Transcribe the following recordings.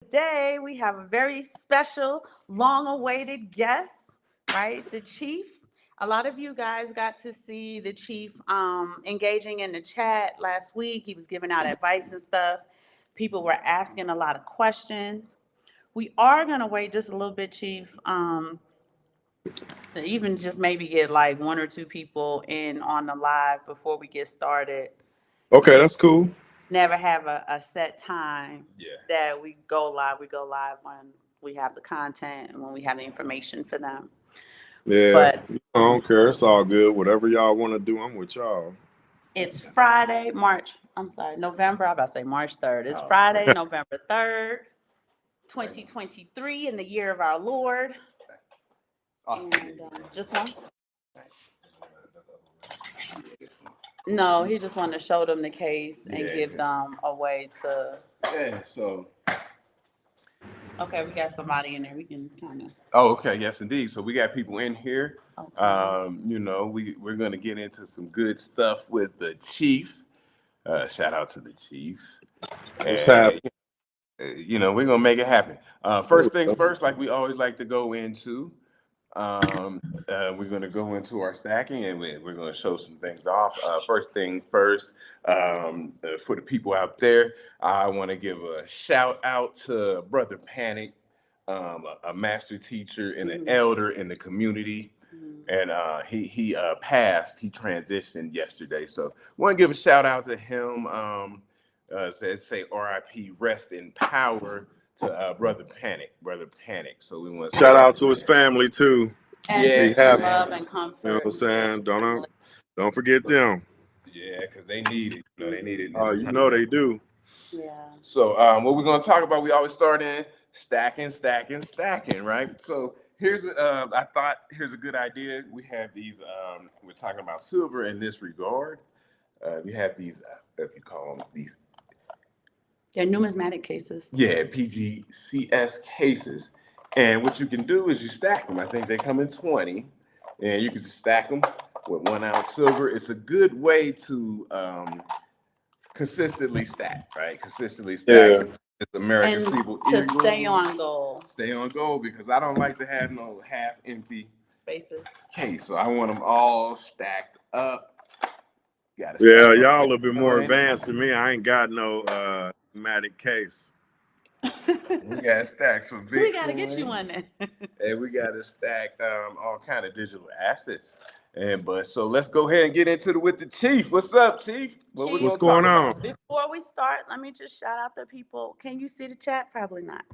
Today we have a very special, long-awaited guest, right? The chief. A lot of you guys got to see the chief engaging in the chat last week. He was giving out advice and stuff. People were asking a lot of questions. We are gonna wait just a little bit, Chief, to even just maybe get like one or two people in on the live before we get started. Okay, that's cool. Never have a set time Yeah. that we go live. We go live when we have the content and when we have the information for them. Yeah, But I don't care. It's all good. Whatever y'all want to do, I'm with y'all. it's Friday, November. I'm about to say March 3rd. It's Friday, November 3rd, 2023, in the year of our Lord. And just one? No, he just wanted to show them the case and give them a way to. Yeah, so. Okay, we got somebody in there. We can kind of. Oh, okay. Yes, indeed. So we got people in here. Okay. We're going to get into some good stuff with the chief. Shout out to the chief. What's happening? We're going to make it happen. First things first, like we always like to go into, we're going to go into our stacking and we're going to show some things off. First thing first, for the people out there, I want to give a shout out to Brother Panic, a master teacher and an elder in the community. And he passed, he transitioned yesterday. So want to give a shout out to him. Say RIP, rest in power to Brother Panic. So we want to Shout out to his family too. And Be happy. love and comfort. You know what I'm saying? Don't forget them. Yeah, because they need it. They need it. Oh, you know they do. Yeah. So what we're gonna talk about, we always start in stacking, right? So here's I thought here's a good idea. We have these. We're talking about silver in this regard. We have these, if you call them these. They're numismatic cases. Yeah, PGCS cases. And what you can do is you stack them. I think they come in 20, and you can stack them with 1 ounce silver. It's a good way to consistently stack, right? Consistently stack. Yeah. It's American Civil to stay on goal. Stay on goal, because I don't like to have no half empty spaces. Case. So I want them all stacked up. Yeah, y'all a little bit more advanced than me. I ain't got no matic case. We got stacks for Bitcoin. We gotta get you one then. And we gotta stack all kind of digital assets. So let's go ahead and get into it with the chief. What's up, chief? What's going on? Before we start, let me just shout out the people. Can you see the chat? Probably not.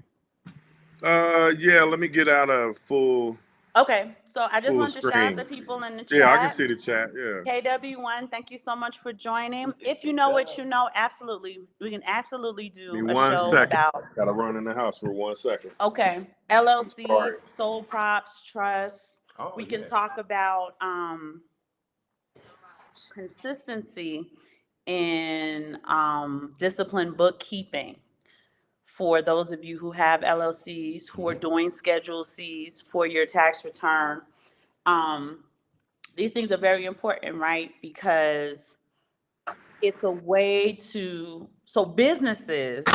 Yeah, let me get out a full. Okay, so I just want to shout out the people in the chat. Yeah, I can see the chat. Yeah. KW1, thank you so much for joining. If you know what you know, absolutely, we can absolutely do a show about. Gotta run in the house for 1 second. Okay, LLCs, sole props, trusts. We can talk about consistency in disciplined bookkeeping. For those of you who have LLCs, who are doing Schedule Cs for your tax return, these things are very important, right? Because it's a way so businesses,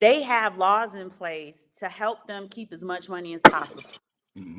they have laws in place to help them keep as much money as possible.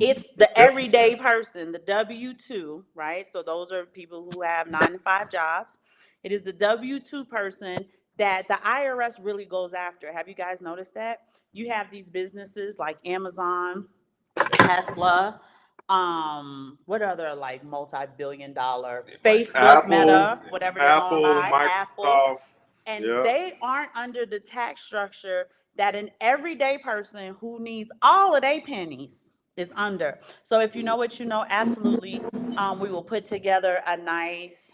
It's the everyday person, the W-2, right? So those are people who have 9 to 5 jobs. It is the W-2 person that the IRS really goes after. Have you guys noticed that? You have these businesses like Amazon, Tesla, what other like multi-billion-dollar, Facebook, Apple, Meta, whatever they're Apple, going by, Microsoft, and they aren't under the tax structure that an everyday person who needs all of their pennies is under. So if you know what you know, absolutely, we will put together a nice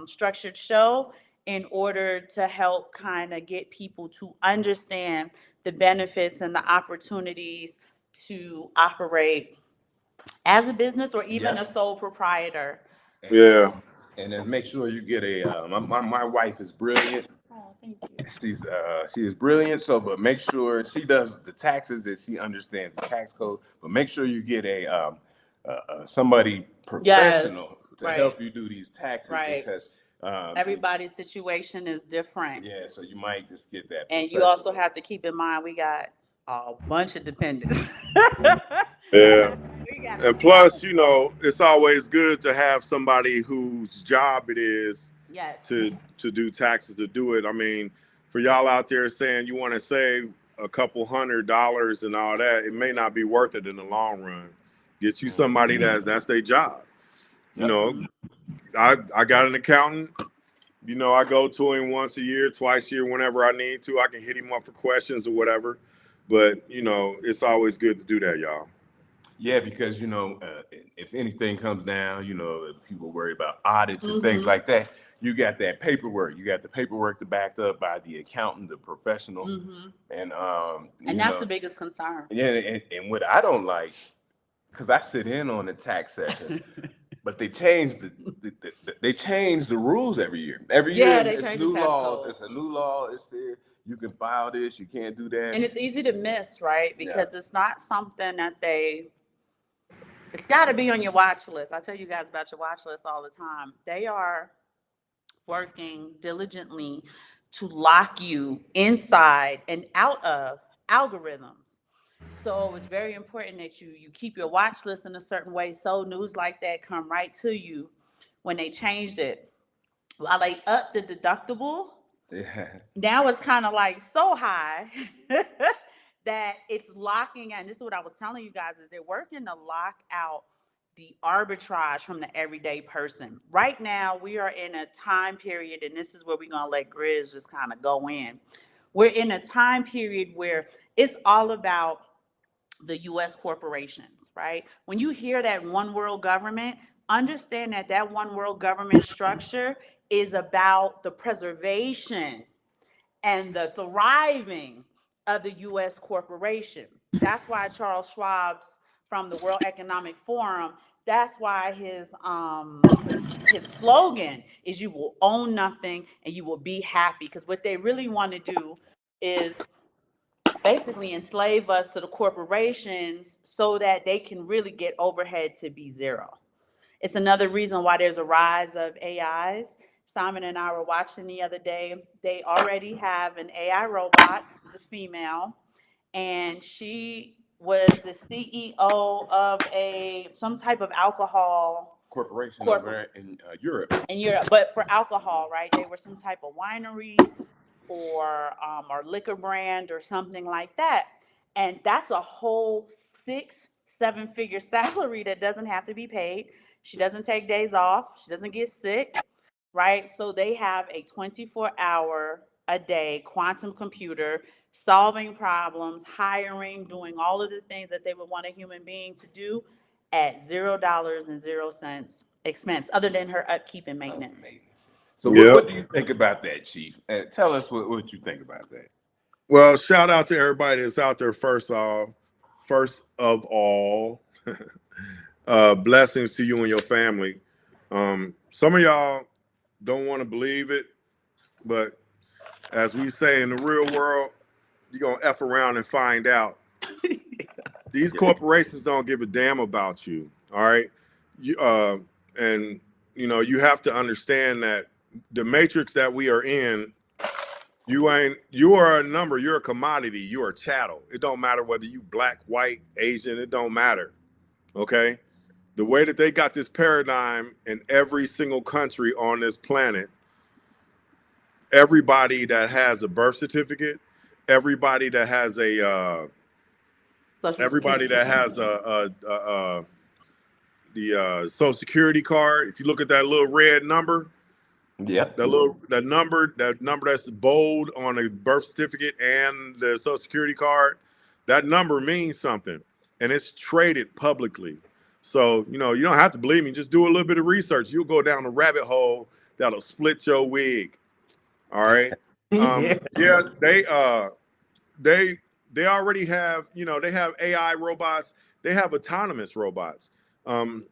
structured show in order to help kind of get people to understand the benefits and the opportunities to operate as a business or even a sole proprietor. Yeah. And then make sure you get a, my wife is brilliant. Oh, thank you. She is brilliant. So, but make sure she does the taxes, that she understands the tax code, but make sure you get a somebody professional to help you do these taxes, because Everybody's situation is different. Yeah, so you might just get that. And you also have to keep in mind, we got a bunch of dependents. Yeah. We got And plus, you know, it's always good to have somebody whose job it is yes. to do taxes, to do it. I mean, for y'all out there saying you want to save a couple $100 and all that, it may not be worth it in the long run. Get you somebody that's their job. You know, I got an accountant. You know, I go to him once a year, twice a year, whenever I need to. I can hit him up for questions or whatever. But, you know, it's always good to do that, y'all. Yeah, because, you know, if anything comes down, you know, people worry about audits and things like that. You got that paperwork. You got the paperwork to backed up by the accountant, the professional. And that's the biggest concern. Yeah, and what I don't like, because I sit in on the tax sessions, but they change they change the rules every year. Every year they it's change new the tax laws. code. It's a new law. It says you can file this, you can't do that. And it's easy to miss, right? Because it's not something that it's got to be on your watch list. I tell you guys about your watch list all the time. They are working diligently to lock you inside and out of algorithms. So it's very important that you keep your watch list in a certain way so news like that come right to you when they changed it. While they upped the deductible, now it's kind of like so high that it's locking, and this is what I was telling you guys, is they're working to lock out the arbitrage from the everyday person. Right now, we are in a time period, and this is where we're gonna let Grizz just kind of go in. We're in a time period where it's all about the US corporations, right? When you hear that one world government, understand that that one world government structure is about the preservation and the thriving of the US corporation. That's why Charles Schwab's from the World Economic Forum, that's why his slogan is you will own nothing and you will be happy. Because what they really want to do is basically enslave us to the corporations so that they can really get overhead to be zero. It's another reason why there's a rise of AIs. Simon and I were watching the other day. They already have an AI robot, it's a female, and she was the CEO of some type of alcohol corporation over in Europe. In Europe, but for alcohol, right? They were some type of winery or liquor brand or something like that. And that's a whole 6-7 figure salary that doesn't have to be paid. She doesn't take days off. She doesn't get sick, right? So they have a 24-hour a day quantum computer solving problems, hiring, doing all of the things that they would want a human being to do at $0.00 expense, other than her upkeep and maintenance. So what do you think about that, Chief? Tell us what you think about that. Well, shout out to everybody that's out there. First of all, blessings to you and your family. Some of y'all don't want to believe it, but as we say in the real world, you're going to F around and find out. These corporations don't give a damn about you, all right? And, you know, you have to understand that the matrix that we are in, you are a number, you're a commodity, you're a chattel. It don't matter whether you black, white, Asian, it don't matter, okay? The way that they got this paradigm in every single country on this planet, everybody that has a birth certificate, everybody that has the Social Security card. If you look at that little red number, that number that's bold on the birth certificate and the Social Security card, that number means something, and it's traded publicly. So, you know, you don't have to believe me. Just do a little bit of research. You'll go down a rabbit hole that'll split your wig. All right. They already have, you know, they have AI robots. They have autonomous robots. Elon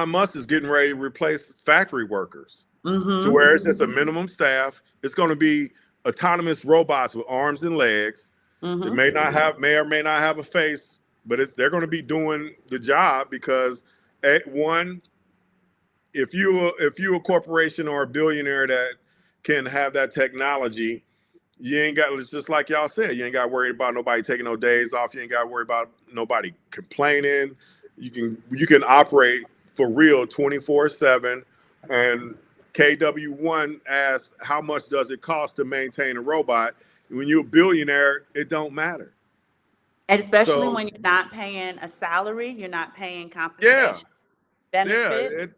Musk is getting ready to replace factory workers to where it's just a minimum staff. It's going to be autonomous robots with arms and legs. They may or may not have a face, but they're going to be doing the job because one, if you a corporation or a billionaire that can have that technology, you ain't got, it's just like y'all said, you ain't got to worry about nobody taking no days off. You ain't got to worry about nobody complaining. You can operate for real 24/7. And KW1 asks, how much does it cost to maintain a robot? When you're a billionaire, it don't matter. And especially So when you're not paying a salary, you're not paying yeah, compensation, benefits.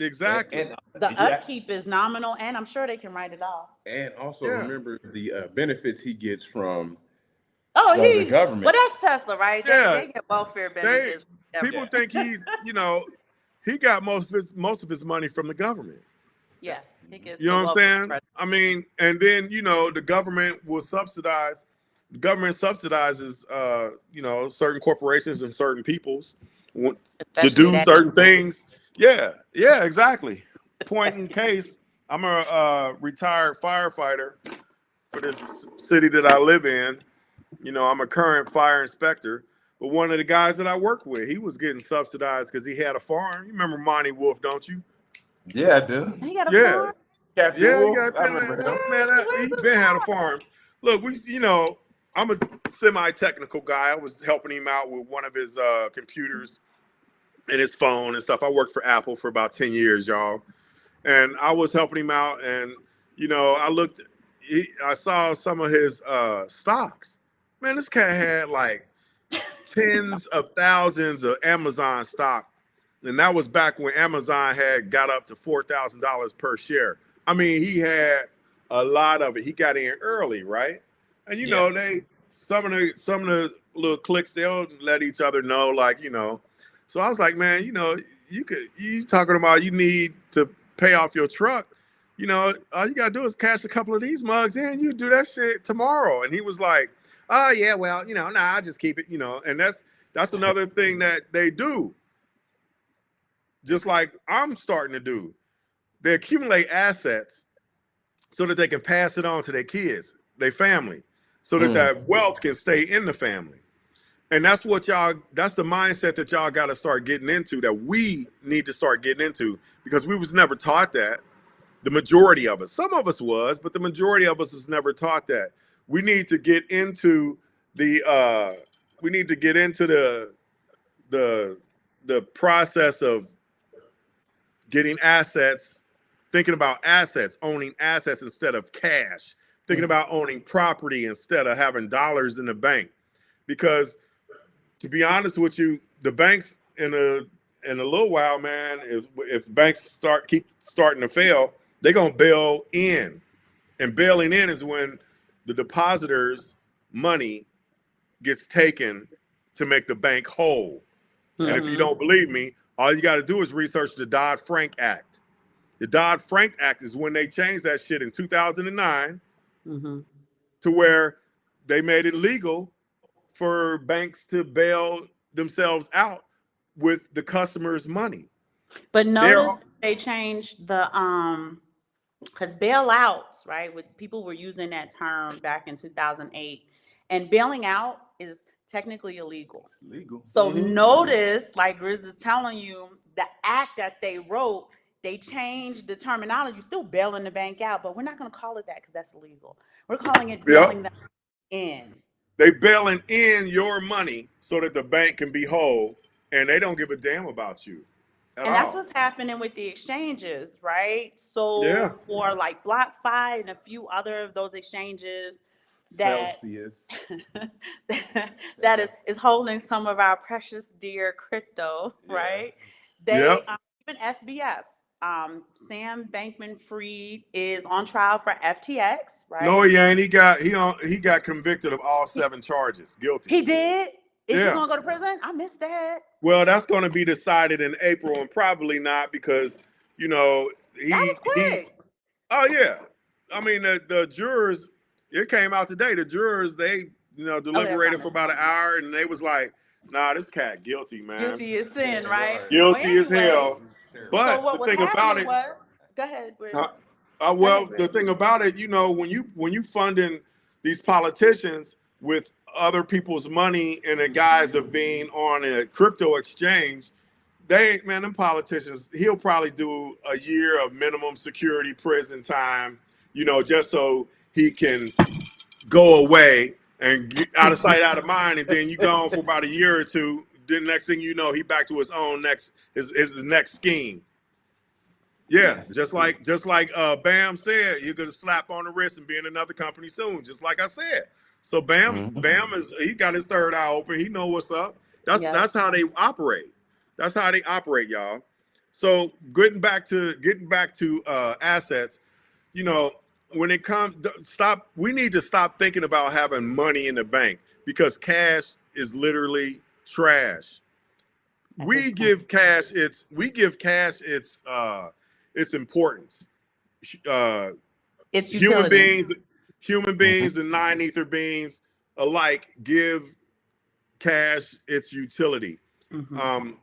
exactly. And The yeah, upkeep is nominal, and I'm sure they can write it off. and also Yeah, remember the benefits he gets from Oh, the government. well, that's Tesla, right? yeah. They get welfare They benefits. people Yeah. think he's, he got most of his money from the government. Yeah, he gets You know the what I'm welfare saying? credit. I mean, and then the government will subsidize. The government subsidizes, certain corporations and certain peoples to Especially do that. certain things. Yeah, yeah, exactly. Point in case, I'm a retired firefighter for this city that I live in. I'm a current fire inspector. But one of the guys that I work with, he was getting subsidized because he had a farm. You remember Monty Wolf, don't you? Yeah, I do. He got a Yeah, farm. Captain yeah, Wolf, you I got remember him. Where's he this been had a farm? farm. Look, I'm a semi-technical guy. I was helping him out with one of his computers and his phone and stuff. I worked for Apple for about 10 years, y'all. And I was helping him out. And, I saw some of his stocks. Man, this cat had like tens of thousands of Amazon stock. And that was back when Amazon had got up to $4,000 per share. I mean, he had a lot of it. He got in early, right? And Yeah. some of the little cliques, they'll let each other know, like, So I was like, man, you talking about you need to pay off your truck. All you gotta do is cash a couple of these mugs in. You do that shit tomorrow. And he was like, oh yeah, well, I'll just keep it, and that's another thing that they do. Just like I'm starting to do. They accumulate assets so that they can pass it on to their kids, their family, so that that wealth can stay in the family. And that's the mindset that y'all got to start getting into, that we need to start getting into, because we was never taught that. The majority of us, some of us was, but the majority of us was never taught that. We need to get into the the process of getting assets, thinking about assets, owning assets instead of cash, thinking about owning property instead of having dollars in the bank. Because to be honest with you, the banks in a little while, man, if banks keep starting to fail, they're gonna bail in. And bailing in is when the depositors' money gets taken to make the bank whole. And if you don't believe me, all you got to do is research the Dodd-Frank Act. The Dodd-Frank Act is when they changed that shit in 2009 to where they made it legal for banks to bail themselves out with the customer's money. But notice they changed the because bailouts, right? People were using that term back in 2008, and bailing out is technically illegal. It's legal. So notice, like Grizz is telling you, the act that they wrote, they changed the terminology. Still bailing the bank out, but we're not going to call it that because that's illegal. We're calling it bailing them in. They bailing in your money so that the bank can be whole, and they don't give a damn about you at And all. that's what's happening with the exchanges, right? So for like BlockFi and a few other of those exchanges that Celsius. that is holding some of our precious dear crypto, right? They even SBF, Sam Bankman-Fried is on trial for FTX, right? No, he ain't. He got convicted of all 7 charges. Guilty. He did? Is he Yeah. gonna go to prison? I missed that. Well, that's going to be decided in April, and probably not, because That was quick. Oh yeah, I mean the jurors. It came out today. The jurors, they deliberated for about an hour, and they was like, "Nah, this cat guilty, man. Guilty is sin, right? Guilty as hell." But So what the was thing about it, was, go ahead, Grizz. well, the thing about it, when you funding these politicians with other people's money in the guise of being on a crypto exchange, man, them politicians, he'll probably do a year of minimum security prison time, just so he can go away and get out of sight, out of mind, and then you gone for about a year or two. Then next thing you know, he back to his own his next scheme. Yeah, Yes. just like Bam said, you're gonna slap on the wrist and be in another company soon, just like I said. So Bam he got his third eye open. He know what's up. That's how they operate. That's how they operate, y'all. So getting back to assets, when it comes, we need to stop thinking about having money in the bank, because cash is literally trash. We give cash its importance. It's Human utility. beings and non-ether beings alike give cash its utility.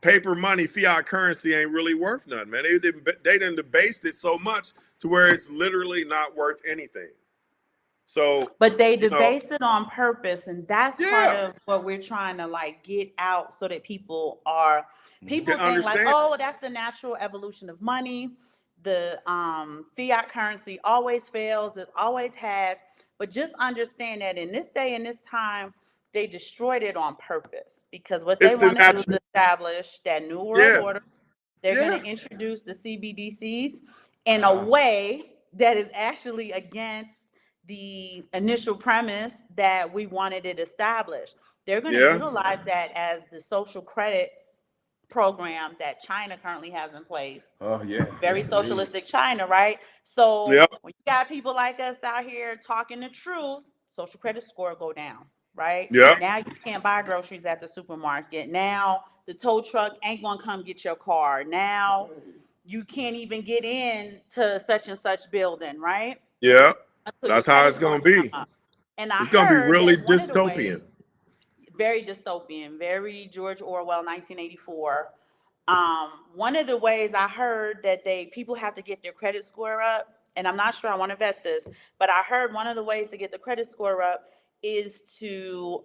Paper money, fiat currency ain't really worth nothing, man. They done debased it so much to where it's literally not worth anything. So, but they debased it on purpose, and that's part yeah, of what we're trying to like get out, so that people can think like, understand. oh, that's the natural evolution of money. The fiat currency always fails, it always has. But just understand that in this day and this time, they destroyed it on purpose, because what they It's the want to do natural. is establish that new world Yeah, order. They're going yeah, to introduce the CBDCs in a way that is actually against the initial premise that we wanted it established. They're going to yeah, utilize that as the social credit program that China currently has in place. Oh yeah. Very Yes, indeed. socialistic China, right? So yeah, when you got people like us out here talking the truth, social credit score go down, right? yeah, Now you can't buy groceries at the supermarket. Now the tow truck ain't gonna come get your car. Now you can't even get in to such and such building, right? yeah. Until your That's how credit it's score gonna come be. up. And I It's gonna be heard really that one of the ways, dystopian. very dystopian, very George Orwell, 1984. One of the ways I heard that people have to get their credit score up, and I'm not sure, I want to vet this, but I heard one of the ways to get the credit score up is to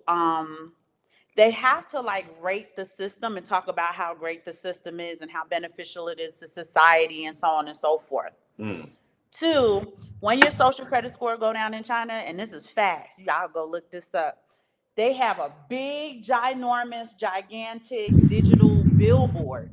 they have to like rate the system and talk about how great the system is and how beneficial it is to society and so on and so forth. Mm. Two, when your social credit score go down in China, and this is facts, y'all go look this up. They have a big, ginormous, gigantic digital billboard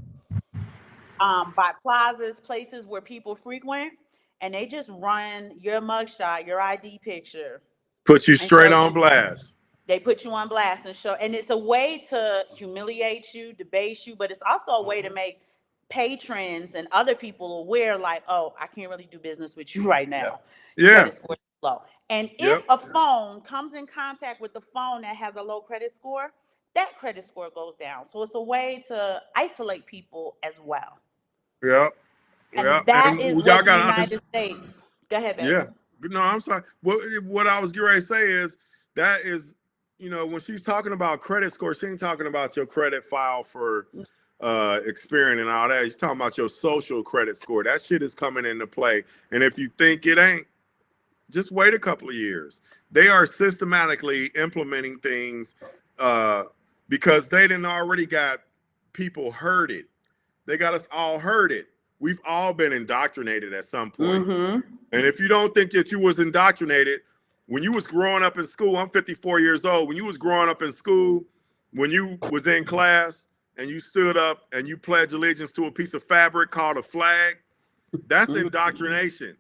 by plazas, places where people frequent, and they just run your mugshot, your ID picture, Put you and straight show on you. blast. They put you on blast and show, and it's a way to humiliate you, debase you, but it's also a way to make patrons and other people aware, like, oh, I can't really do business with you right now. Your Yeah, credit score is low. And if yep, a phone comes in contact with the phone that has a low credit score, that credit score goes down. So it's a way to isolate people as well. yep, And yep. that And is y'all what the gotta United understand. States. Go ahead, babe. Yeah. No, I'm sorry. What I was getting ready to say is that is, when she's talking about credit score, she ain't talking about your credit file for Experian and all that. She's talking about your social credit score. That shit is coming into play. And if you think it ain't, just wait a couple of years. They are systematically implementing things because they didn't already got people herded. They got us all herded. We've all been indoctrinated at some point. Mm-hmm. And if you don't think that you was indoctrinated when you was growing up in school, I'm 54 years old. When you was growing up in school, when you was in class and you stood up and you pledged allegiance to a piece of fabric called a flag, that's indoctrination.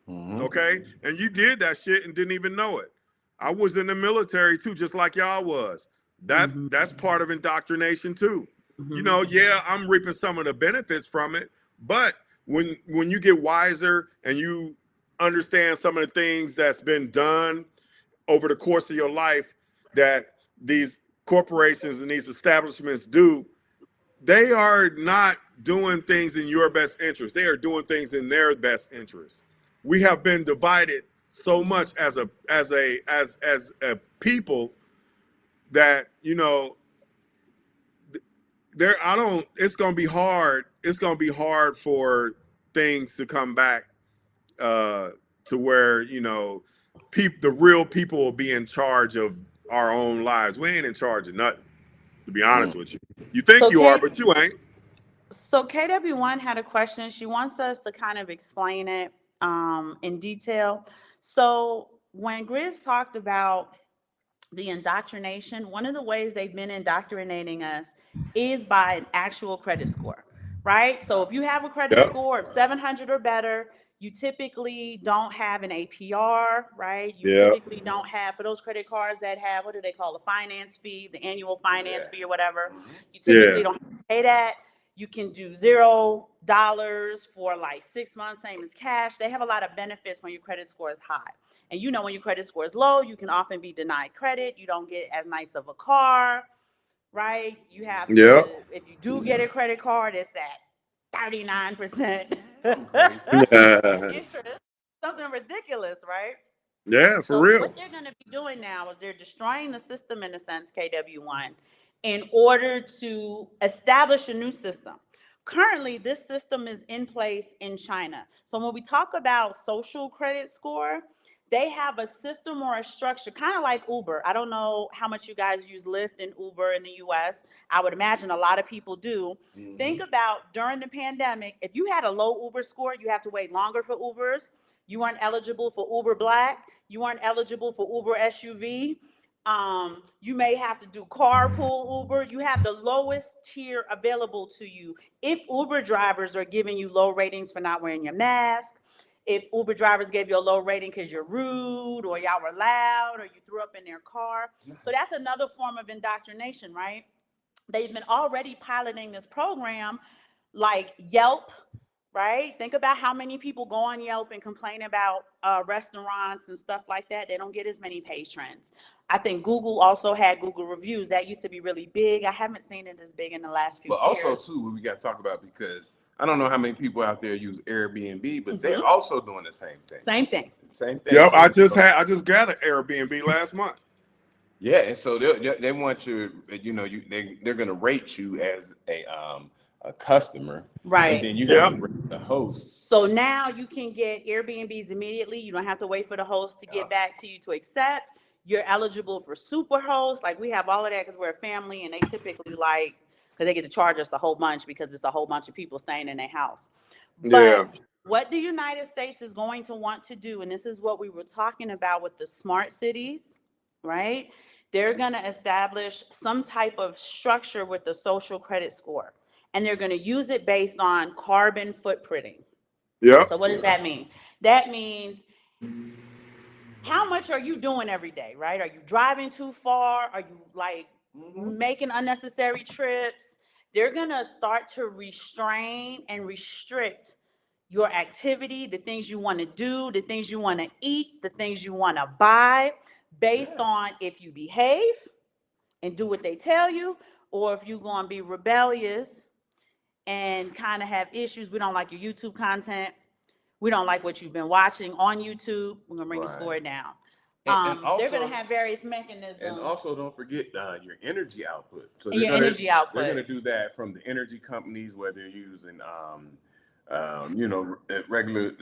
Okay? And you did that shit and didn't even know it. I was in the military too, just like y'all was. That's part of indoctrination too. Yeah, I'm reaping some of the benefits from it, but when you get wiser and you understand some of the things that's been done over the course of your life that these corporations and these establishments do, they are not doing things in your best interest. They are doing things in their best interest. We have been divided so much as a people that it's gonna be hard. It's gonna be hard for things to come back to where the real people will be in charge of our own lives. We ain't in charge of nothing, to be honest with you. You think So you are, can but you ain't. So KW1 had a question. She wants us to kind of explain it in detail. So when Grizz talked about the indoctrination, one of the ways they've been indoctrinating us is by an actual credit score, right? So if you have a credit Yep. score of 700 or better, you typically don't have an APR, right? You Yep. typically don't have, for those credit cards that have, what do they call, a finance fee, the annual finance fee or whatever, you typically Yeah. don't have to pay that. You can do $0 for like 6 months, same as cash. They have a lot of benefits when your credit score is high. And you know, when your credit score is low, you can often be denied credit. You don't get as nice of a car, right? You have to, Yep. if you do get a credit card, it's at 39% Yeah. interest, something ridiculous, right? Yeah, for So what real. they're going to be doing now is they're destroying the system in a sense, KW1, in order to establish a new system. Currently, this system is in place in China. So when we talk about social credit score, they have a system or a structure, kind of like Uber. I don't know how much you guys use Lyft and Uber in the US. I would imagine a lot of people do. Think about during the pandemic, if you had a low Uber score, you have to wait longer for Ubers. You weren't eligible for Uber Black. You weren't eligible for Uber SUV. You may have to do carpool Uber. You have the lowest tier available to you. If Uber drivers are giving you low ratings for not wearing your mask, if Uber drivers gave you a low rating because you're rude or y'all were loud or you threw up in their car. So that's another form of indoctrination, right? They've been already piloting this program like Yelp, right? Think about how many people go on Yelp and complain about restaurants and stuff like that. They don't get as many patrons. I think Google also had Google reviews. That used to be really big. I haven't seen it as big in the last few But also years. too, what we got to talk about, because I don't know how many people out there use Airbnb, but they're Mhm. also doing the same thing. Same thing. Same thing. Yep. So, I just got an Airbnb last month. yeah, and so they want you, you know, they're gonna rate you as a customer, and Right. then you're Yep. gonna rate the host. So now you can get Airbnbs immediately. You don't have to wait for the host to get back to you to accept. You're eligible for super hosts. Like we have all of that because we're a family and they typically like, because they get to charge us a whole bunch because it's a whole bunch of people staying in their house. But Yeah. what the United States is going to want to do, and this is what we were talking about with the smart cities, right? They're going to establish some type of structure with the social credit score, and they're going to use it based on carbon footprinting. Yep. So what does that mean? That means how much are you doing every day, right? Are you driving too far? Are you like making unnecessary trips? They're gonna start to restrain and restrict your activity, the things you want to do, the things you want to eat, the things you want to buy, based on if you behave and do what they tell you, or if you're going to be rebellious and kind of have issues. We don't like your YouTube content. We don't like what you've been watching on YouTube. We're gonna bring the score Right. down. And They're gonna also, have various mechanisms and also don't forget your energy output. So in your energy they're output. gonna do that from the energy companies, where they're using you know, regular,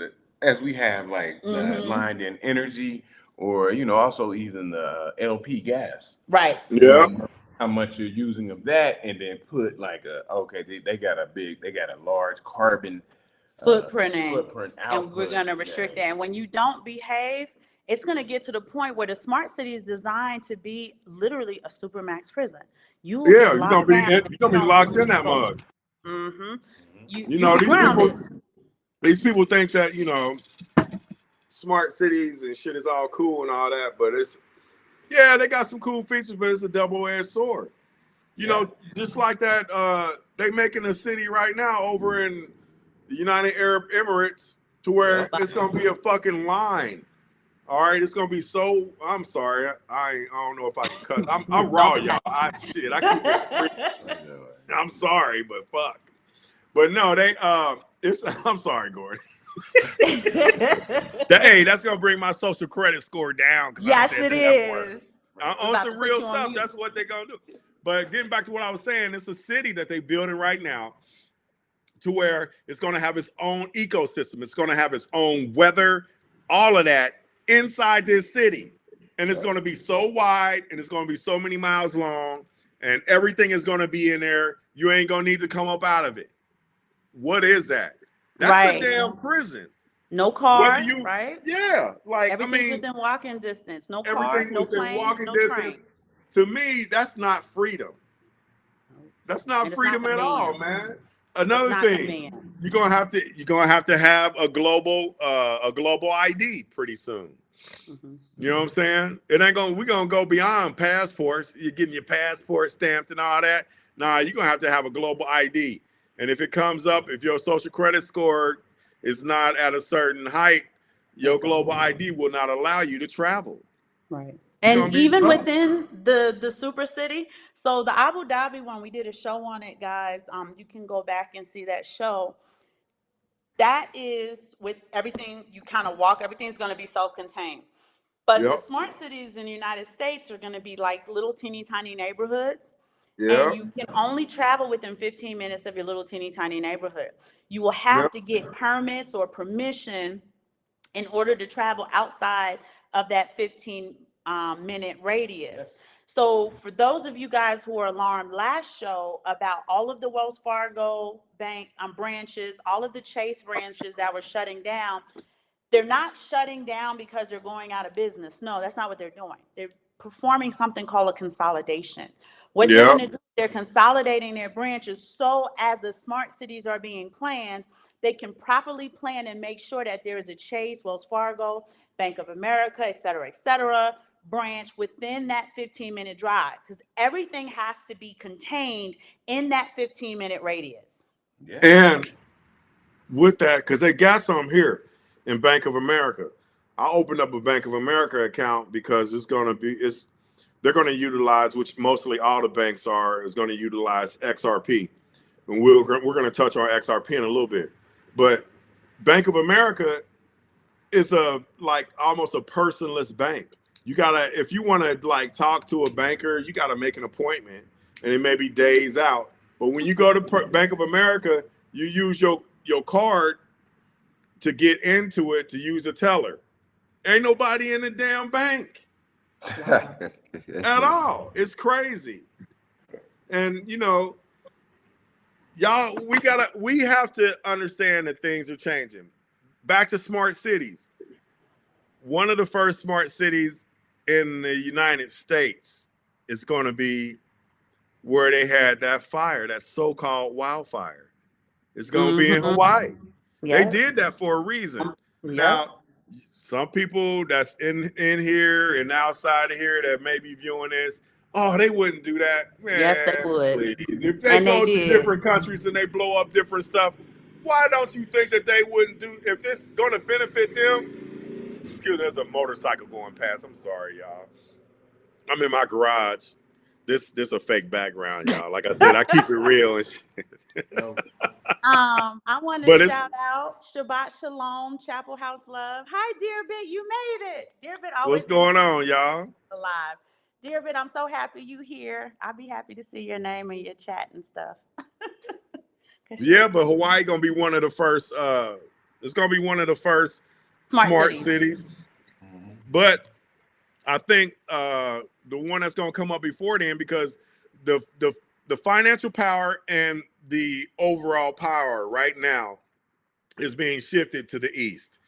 as we have like lined in energy, or you know, also even the LP gas. Right. You Yep. know how much you're using of that, and then put like they got a large carbon Footprinting. footprint And we're output. gonna restrict that. And when you don't behave, it's gonna get to the point where the smart city is designed to be literally a supermax prison. You will Yeah. get You're gonna locked be down if you're you gonna be don't do locked what in you're that supposed to mug. do. Mm-hmm. You You'll know, be grounded. these people think that, you know, smart cities and shit is all cool and all that, but it's, yeah, they got some cool features, but it's a double-edged sword. You know, just like that, they making a city right now over in the United Arab Emirates to where it's gonna be a fucking line. All right, it's gonna be so. I'm sorry, I don't know if I can cut. I'm raw, y'all. I keep it. I'm sorry, but fuck. But no, it's. I'm sorry, Gordon. Hey, that's gonna bring my social credit score down because I Yes, said it the F word. is. On About to some put real you on stuff, mute. that's what they're gonna do. But getting back to what I was saying, it's a city that they're building right now to where it's gonna have its own ecosystem. It's gonna have its own weather, all of that inside this city. And it's gonna be so wide and it's gonna be so many miles long, and everything is gonna be in there. You ain't gonna need to come up out of it. what is that? That's Right. a damn prison. No Whether car, you, right? yeah, like I Everything's mean, within walking distance. No car, everything no was in plane, walking no train. distance. To me, that's not freedom. That's not And it's not freedom at all, convenient. man. It's Another not thing, convenient. you're gonna have to have a global ID pretty soon. Hmm. You know what I'm saying? We're gonna go beyond passports. You're getting your passport stamped and all that. Nah, you're gonna have a global ID. And if it comes up, if your social credit score is not at a certain height, your global ID will not allow you to travel. Right. You're And gonna be even stuck. within the super city, so the Abu Dhabi one, we did a show on it, guys. You can go back and see that show. That is with everything you kind of walk, everything's going to be self-contained. But the Yep. smart cities in the United States are going to be like little teeny tiny neighborhoods, and Yep. you can only travel within 15 minutes of your little teeny tiny neighborhood. You will have Yep. to get permits or permission in order to travel outside of that 15 minute radius. Yes. So for those of you guys who were alarmed last show about all of the Wells Fargo bank branches, all of the Chase branches that were shutting down, they're not shutting down because they're going out of business. No, that's not what they're doing. They're performing something called a consolidation. What they're going Yep. to do, they're consolidating their branches so as the smart cities are being planned, they can properly plan and make sure that there is a Chase, Wells Fargo, Bank of America, et cetera, branch within that 15-minute drive, because everything has to be contained in that 15-minute radius. Yeah. And with that, because they got some here in Bank of America. I opened up a Bank of America account because they're going to utilize, which mostly all the banks is going to utilize XRP, and we're going to touch on XRP in a little bit. But Bank of America is almost a personless bank. You gotta, if you want to talk to a banker, you gotta make an appointment, and it may be days out. But when you go to Bank of America, you use your card to get into it to use a teller. Ain't nobody in the damn bank at all. It's crazy. And y'all, we have to understand that things are changing. Back to smart cities. One of the first smart cities in the United States is going to be where they had that fire, that so-called wildfire. It's going to be in Hawaii. They Yes. did that for a reason. Yep. Now, some people that's in here and outside of here that may be viewing this, oh, they wouldn't do that. Man, Yes, they would. please. If they And they go to did. different countries and they blow up different stuff, why don't you think that they wouldn't do, if this is going to benefit them? Excuse me, there's a motorcycle going past. I'm sorry, y'all. I'm in my garage. This a fake background, y'all. Like I said, I keep it real and shit. I want But to it's shout out Shabbat Shalom, Chapel House Love. Hi, Dear Bit, you made it. Dear Bit always what's going on, y'all? alive. Dear Bit, I'm so happy you here. I'll be happy to see your name and your chat and stuff. Yeah, but Hawaii gonna be one of the first. It's gonna be one of the first smart cities. But I think the one that's gonna come up before then, because the financial power and the overall power right now is being shifted to the east.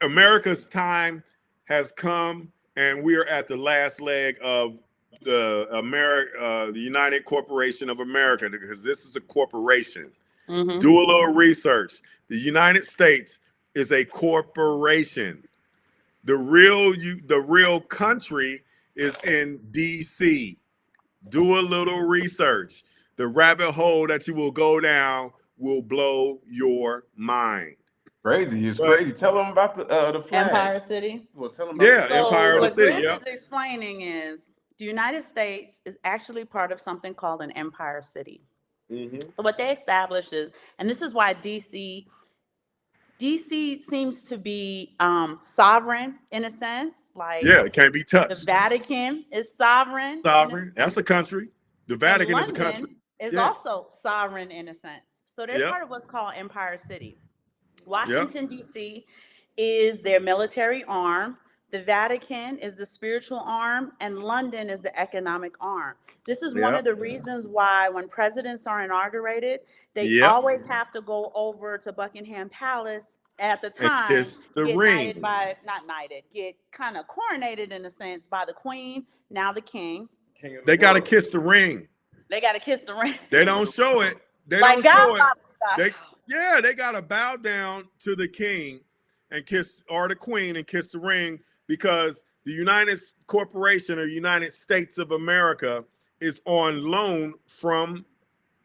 America's time has come, and we are at the last leg of the United Corporation of America, because this is a corporation. Mm-hmm. Do a little research. The United States is a corporation. The real country is in DC. Do a little research. The rabbit hole that you will go down will blow your mind. Crazy. It's crazy. Tell them about the flag. Empire City. Well, tell them about Empire of the what City. Chris Yep. is explaining is the United States is actually part of something called an Empire City. Mm-hmm. So what they established is, and this is why DC seems to be sovereign in a sense. Like, yeah, it can't be touched. The Vatican is sovereign. Sovereign. That's a country. The Vatican is a country. Is also sovereign in a sense. So they're part of what's called Empire City. Washington, D.C. is their military arm. the Vatican is the spiritual arm, and London is the economic arm. This is one Yep. of the reasons why when presidents are inaugurated, they Yep. always have to go over to Buckingham Palace at the And time, kiss the get ring. get kind of coronated in a sense by the queen, now the king. King of the They got to world. kiss the ring. They got to kiss the ring. They don't show it. They Like don't show it. Godfather style. They got to bow down to the king and kiss, or the queen, and kiss the ring, because the United Corporation or United States of America is on loan from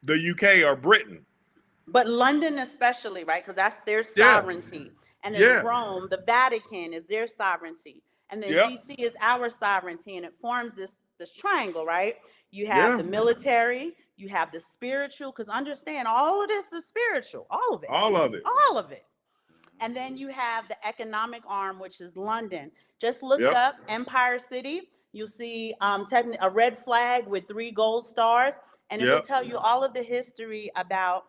the UK or Britain. But London especially, right? Because that's their sovereignty. And then Rome, the Vatican is their sovereignty. And then DC is our sovereignty. And it forms this triangle, right? You have the military, you have the spiritual, because understand all of this is spiritual, all of it. All of it. All of it. And then you have the economic arm, which is London. Just look up Empire City. You'll see a red flag with 3 gold stars. And it will tell you all of the history about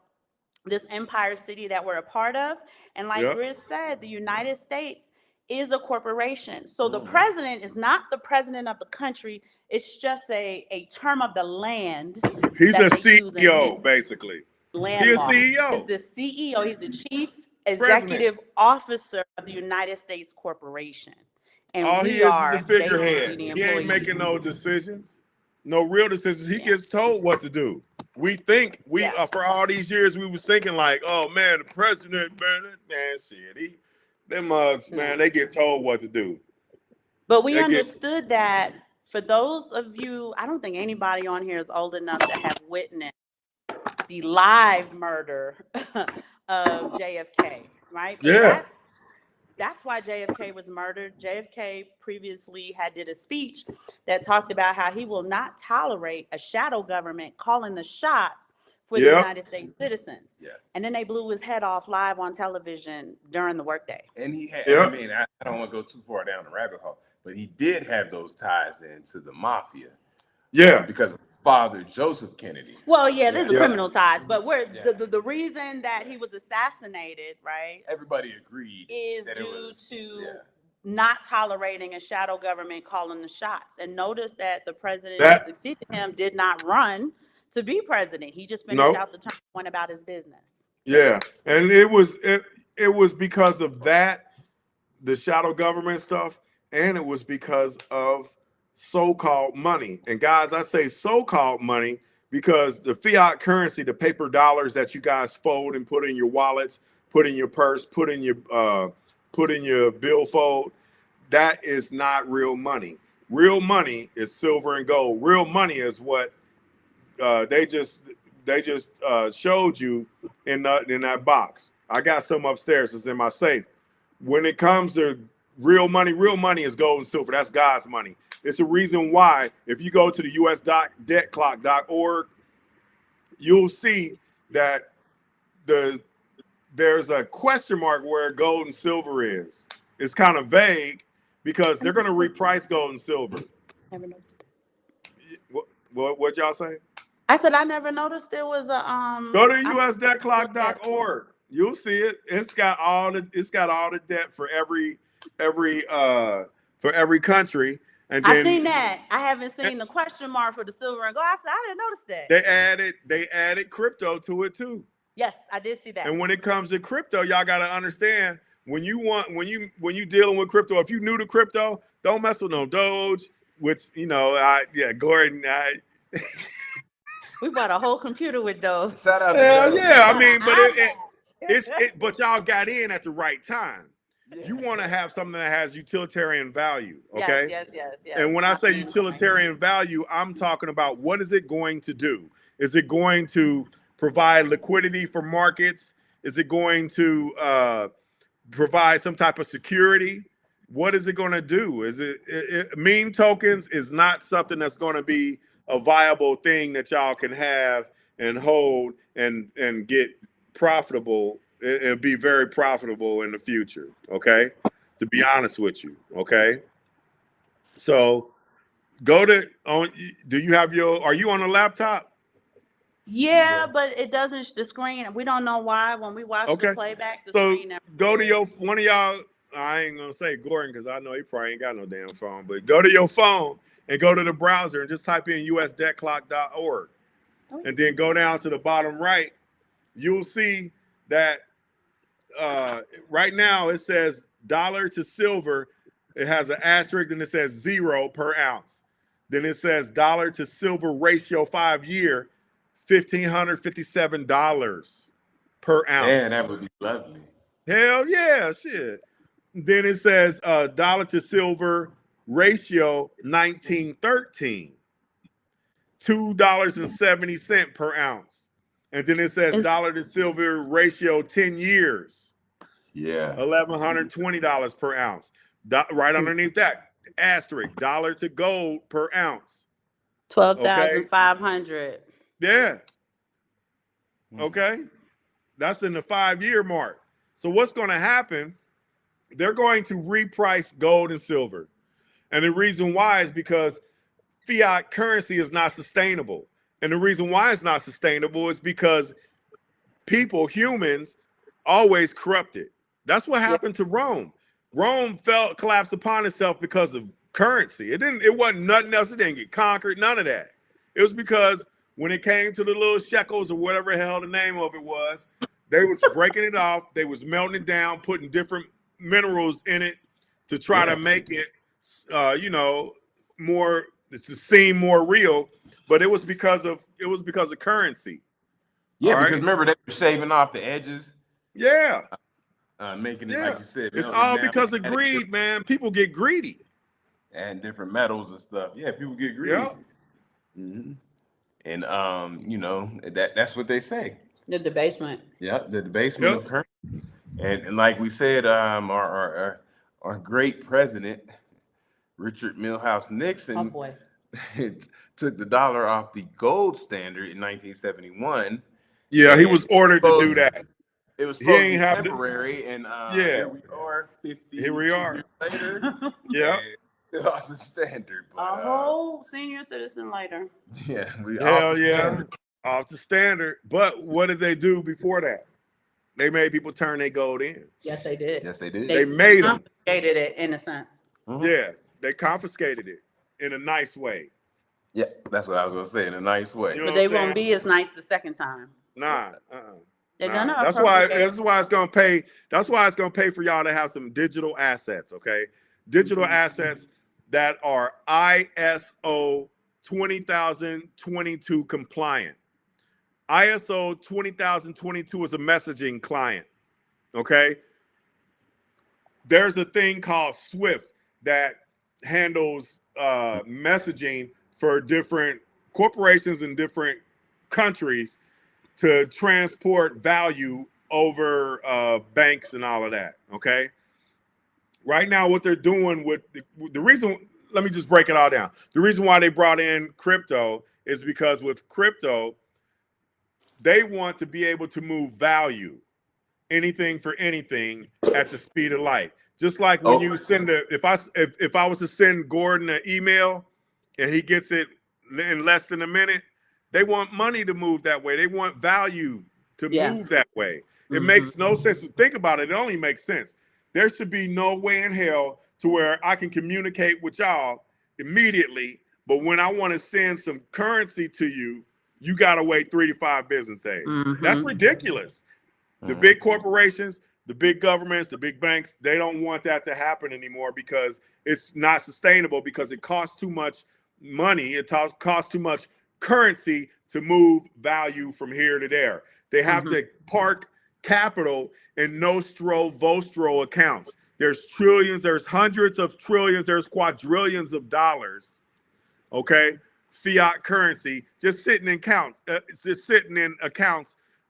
this Empire City that we're a part of. And like Grizz said, the United States is a corporation. So the president is not the president of the country. It's just a term of the land. He's a CEO, basically. Land He's a law. CEO. He's the CEO. He's the chief executive officer of the United States Corporation. And all he is a figurehead. He ain't making no decisions, no real decisions. He gets told what to do. We think for all these years we was thinking like, oh man, the president, man, shit, them mugs, man, they get told what to do. But we understood that. For those of you, I don't think anybody on here is old enough to have witnessed the live murder of JFK, right? But that's why JFK was murdered. JFK previously did a speech that talked about how he will not tolerate a shadow government calling the shots for the United States citizens. Yes. And then they blew his head off live on television during the workday. And he had, I mean, I don't want to go too far down the rabbit hole, but he did have those ties into the mafia. Yeah. Because of Father Joseph Kennedy. Well, there's a criminal ties, but the reason that he was assassinated, right? Everybody agreed. Is due to not tolerating a shadow government calling the shots. And notice that the president that succeeded him did not run to be president. He just finished out the term, went about his business. Yeah. And it was because of that, the shadow government stuff, and it was because of so-called money. And guys, I say so-called money because the fiat currency, the paper dollars that you guys fold and put in your wallets, put in your purse, put in your billfold, that is not real money. Real money is silver and gold. Real money is what they just showed you in that box. I got some upstairs. It's in my safe. When it comes to real money is gold and silver. That's God's money. It's a reason why if you go to the us.debtclock.org, you'll see that there's a question mark where gold and silver is. It's kind of vague because they're going to reprice gold and silver. Never noticed. What y'all say? I said I never noticed there was a Go to us.debtclock.org. You'll see it. It's got all the debt for every country. And then, I seen that. I haven't seen the question mark for the silver and gold. I said I didn't notice that. They added crypto to it too. Yes, I did see that. And when it comes to crypto, y'all gotta understand when you dealing with crypto, if you new to crypto, don't mess with no Doge, which Gordon. We bought a whole computer with Doge. Shout out to I mean, but but y'all got in at the right time. Yeah. You want to have something that has utilitarian value, okay? Yes. And when I say utilitarian value, I'm talking about what is it going to do? Is it going to provide liquidity for markets? Is it going to provide some type of security? What is it going to do? Is it meme tokens is not something that's going to be a viable thing that y'all can have and hold and get profitable. It'll be very profitable in the future, okay? To be honest with you, okay? So are you on a laptop? Yeah, but it doesn't, the screen, we don't know why when we watch the playback, the screen never go to one of y'all I ain't gonna say Gordon because I know he probably ain't got no damn phone. But go to your phone and go to the browser and just type in usdebtclock.org, and then go down to the bottom right. You'll see that right now it says dollar to silver. It has an asterisk and it says 0 per ounce. Then it says dollar to silver ratio 5-year, $1,557 per ounce. Man, that would be lovely. Hell yeah, shit. Then it says dollar to silver ratio 1913, $2.70 per ounce. And then it says dollar to silver ratio 10 years. Yeah. $1,120 per ounce. Right underneath that, asterisk, dollar to gold per ounce. 12,500. Yeah. Okay. That's in the 5-year mark. So what's going to happen? They're going to reprice gold and silver. And the reason why is because fiat currency is not sustainable. And the reason why it's not sustainable is because people, humans, always corrupt it. That's what happened to Rome. Rome collapsed upon itself because of currency. It wasn't nothing else. It didn't get conquered, none of that. It was because when it came to the little shekels or whatever the hell the name of it was, they was breaking it off. They was melting it down, putting different minerals in it to try to make it, more, to seem more real. But it was because of currency. Yeah, because remember they were shaving off the edges. Yeah. Making it, like you said. It's all because of greed, man. People get greedy. And different metals and stuff. Yeah, people get greedy. Yeah. Mm-hmm. And that's what they say. The debasement. Yeah, the debasement of currency. And like we said, our great president, Richard Milhouse Nixon, took the dollar off the gold standard in 1971. Yeah, he was ordered to do that. It was supposed to be temporary, and here we are, 50 years later. Yeah, still off the standard. But, a whole senior citizen later. Yeah, off the standard. But what did they do before that? They made people turn their gold in. Yes, they did. Yes, they did. They made them. Confiscated it in a sense. Mm-hmm. Yeah, they confiscated it in a nice way. Yeah, that's what I was gonna say, in a nice way. But they won't be as nice the second time. Nah. That's why it's gonna pay. That's why it's gonna pay for y'all to have some digital assets, okay? Digital assets that are ISO 20022 compliant. ISO 20022 is a messaging client, okay? There's a thing called Swift that handles messaging for different corporations in different countries to transport value over banks and all of that, okay? Right now, what they're doing with the reason, let me just break it all down. The reason why they brought in crypto is because with crypto, they want to be able to move value, anything for anything, at the speed of light. Just like when you send if I was to send Gordon an email and he gets it in less than a minute, they want money to move that way. They want value to move that way. It makes no sense. Think about it. It only makes sense. There should be no way in hell to where I can communicate with y'all immediately, but when I want to send some currency to you, you got to wait 3 to 5 business days. That's ridiculous. The big corporations, the big governments, the big banks, they don't want that to happen anymore because it's not sustainable, because it costs too much money. It costs too much currency to move value from here to there. They have to park capital in nostro vostro accounts. There's trillions, there's hundreds of trillions, there's quadrillions of dollars, okay? Fiat currency just sitting in accounts,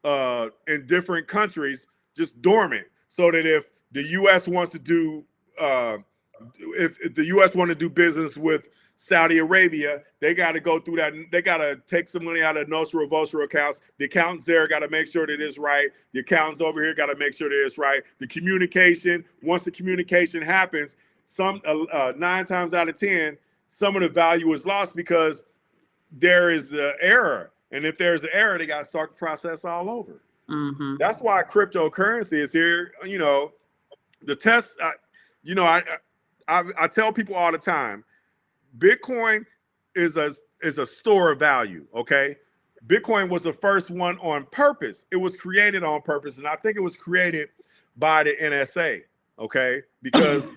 in different countries, just dormant, so that if the U.S. wants to do, if the U.S. want to do business with Saudi Arabia, they got to go through that. They got to take some money out of Nostro Vostro accounts. The accountants there got to make sure that it's right. The accountants over here got to make sure that it's right. The communication, once the communication happens, 9 times out of 10, some of the value is lost because there is the error. And if there's an error, they got to start the process all over. That's why cryptocurrency is here. You know, the test. you know, I tell people all the time, Bitcoin is a store of value. Okay, Bitcoin was the first one on purpose. It was created on purpose, and I think it was created by the NSA. Okay, because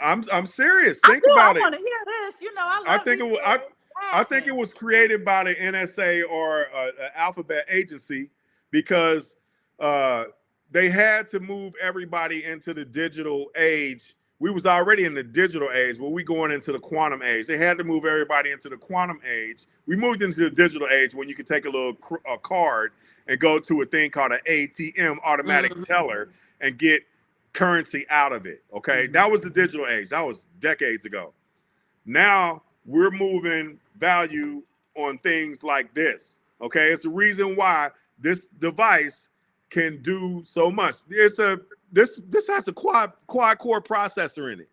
I'm serious. I Think do. I about it. want to hear this. You know, I I love think these it was stories. I think it was created by the NSA or an alphabet agency because they had to move everybody into the digital age. We was already in the digital age, but we going into the quantum age. They had to move everybody into the quantum age. We moved into the digital age when you could take a little card and go to a thing called an ATM, automatic teller, and get currency out of it. Okay, that was the digital age. That was decades ago. Now we're moving value on things like this. Okay, it's the reason why this device can do so much. This has a quad core processor in it.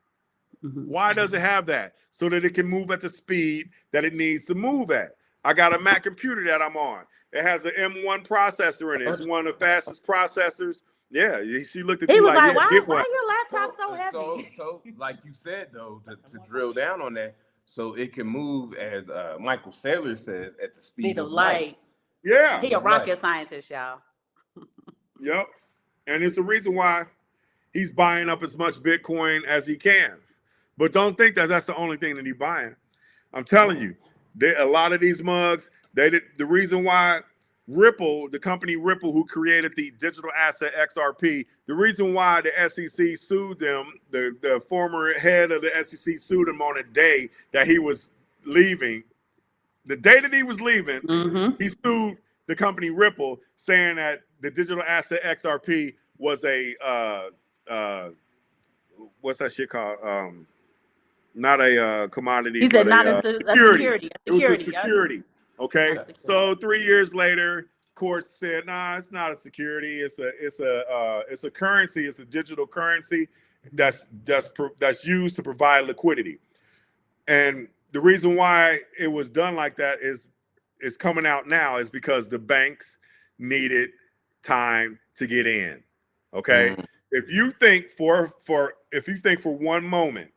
Why does it have that? So that it can move at the speed that it needs to move at. I got a Mac computer that I'm on. It has an M1 processor in it. It's one of the fastest processors. Yeah, she looked at He you was like, like, yeah, get why one. your laptop so heavy? So like you said though, to drill down on that, so it can move as Michael Saylor says at the speed of light. Yeah. He a rocket scientist, y'all. Yep. And it's the reason why he's buying up as much Bitcoin as he can. But don't think that that's the only thing that he's buying. I'm telling you, a lot of these mugs, the reason why Ripple, the company Ripple, who created the digital asset XRP, the reason why the SEC sued them, the former head of the SEC sued him on a day that he was leaving. The day that he was leaving, he sued the company Ripple, saying that the digital asset XRP was a what's that shit called? Not a commodity. He said not a security. It was a security. Okay. So 3 years later, courts said, nah, it's not a security. It's a currency. It's a digital currency that's used to provide liquidity. And the reason why it was done like that is coming out now is because the banks needed time to get in. Okay. If you think for one moment,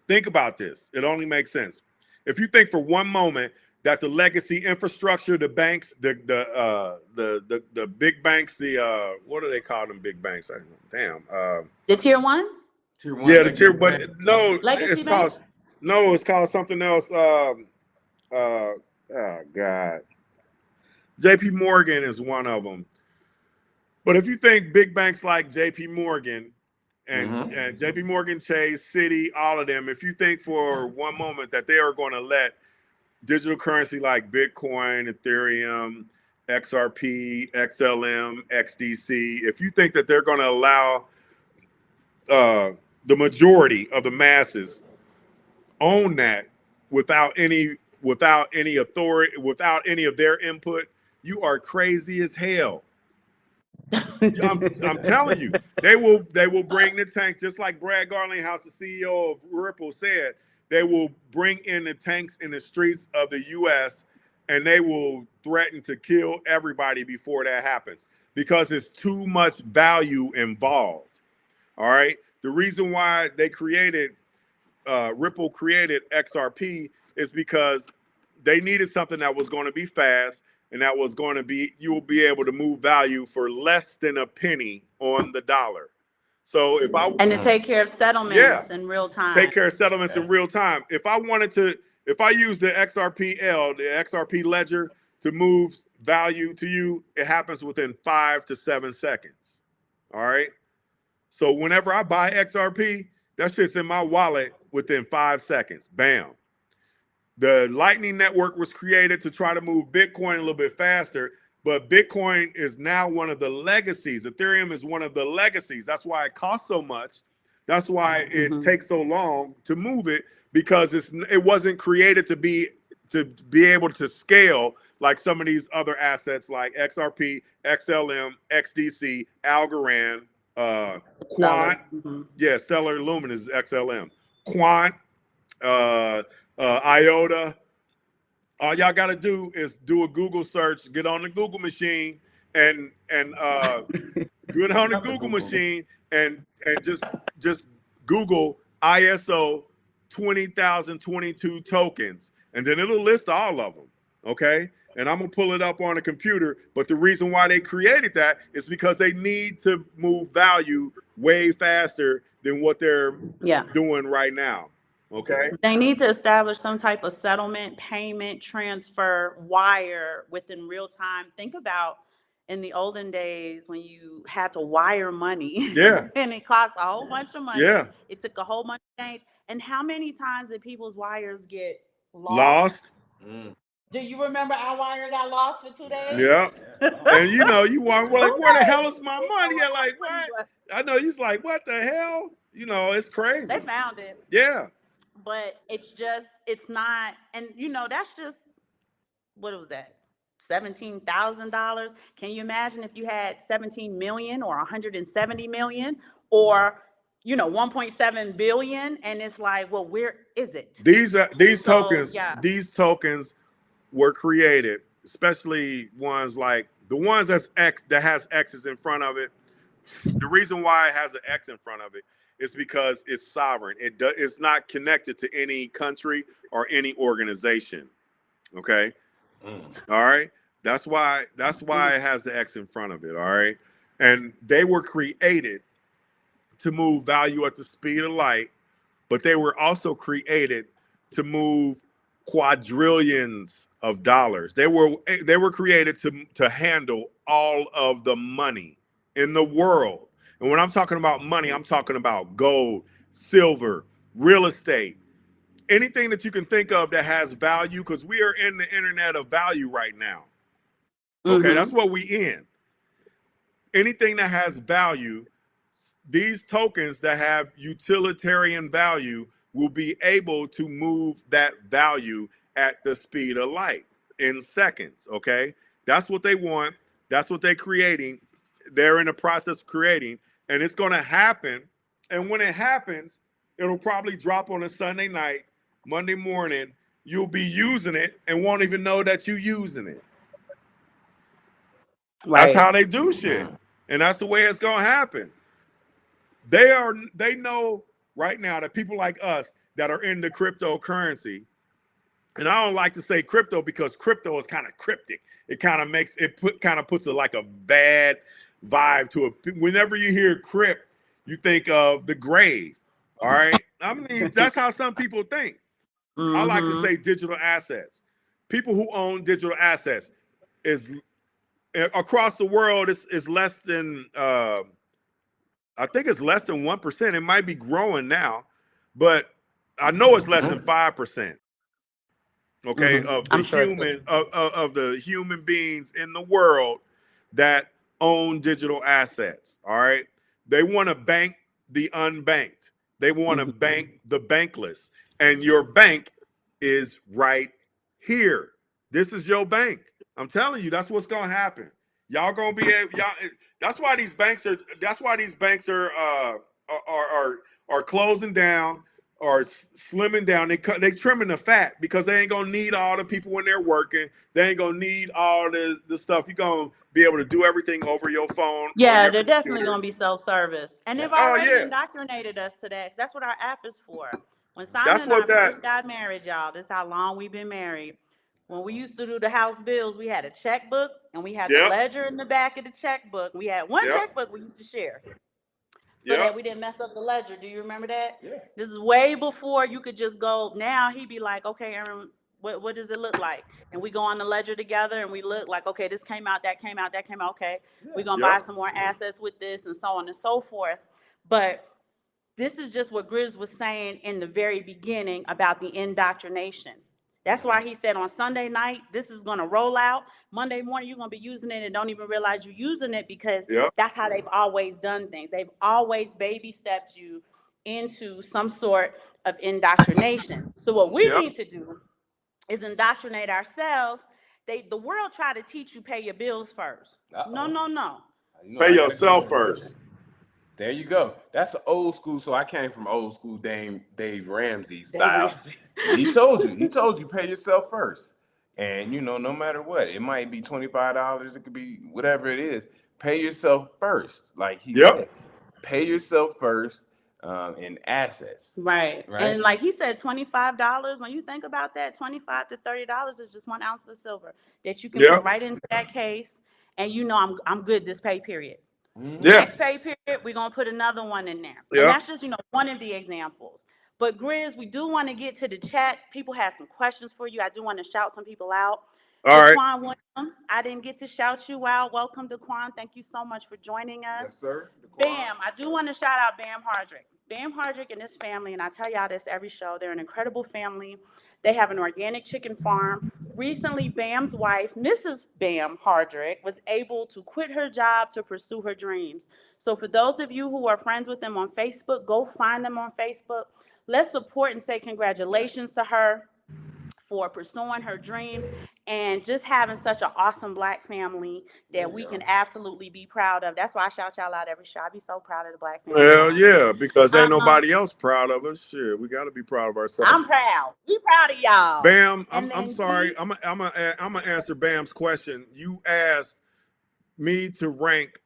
think about this. It only makes sense. If you think for one moment that the legacy infrastructure, the banks, the big banks, what do they call them big banks? Damn. The tier ones? Tier one. Yeah, the tier, but no, legacy banks? It's called something else. Oh God. JP Morgan is one of them. But if you think big banks like JP Morgan and JP Morgan, Chase, Citi, all of them, if you think for one moment that they are going to let digital currency like Bitcoin, Ethereum, XRP, XLM, XDC, if you think that they're going to allow the majority of the masses own that without any authority, without any of their input, you are crazy as hell. I'm telling you, they will bring the tanks, just like Brad Garlinghouse, the CEO of Ripple, said. They will bring in the tanks in the streets of the U.S. and they will threaten to kill everybody before that happens because it's too much value involved. All right, the reason why they created Ripple created XRP is because they needed something that was going to be fast. And that was going to be, you will be able to move value for less than a penny on the dollar. So if I and to take care of settlements in real time. Take care of settlements in real time. If I use the XRPL, the XRP ledger to move value to you, it happens within 5 to 7 seconds. All right. So whenever I buy XRP, that shit's in my wallet within 5 seconds. Bam. The Lightning Network was created to try to move Bitcoin a little bit faster, but Bitcoin is now one of the legacies. Ethereum is one of the legacies. That's why it costs so much. That's why it takes so long to move it, because it wasn't created to be able to scale like some of these other assets like XRP, XLM, XDC, Algorand, Quant. Yeah, Stellar Lumen is XLM. Quant, IOTA. All y'all got to do is do a Google search, get on the Google machine, and get on the Google machine and just Google ISO 20,022 tokens, and then it'll list all of them. Okay. And I'm going to pull it up on a computer. But the reason why they created that is because they need to move value way faster than what they're doing right now. Okay. They need to establish some type of settlement, payment, transfer, wire within real time. Think about in the olden days when you had to wire money. Yeah. And it cost a whole bunch of money. Yeah. It took a whole bunch of days. And how many times did people's wires get Lost? Do you remember our wire got lost for 2 days? Yeah. And you know, you want like, where the hell is my money? You're like, what? I know you're like, what the hell? You know, it's crazy. They found it. Yeah. But it's not, and you know, that's just, what was that? $17,000. Can you imagine if you had 17 million or 170 million or, you know, 1.7 billion? And it's like, well, where is it? These tokens were created, especially ones like the ones that has X's in front of it. The reason why it has an X in front of it is because it's sovereign. It's not connected to any country or any organization. Okay. All right. That's why it has the X in front of it. All right. And they were created to move value at the speed of light, but they were also created to move quadrillions of dollars. They were created to handle all of the money in the world. And when I'm talking about money, I'm talking about gold, silver, real estate, anything that you can think of that has value, because we are in the internet of value right now. Okay, that's what we in. Anything that has value, these tokens that have utilitarian value will be able to move that value at the speed of light in seconds. Okay, that's what they want. That's what they're creating. They're in the process of creating, and it's going to happen. And when it happens, it'll probably drop on a Sunday night, Monday morning. You'll be using it and won't even know that you're using it. Right. That's how they do shit. And that's the way it's going to happen. They know right now that people like us that are into cryptocurrency, and I don't like to say crypto because crypto is kind of cryptic. It kind of puts like a bad vibe to it. Whenever you hear crypt, you think of the grave. All right. I mean, that's how some people think. I like to say digital assets. People who own digital assets is across the world is less than I think it's less than 1%. It might be growing now, but I know it's less than 5%. Okay, of the human beings in the world that own digital assets. All right, they want to bank the unbanked. They want to bank the bankless, and your bank is right here. This is your bank. I'm telling you, that's what's gonna happen. Y'all gonna be able. That's why these banks are. That's why these banks are closing down or slimming down. They trimming the fat because they ain't gonna need all the people when they're working. They ain't gonna need all the stuff. You're gonna be able to do everything over your phone. Yeah, they're definitely gonna be self-service, and they've already indoctrinated us to that. That's what our app is for. When Simon and I first got married, y'all, this is how long we've been married. When we used to do the house bills, we had a checkbook and we had the ledger in the back of the checkbook. We had one checkbook we used to share so that we didn't mess up the ledger. Do you remember that? Yeah. This is way before you could just go. Now he'd be like, okay, Aaron, what does it look like? And we go on the ledger together and we look like, okay, this came out, that came out, that came out. Okay, we're going to buy some more assets with this and so on and so forth. But this is just what Grizz was saying in the very beginning about the indoctrination. That's why he said on Sunday night, this is going to roll out. Monday morning, you're going to be using it and don't even realize you're using it because that's how they've always done things. They've always baby stepped you into some sort of indoctrination. So what we need to do is indoctrinate ourselves. The world try to teach you pay your bills first. No. Pay yourself first. There you go. That's an old school. So I came from old school Dave Ramsey style. He told you pay yourself first. And, you know, no matter what, it might be $25. It could be whatever it is. Pay yourself first. Like he said, pay yourself first. in assets. Right. Right. And like he said, $25, when you think about that, $25 to $30 is just 1 ounce of silver that you can Yeah. put right into that case. And you know, I'm good this pay period. Yeah. Next pay period, we're going to put another one in there. Yeah. And that's just, one of the examples. But Grizz, we do want to get to the chat. People have some questions for you. I do want to shout some people out. All right. Daquan Williams, I didn't get to shout you out. Welcome, Daquan. Thank you so much for joining us. Yes, sir. Bam, I do want to shout out Bam Hardrick. Bam Hardrick and his family, and I tell y'all this every show, they're an incredible family. They have an organic chicken farm. Recently, Bam's wife, Mrs. Bam Hardrick, was able to quit her job to pursue her dreams. So for those of you who are friends with them on Facebook, go find them on Facebook. Let's support and say congratulations to her for pursuing her dreams and just having such an awesome Black family that we can absolutely be proud of. That's why I shout y'all out every show. I be so proud of the Black family. Well, yeah, because ain't nobody else proud of us. Shit, we got to be proud of ourselves. I'm proud. We proud of y'all. Bam, I'm sorry. I'm gonna answer Bam's question. You asked me to rank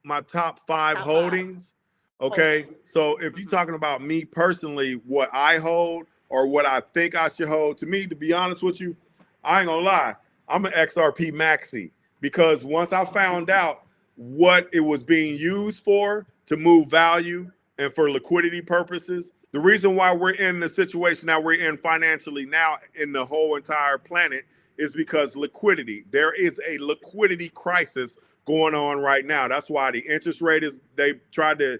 my top 5 holdings. Okay, so if you're talking about me personally, what I hold or what I think I should hold, to me, to be honest with you, I ain't gonna lie, I'm an XRP maxi, because once I found out what it was being used for to move value and for liquidity purposes, the reason why we're in the situation that we're in financially now in the whole entire planet is because liquidity. There is a liquidity crisis going on right now. That's why the interest rate is, they tried to,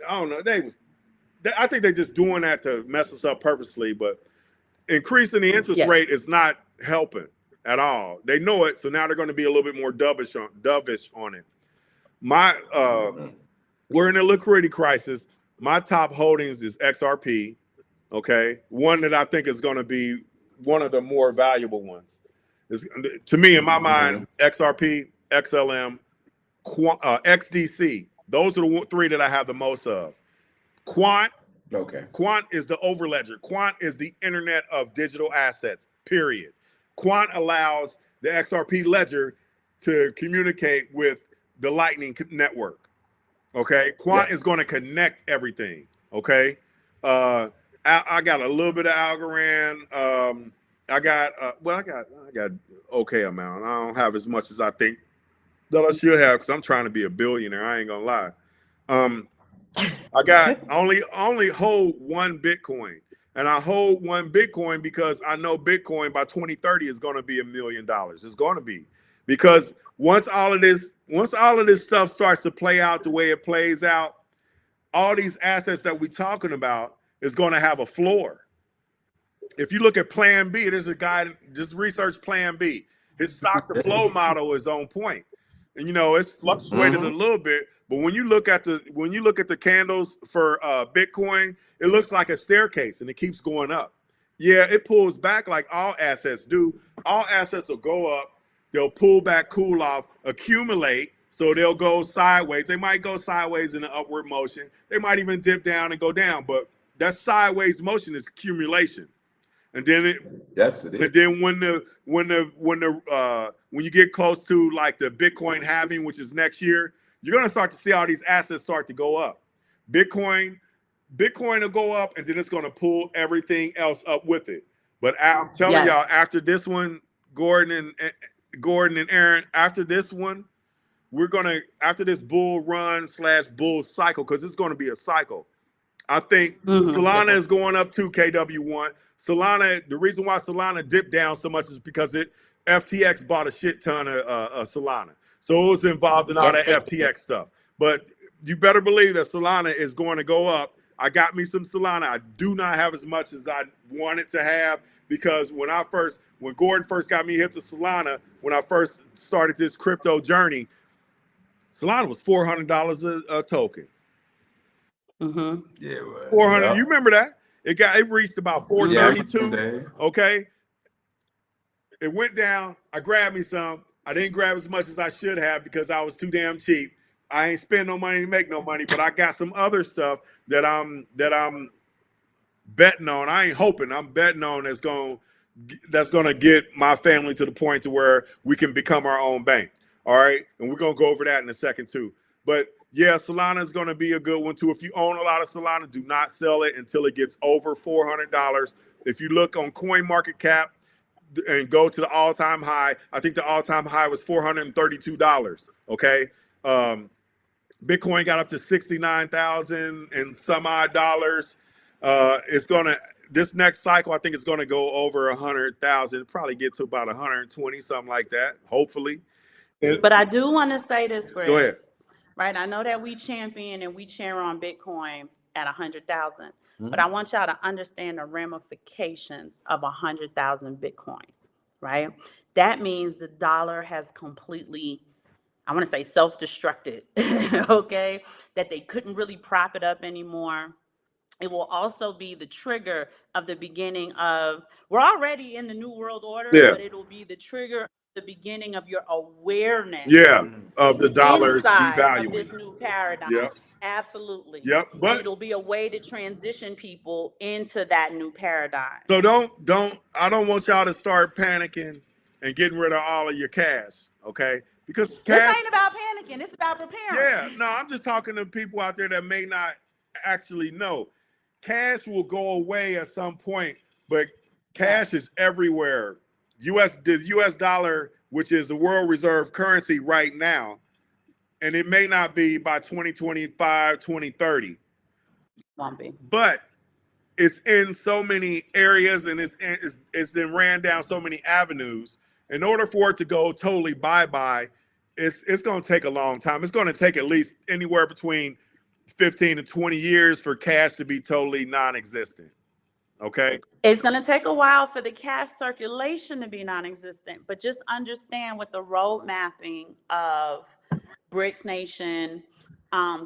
I don't know, I think they're just doing that to mess us up purposely, but increasing the interest rate is not helping at all. They know it, so now they're going to be a little bit more dovish on it. We're in a liquidity crisis. My top holdings is XRP, okay? One that I think is going to be one of the more valuable ones. To me, in my mind, XRP, XLM, XDC. Those are the 3 that I have the most of. Quant. Okay. Quant is the overledger. Quant is the internet of digital assets, period. Quant allows the XRP ledger to communicate with the Lightning network. Okay. Quant is going to connect everything. Okay. I got a little bit of Algorand. I got okay amount. I don't have as much as I think that I should have, because I'm trying to be a billionaire. I ain't gonna lie. I got only hold 1 Bitcoin, and I hold 1 Bitcoin because I know Bitcoin by 2030 is going to be $1 million. It's going to be, because once all of this stuff starts to play out the way it plays out, all these assets that we're talking about is going to have a floor. If you look at Plan B, there's a guy, just research Plan B. His stock to flow model is on point. And it's fluctuated a little bit, but when you look at the candles for Bitcoin, it looks like a staircase and it keeps going up. Yeah, it pulls back like all assets do. All assets will go up, they'll pull back, cool off, accumulate, so they'll go sideways. They might go sideways in an upward motion. They might even dip down and go down, but that sideways motion is accumulation. And then when you get close to like the Bitcoin halving, which is next year, you're gonna start to see all these assets start to go up. Bitcoin will go up, and then it's gonna pull everything else up with it. But I'm telling y'all, after this one, Gordon and Aaron, after this one, after this bull run / bull cycle, because it's gonna be a cycle. I think Solana is going up to KW1. Solana, the reason why Solana dipped down so much is because FTX bought a shit ton of Solana. So it was involved in all that FTX stuff. But you better believe that Solana is going to go up. I got me some Solana. I do not have as much as I wanted to have, because when Gordon first got me hip to Solana, when I first started this crypto journey, Solana was $400 a token. Mm-hmm. Yeah, it was. 400. Yep. You remember that? It reached about 432. Okay. It went down. I grabbed me some. I didn't grab as much as I should have because I was too damn cheap. I ain't spend no money to make no money, but I got some other stuff that I'm betting on. I ain't hoping. I'm betting on that's gonna get my family to the point to where we can become our own bank. All right, and we're gonna go over that in a second too. But Yeah, Solana is going to be a good one too. If you own a lot of Solana, do not sell it until it gets over $400. If you look on CoinMarketCap and go to the all-time high, I think the all-time high was $432. Okay, Bitcoin got up to 69,000 and some odd dollars. It's gonna this next cycle, I think it's gonna go over 100,000. Probably get to about 120, something like that. Hopefully. But I do want to say this, Go ahead. Greg. Right, I know that we champion and we cheer on Bitcoin at 100,000, but I want y'all to understand the ramifications of 100,000 Bitcoin. Right, that means the dollar has completely, I want to say, self-destructed. Okay, that they couldn't really prop it up anymore. It will also be the trigger of the beginning of, we're already in the new world order, Yeah. but it'll be the trigger, the beginning of your awareness. Yeah, of the dollars inside of devaluing. this new paradigm. Yep. Absolutely. Yep. But and it'll be a way to transition people into that new paradigm. so I don't want y'all to start panicking and getting rid of all of your cash, okay? Because cash, This ain't about panicking, it's about preparing. yeah, no, I'm just talking to people out there that may not actually know. Cash will go away at some point, but cash is everywhere. The US dollar, which is the world reserve currency right now, and it may not be by 2025, 2030. Won't be. But it's in so many areas and it's then ran down so many avenues. In order for it to go totally bye-bye, it's going to take a long time. It's going to take at least anywhere between 15 to 20 years for cash to be totally non-existent. Okay? It's going to take a while for the cash circulation to be non-existent, but just understand with the road mapping of BRICS nation,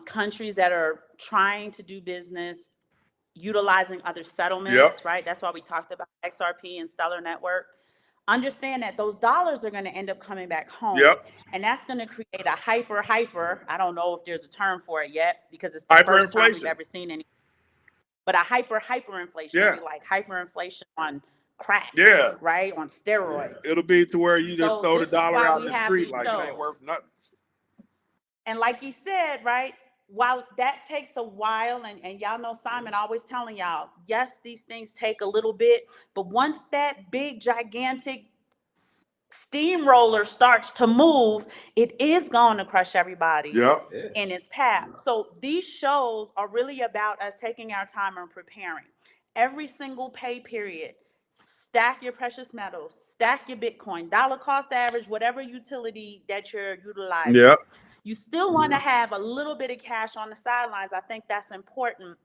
countries that are trying to do business, utilizing other settlements, right? That's why we talked about XRP and Stellar Network. Understand that those dollars are going to end up coming back home. And that's going to create a hyper, I don't know if there's a term for it yet, because it's the first time we've ever seen any, but a hyperinflation, maybe like hyperinflation on crack, right? On steroids. It'll be to where you just throw the dollar out in the street like it ain't worth nothing. And like he said, right, while that takes a while, and y'all know Simon always telling y'all, yes, these things take a little bit, but once that big, gigantic steamroller starts to move, it is going to crush everybody in its path. So these shows are really about us taking our time and preparing. Every single pay period, stack your precious metals, stack your Bitcoin, dollar cost average, whatever utility that you're utilizing. You still want to have a little bit of cash on the sidelines. I think that's important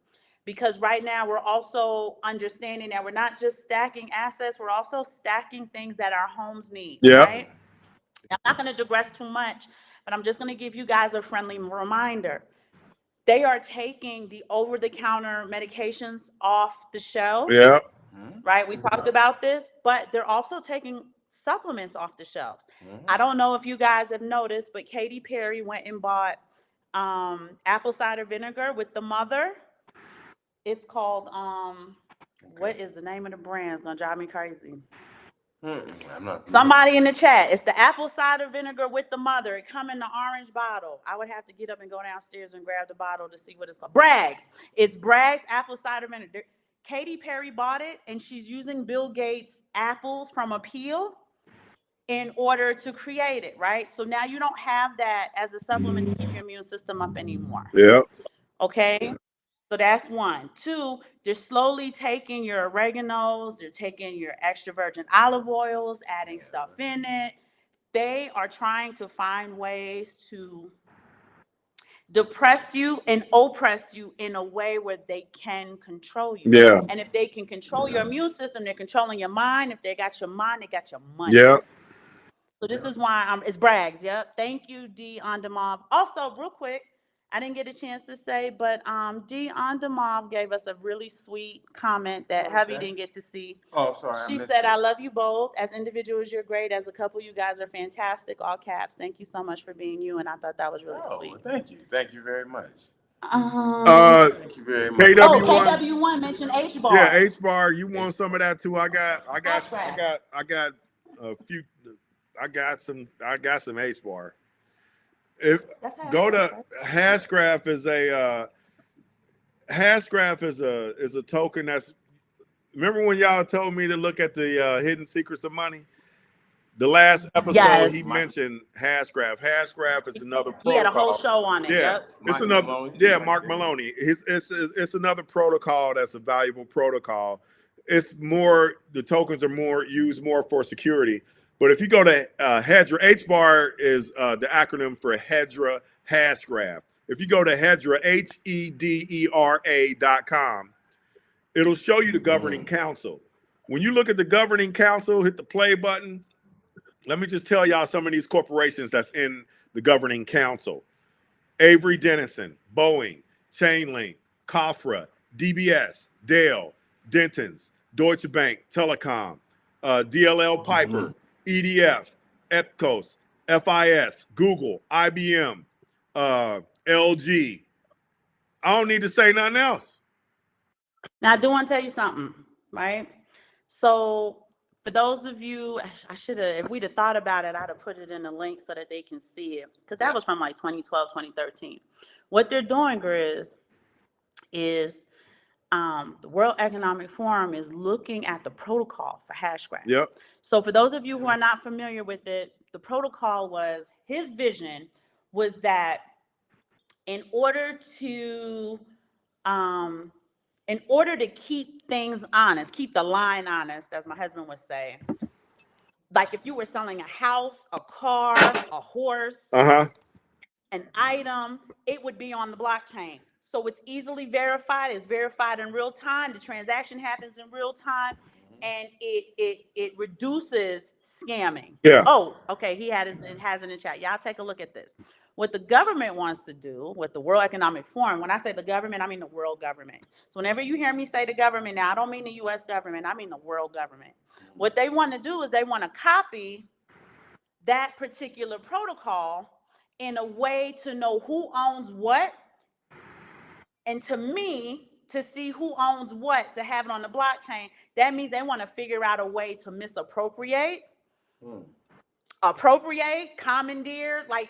because right now we're also understanding that we're not just stacking assets, we're also stacking things that our homes need, right? I'm not going to digress too much, but I'm just going to give you guys a friendly reminder. They are taking the over-the-counter medications off the shelves, right? We talked about this, but they're also taking supplements off the shelves. I don't know if you guys have noticed, but Katy Perry went and bought apple cider vinegar with the mother. It's called what is the name of the brand? It's gonna drive me crazy. Somebody in the chat. It's the apple cider vinegar with the mother. It come in the orange bottle. I would have to get up and go downstairs and grab the bottle to see what it's called. Bragg's. It's Bragg's apple cider vinegar. Katy Perry bought it, and she's using Bill Gates' apples from a peel in order to create it, right? So now you don't have that as a supplement to keep your immune system up anymore. Okay? So that's one. Two, they're slowly taking your oreganos, they're taking your extra virgin olive oils, adding stuff in it. They are trying to find ways to depress you and oppress you in a way where they can control you. And if they can control your immune system, they're controlling your mind. If they got your mind, they got your money. So this is why it's Bragg's. Thank you, D on Demov. Also, real quick, I didn't get a chance to say, but D on Demov gave us a really sweet comment that Heavy didn't get to see. Oh, sorry. She said, "I love you both. As individuals, you're great. As a couple, you guys are fantastic." All caps. Thank you so much for being you, and I thought that was really sweet. Thank you. Thank you very much. Thank you very much. KW1 mentioned H bar. Yeah, H bar. You want some of that too? I got a few. I got some H bar. if That's go Hashgraph, to right? Hashgraph is a token that's. Remember when y'all told me to look at the hidden secrets of money? The last episode he Yes. mentioned Hashgraph. Hashgraph is another He had a whole protocol. show on it. Yeah, Yep. it's Mike another. Maloney. Yeah, Mark Maloney. It's another protocol that's a valuable protocol. It's more, the tokens are more used more for security. But if you go to Hedra, HBAR is the acronym for Hedra Hashgraph. If you go to Hedra, HEDERA.com, it'll show you the governing council. When you look at the governing council, hit the play button. Let me just tell y'all some of these corporations that's in the governing council. Avery Dennison, Boeing, Chainlink, Kafra, DBS, Dell, Dentons, Deutsche Bank, Telecom, DLL Piper, EDF, Epcos, FIS, Google, IBM, LG. I don't need to say nothing else. Now, I do want to tell you something, right? So, for those of you, I should have, if we'd have thought about it, I'd have put it in a link so that they can see it. Because that was from like 2012, 2013. What they're doing, Grizz, is the World Economic Forum is looking at the protocol for Hashgraph. Yep. So for those of you who are not familiar with it, the protocol was, his vision was that in order to keep things honest, keep the line honest, as my husband would say, like if you were selling a house, a car, a horse, an item, it would be on the blockchain. So it's easily verified. It's verified in real time. The transaction happens in real time, and it reduces scamming. Yeah. Oh, okay. It has it in the chat. Y'all take a look at this. What the government wants to do, what the World Economic Forum, when I say the government, I mean the world government. So whenever you hear me say the government, now I don't mean the U.S. government, I mean the world government. What they want to do is they want to copy that particular protocol in a way to know who owns what, and to me, to see who owns what, to have it on the blockchain. That means they want to figure out a way to misappropriate, appropriate, commandeer. Like,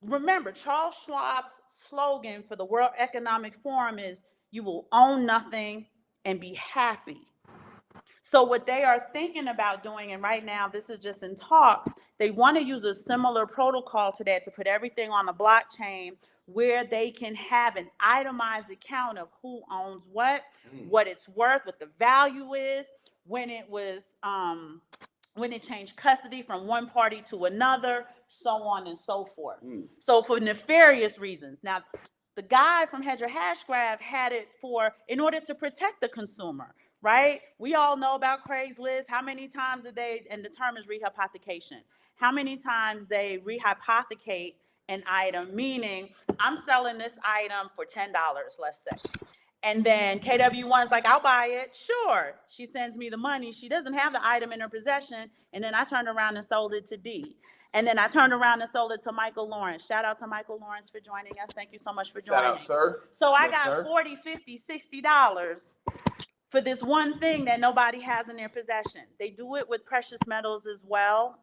remember, Charles Schwab's slogan for the World Economic Forum is, "You will own nothing and be happy." So what they are thinking about doing, and right now this is just in talks, they want to use a similar protocol to that to put everything on the blockchain where they can have an itemized account of who owns what it's worth, what the value is, when it was, when it changed custody from one party to another, so on and so forth. So for nefarious reasons. Now, the guy from Hedra Hashgraph had it in order to protect the consumer, right? We all know about Craigslist. How many times and the term is rehypothecation. How many times they rehypothecate an item, meaning I'm selling this item for $10, let's say. And then KW1's like, "I'll buy it." Sure. She sends me the money. She doesn't have the item in her possession. And then I turned around and sold it to D. And then I turned around and sold it to Michael Lawrence. Shout out to Michael Lawrence for joining us. Thank you so much for joining. Shout out, sir. So I got $40, $50, $60 for this one thing that nobody has in their possession. They do it with precious metals as well.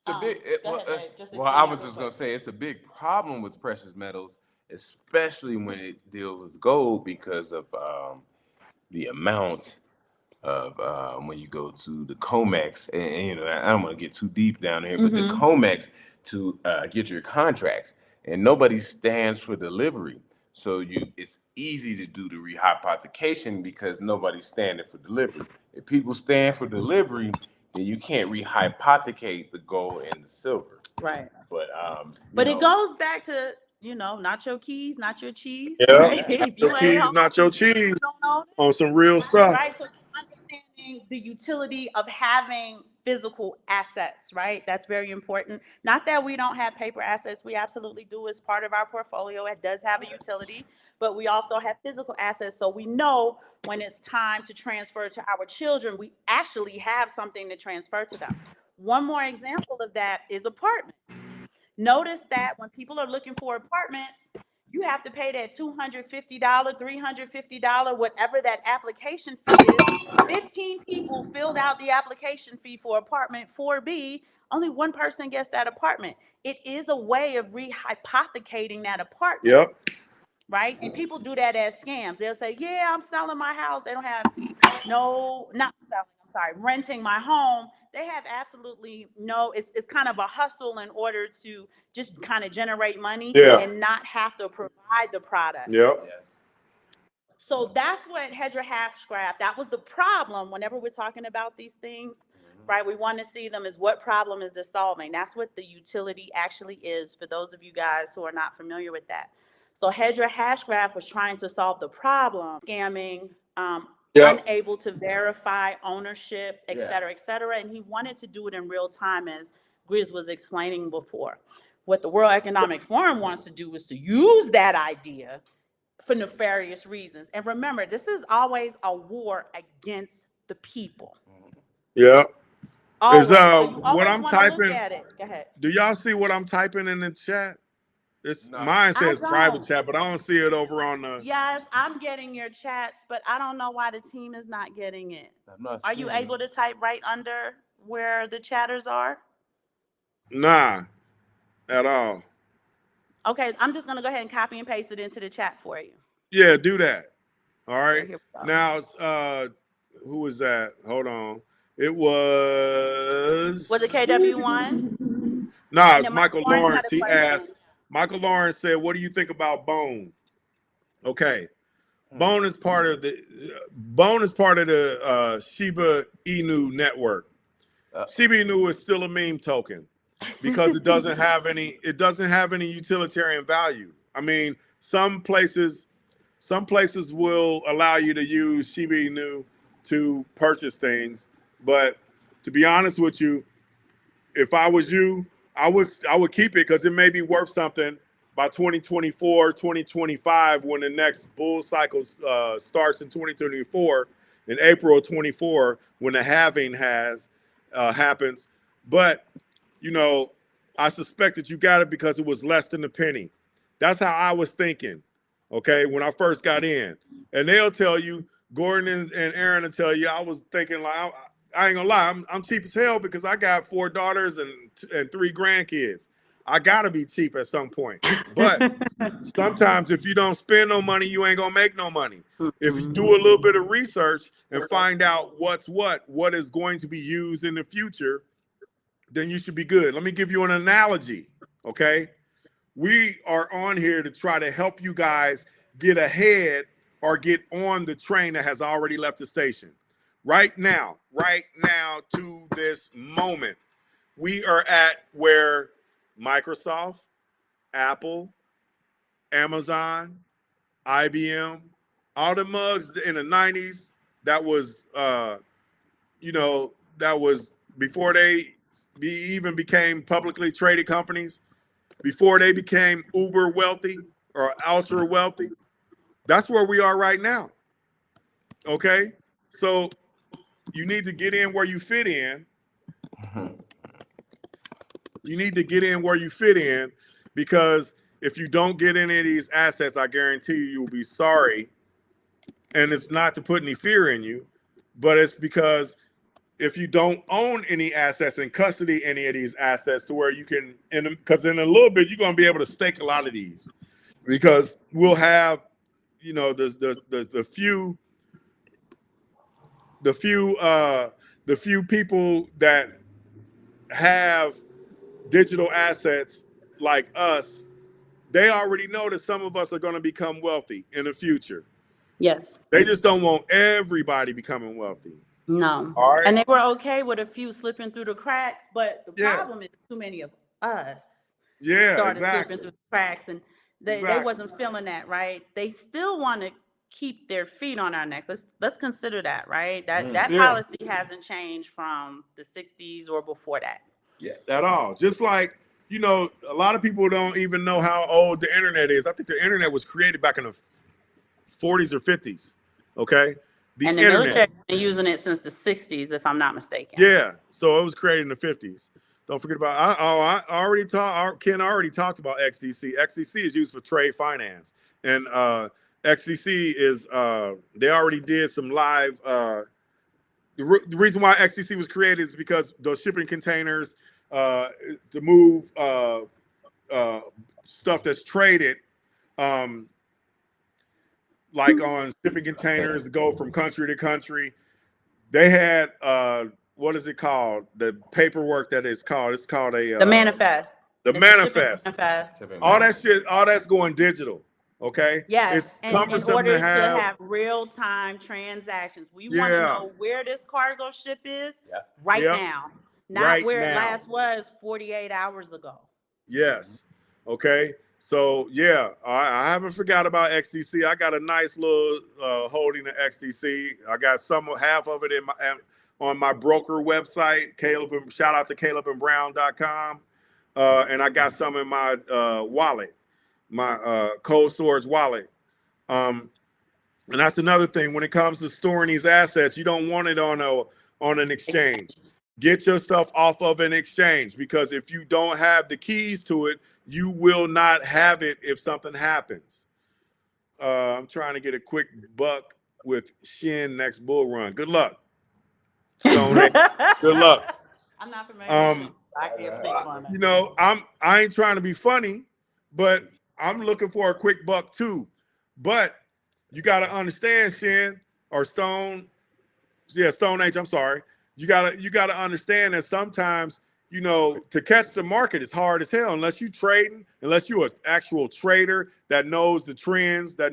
It's a big, go ahead, Dave. Just well, I was explain just that gonna say it's a big problem with precious metals, especially when it deals with gold because of the amount of when you go to the COMEX, and you know, I don't want to get too deep down here, but the COMEX to get your contracts, and nobody stands for delivery. So it's easy to do the rehypothecation because nobody's standing for delivery. If people stand for delivery, then you can't rehypothecate the gold and the silver. Right. But it goes back to, not your keys, not your cheese. Yeah. Right? If you Your ain't keys, home, not your cheese. you don't own it. On some real stuff. Right. So understanding the utility of having physical assets, right? That's very important. Not that we don't have paper assets. We absolutely do as part of our portfolio. It does have a utility, but we also have physical assets. So we know when it's time to transfer to our children, we actually have something to transfer to them. One more example of that is apartments. Notice that when people are looking for apartments, you have to pay that $250, $350, whatever that application fee is. 15 people filled out the application fee for apartment 4B. Only one person gets that apartment. It is a way of rehypothecating that apartment. Yep. Right? And people do that as scams. They'll say, yeah, I'm selling my house. They don't have not selling, I'm sorry, renting my home. They have absolutely no, it's kind of a hustle in order to just kind of generate money Yeah. and not have to provide the product. Yep. Yes. So that's what Hedger Hashgraph, that was the problem whenever we're talking about these things, right? We want to see them as what problem is this solving? That's what the utility actually is for those of you guys who are not familiar with that. So Hedger Hashgraph was trying to solve the problem, scamming, Yep. unable to verify ownership, et cetera, and he wanted to do it in real time, as Grizz was explaining before. What the World Economic Forum wants to do is to use that idea for nefarious reasons. And remember, this is always a war against the people. Yeah. Always. Is So you what always I'm want to look typing? at it. Go ahead. Do y'all see what I'm typing in the chat? It's No. mine I says private don't. chat, but I don't see it over on the. Yes, I'm getting your chats, but I don't know why the team is not getting it. I'm not Are you seeing it. able to type right under where the chatters are? Nah, at all. Okay, I'm just gonna go ahead and copy and paste it into the chat for you. Yeah, do that. All So right. here we go. Now, who was that? Hold on. It was. Was it KW1? Nah, And it's then Michael Lawrence had Lawrence. a He question. asked. Michael Lawrence said, "What do you think about Bone?" Okay, Bone is part of the Shiba Inu network. Shiba Inu is still a meme token because it doesn't have any utilitarian value. I mean, some places will allow you to use Shiba Inu to purchase things, but to be honest with you, if I was you, I would keep it because it may be worth something by 2024, 2025, when the next bull cycle starts in 2024, in April of 24, when the halving happens. But you know, I suspect that you got it because it was less than a penny. That's how I was thinking. Okay, when I first got in, and they'll tell you, Gordon and Aaron will tell you, I was thinking like, I ain't gonna lie, I'm cheap as hell because I got 4 daughters and 3 grandkids. I gotta be cheap at some point. But sometimes if you don't spend no money, you ain't gonna make no money. If you do a little bit of research and find out what is going to be used in the future, then you should be good. Let me give you an analogy, okay? We are on here to try to help you guys get ahead or get on the train that has already left the station. Right now, to this moment, we are at where Microsoft, Apple, Amazon, IBM, all the mugs in the 90s, that was, that was before they even became publicly traded companies, before they became uber wealthy or ultra wealthy. That's where we are right now. Okay? So you need to get in where you fit in. You need to get in where you fit in, because if you don't get any of these assets, I guarantee you will be sorry. And it's not to put any fear in you, but it's because if you don't own any assets and custody any of these assets to where you can, because in a little bit, you're going to be able to stake a lot of these, because we'll have, the few people that have digital assets like us, they already know that some of us are going to become wealthy in the future. Yes. They just don't want everybody becoming wealthy. No. All right. And they were okay with a few slipping through the cracks, but the Yeah. problem is too many of us Yeah, started exactly. slipping through the cracks, and they wasn't feeling that, right? They still want to keep their feet on our necks. Let's consider that, right? That policy hasn't changed from the 60s or before that. Yeah, at all. Just like, a lot of people don't even know how old the internet is. I think the internet was created back in the 40s or 50s. Okay. And the military has been using it since the 60s, if I'm not mistaken. Yeah. So it was created in the 50s. Don't forget about. I already talked. Ken already talked about XDC. XDC is used for trade finance, and XDC is. They already did some live. The reason why XDC was created is because those shipping containers to move stuff that's traded, like on shipping containers to go from country to country. They had what is it called? The paperwork that it's called. It's called The manifest. The It's manifest. manifest. All that shit. All that's going digital. Okay. Yes, It's in cumbersome order to have real-time transactions. We want to know where this cargo ship is right now, not Right where it now. last was 48 hours ago. Yes. Okay. So yeah, I haven't forgot about XDC. I got a nice little holding of XDC. I got half of it on my broker website. Shout out to CalebandBrown.com. And I got some in my wallet, my cold storage wallet. And that's another thing. When it comes to storing these assets, you don't want it on an exchange. Get your stuff off of an exchange, because if you don't have the keys to it, you will not have it if something happens. I'm trying to get a quick buck with Shin next bull run. Good luck, Stone. Good luck. I'm not familiar with Shin. I can't speak on it. You know, I ain't trying to be funny, but I'm looking for a quick buck too. But you got to understand, Shin or Stone. Yeah, Stone H. I'm sorry. You gotta understand that sometimes, you know, to catch the market is hard as hell unless you trading, unless you're an actual trader that knows the trends, that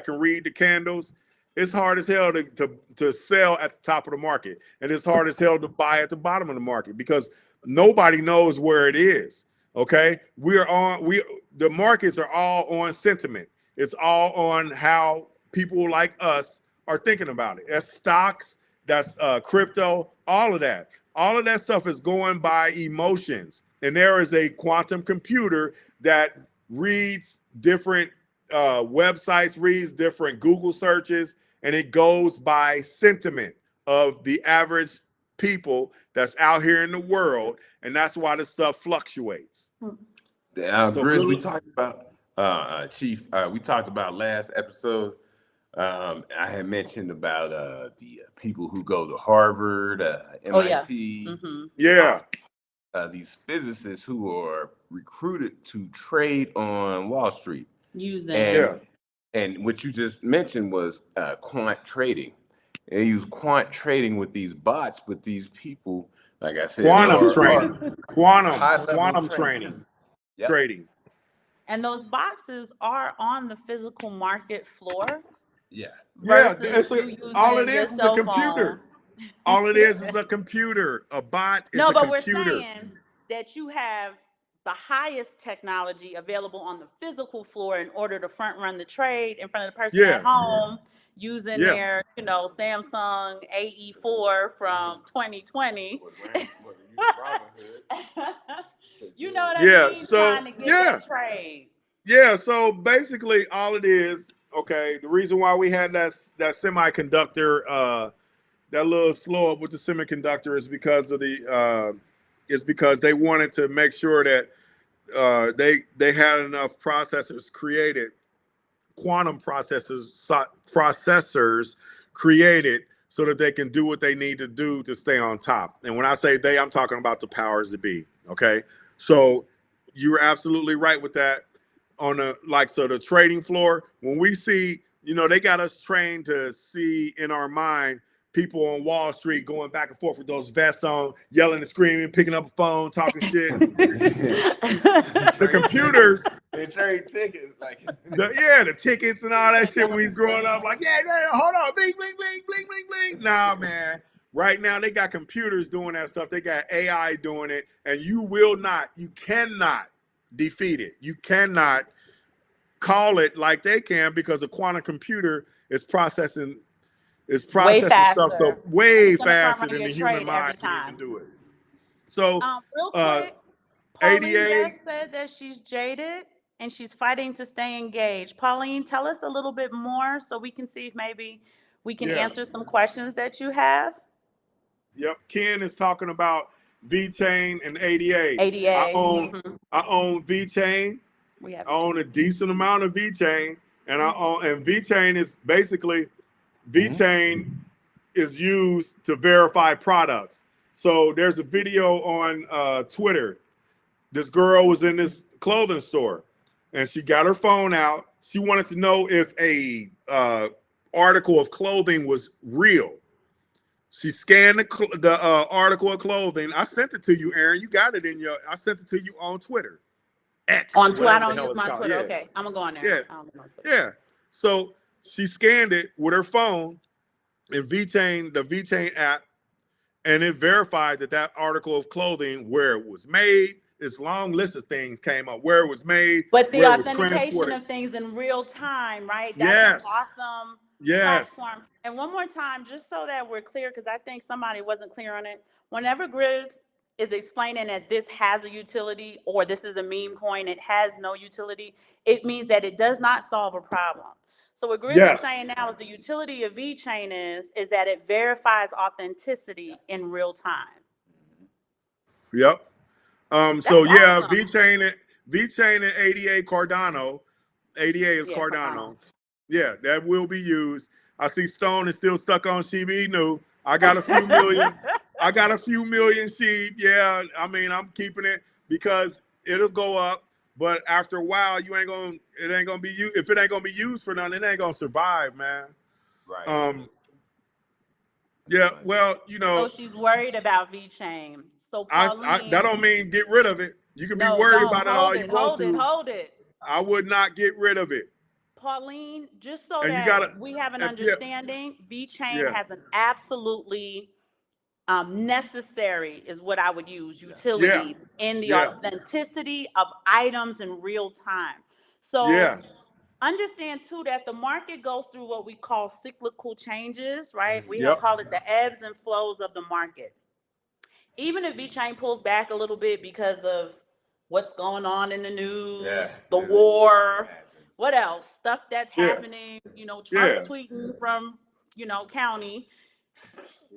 can read the candles. It's hard as hell to sell at the top of the market, and it's hard as hell to buy at the bottom of the market because nobody knows where it is. Okay, the markets are all on sentiment. It's all on how people like us are thinking about it. That's stocks. That's crypto, all of that. All of that stuff is going by emotions. And there is a quantum computer that reads different websites, reads different Google searches, and it goes by sentiment of the average people that's out here in the world. And that's why this stuff fluctuates. Grizz, we talked about, Chief, we talked about last episode. I had mentioned about the people who go to Harvard, MIT. These physicists who are recruited to trade on Wall Street. And what you just mentioned was quant trading. They use quant trading with these bots, with these people, like I said, quantum training. Yep. Trading. And those boxes are on the physical market floor. Yeah. All it is a computer. All it is a computer. A bot is a computer. We're saying that you have the highest technology available on the physical floor in order to front run the trade in front of the person at home using their, Samsung AE4 from 2020. You know what I mean? Trying to get that trade. Yeah, so basically all it is, okay, the reason why we had that semiconductor, that little slow up with the semiconductor is because of because they wanted to make sure that they had enough processors created, quantum processors created so that they can do what they need to do to stay on top. And when I say they, I'm talking about the powers that be. Okay, so you're absolutely right with that. The trading floor, when we see, they got us trained to see in our mind people on Wall Street going back and forth with those vests on, yelling and screaming, picking up a phone, talking shit. The computers, they trade tickets, the tickets and all that shit when he's growing up, hold on, bling, bling, bling, bling, bling, bling. Nah, man. Right now they got computers doing that stuff. They got AI doing it, and you cannot defeat it. You cannot call it like they can, because a quantum computer is processing stuff so way faster than the human mind can even do it. So real quick, Pauline ADA just said that she's jaded and she's fighting to stay engaged. Pauline, tell us a little bit more so we can see if maybe we can answer some questions that you have. Yep. Ken is talking about, V-Chain, and ADA. ADA. I own V-Chain. We have I own a decent amount of V-Chain, and V-Chain is basically V-Chain is used to verify products. So there's a video on Twitter. This girl was in this clothing store, and she got her phone out. She wanted to know if a article of clothing was real. She scanned the article of clothing. I sent it to you, Aaron. You got it in your. I sent it to you on Twitter. X. On Twitter, I whatever the don't hell use it's my called. Twitter. Yeah. Okay, I'm gonna go on there. Yeah. I don't know Yeah. So she scanned it with her phone in V-Chain, the V-Chain app, and it verified that article of clothing, where it was made. This long list of things came up, where it was made, But the where it was authentication transported. of things in real time, right? Yes. That's an awesome Yes. platform. And one more time, just so that we're clear, because I think somebody wasn't clear on it. Whenever Grizz is explaining that this has a utility or this is a meme coin, it has no utility, it means that it does not solve a problem. So what Grizz is saying now is the utility of V-Chain is that it verifies authenticity in real time. Yep. That's so yeah, awesome. V-Chain and ADA Cardano. ADA is Cardano. Yeah, that will be used. I see Stone is still stuck on Shiba Inu. I got a few million. I got a few million sheep. Yeah, I mean, I'm keeping it because it'll go up. But after a while, it ain't gonna be used. If it ain't gonna be used for nothing, it ain't gonna survive, man. Right. Yeah. Well, So she's worried about V-Chain. So Pauline, that don't mean get rid of it. You can be worried about it all you want to. Hold it. I would not get rid of it. Pauline, just so that we have an understanding, V-Chain has an absolutely necessary, is what I would use, utility in the authenticity of items in real time. So understand too that the market goes through what we call cyclical changes, right? We call it the ebbs and flows of the market. Even if V-Chain pulls back a little bit because of what's going on in the news, the war, what else? Stuff that's happening, Trump's tweeting from, county.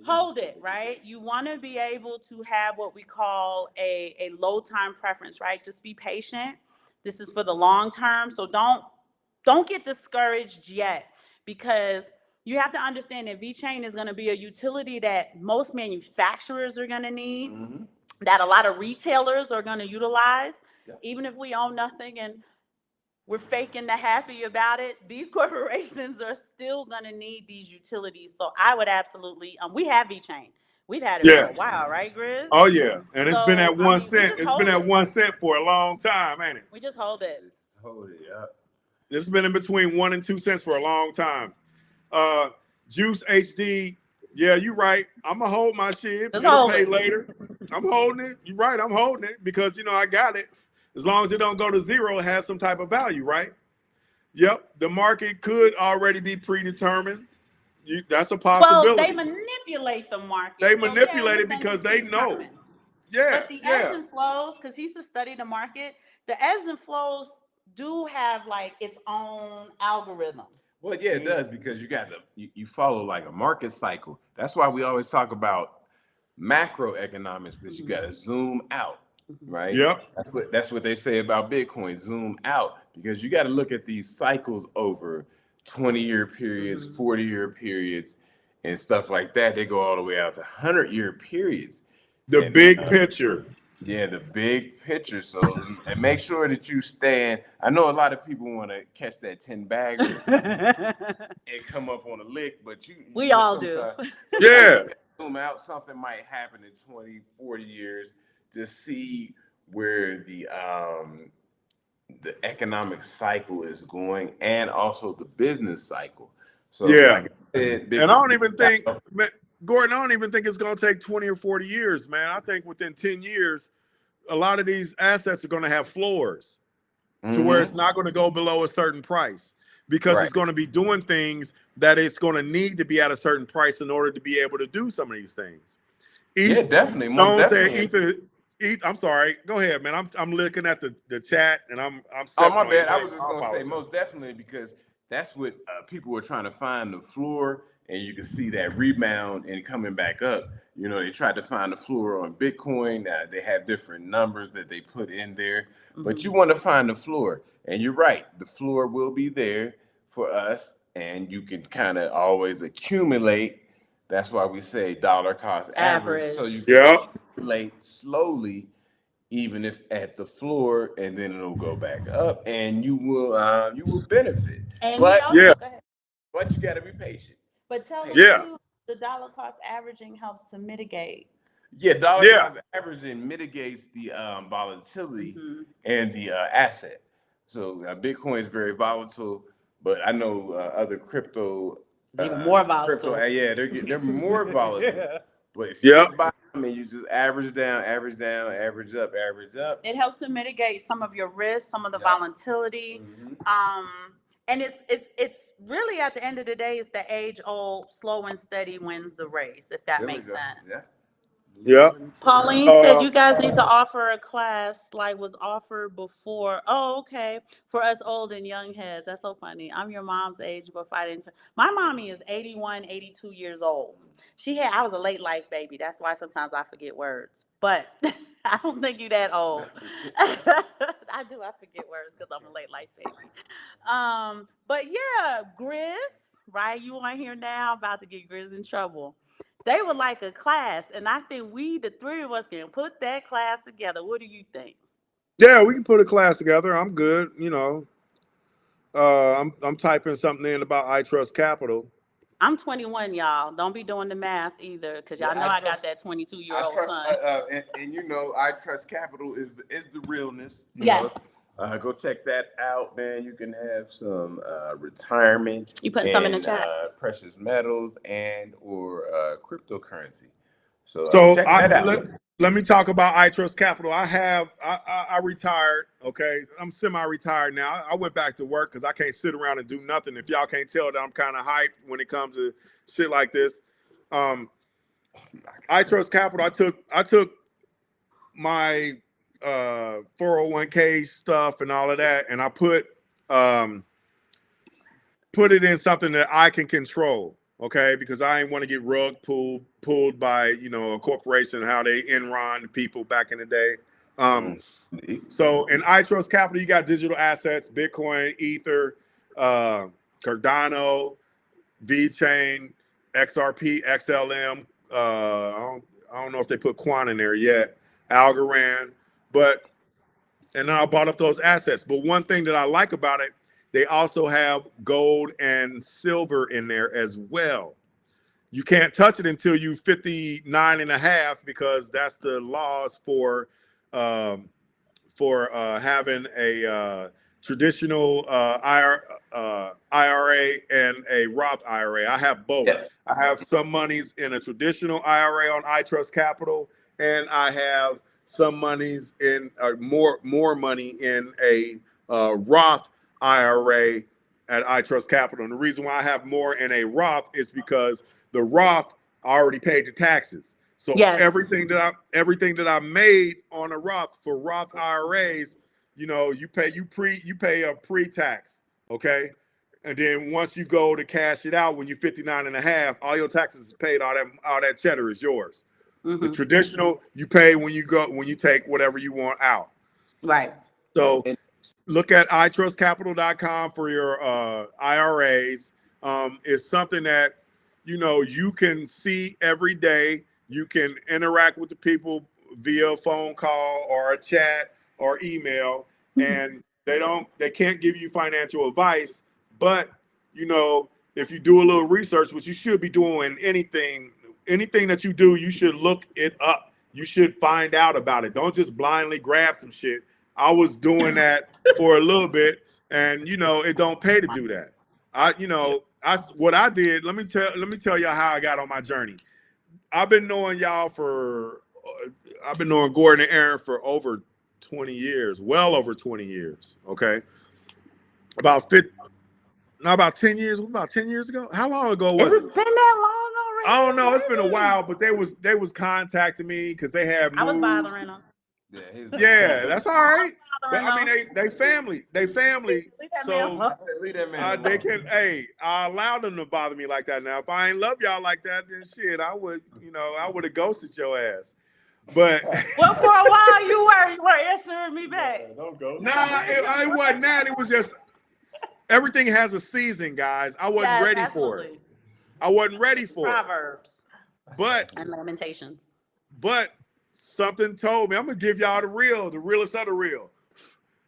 Hold it, right? You want to be able to have what we call a low time preference, right? Just be patient. This is for the long term. So don't get discouraged yet, because you have to understand that V-Chain is going to be a utility that most manufacturers are going to need, that a lot of retailers are going to utilize. Even if we own nothing and we're faking the happy about it, these corporations are still going to need these utilities. So I would absolutely, we have V-Chain. We've had it for a while, right, Grizz? Oh yeah, and it's been at 1 cent. It's been at 1 cent for a long time, ain't it? We just hold it. Hold it up. It's been in between 1 and 2 cents for a long time. Juice HD, yeah, you're right. I'm gonna hold my shit. It'll pay later. I'm holding it. You're right. I'm holding it because I got it. As long as it don't go to zero, it has some type of value, right? Yep. The market could already be predetermined. That's a possibility. Well, they manipulate the market. They manipulate it because they know. Yeah. But the ebbs and flows, because he used to study the market, the ebbs and flows do have like its own algorithm. Well, yeah, it does, because you follow like a market cycle. That's why we always talk about macroeconomics, because you got to zoom out, right? Yep. That's what they say about Bitcoin, zoom out, because you got to look at these cycles over 20-year periods, 40-year periods, and stuff like that. They go all the way out to 100-year periods. The big picture. Yeah, the big picture. So, and make sure that you stand. I know a lot of people want to catch that 10 bagger and come up on a lick, but we all do. Yeah. Zoom out, something might happen in 20, 40 years to see where the economic cycle is going, and also the business cycle. So like I said, and I don't even think, Gordon, I don't even think it's going to take 20 or 40 years, man. I think within 10 years, a lot of these assets are going to have floors to where it's not going to go below a certain price, because it's going to be doing things that it's going to need to be at a certain price in order to be able to do some of these things. Definitely. Don't say I'm sorry. Go ahead, man. I'm looking at the chat and I'm. Oh, my bad. I was just going to say most definitely, because that's what people were trying to find, the floor and you can see that rebound and coming back up. You know, they tried to find the floor on Bitcoin. They have different numbers that they put in there, but you want to find the floor. And you're right, the floor will be there for us, and you can kind of always accumulate. That's why we say dollar cost average, so you can accumulate slowly, even if at the floor, and then it'll go back up, and you will benefit. And But also, go ahead. But you got to be patient. But tell them Yeah. too, the dollar cost averaging helps to mitigate. Yeah, dollar cost averaging mitigates the volatility and the asset. So Bitcoin is very volatile, but I know other crypto even more volatile. They're more volatile. But if you just buy them and you just average down, average up, it helps to mitigate some of your risk, some of the volatility. And it's really, at the end of the day, it's the age-old slow and steady wins the race, if that makes sense. Yeah. Pauline said you guys need to offer a class like was offered before. Oh, okay. For us old and young heads. That's so funny. I'm your mom's age, but fighting. My mommy is 81, 82 years old. I was a late life baby. That's why sometimes I forget words. But I don't think you that old. I forget words because I'm a late life baby. But yeah, Grizz, right? You on here now, about to get Grizz in trouble. They would like a class, and I think the three of us, can put that class together. What do you think? Yeah, we can put a class together. I'm good. You know, I'm typing something in about I Trust Capital. I'm 21, y'all. Don't be doing the math either, because y'all know I got that 22-year-old son. And you know, I Trust Capital is the realness. Yes. Go check that out, man. You can have some retirement. You putting some in the chat? Precious metals and or cryptocurrency. So check that out. Let me talk about I Trust Capital. I retired. Okay, I'm semi-retired now. I went back to work because I can't sit around and do nothing. If y'all can't tell that I'm kind of hyped when it comes to shit like this. I Trust Capital. I took my 401k stuff and all of that, and I put it in something that I can control. Okay, because I ain't want to get rug pulled by, you know, a corporation, how they Enron people back in the day. So in I Trust Capital, you got digital assets, Bitcoin, Ether, Cardano, VeChain, XRP, XLM. I don't know if they put Quant in there yet. Algorand, and then I bought up those assets. But one thing that I like about it, they also have gold and silver in there as well. You can't touch it until you 59 and a half, because that's the laws for having a traditional IRA and a Roth IRA. I have both. Yes. I have some monies in a traditional IRA on I Trust Capital, and I have some monies in more money in a Roth IRA at I Trust Capital. And the reason why I have more in a Roth is because the Roth already paid the taxes. So everything that I made on a Roth for Roth IRAs, you know, you pay a pre-tax, okay? And then once you go to cash it out when you're 59 and a half, all your taxes is paid, all that cheddar is yours. The traditional, you pay when you take whatever you want out. Right. So look at itrustcapital.com for your IRAs. It's something that, you know, you can see every day. You can interact with the people via phone call or a chat or email, and they can't give you financial advice. But, you know, if you do a little research, which you should be doing, anything that you do, you should look it up. You should find out about it. Don't just blindly grab some shit. I was doing that for a little bit, and, you know, it don't pay to do that. What I did, let me tell y'all how I got on my journey. I've been knowing Gordon and Aaron for over 20 years, well over 20 years. Okay. About 10 years. About 10 years ago. How long ago was it? Has it been that long already? I don't know. It's been a while, but they was contacting me because they had moved. I was bothering them. Yeah, that's all right. But I mean, they family. Leave that man So alone. Leave that man they alone. can. Hey, I allow them to bother me like that. Now, if I ain't love y'all like that, then shit, I would have ghosted your ass. But Well, for a while you were answering me back. Don't go. nah, I wasn't that. It was just everything has a season, guys. I wasn't Yes, ready for absolutely. it. I wasn't ready for it. Proverbs But and Lamentations. something told me I'm gonna give y'all the realest of the real.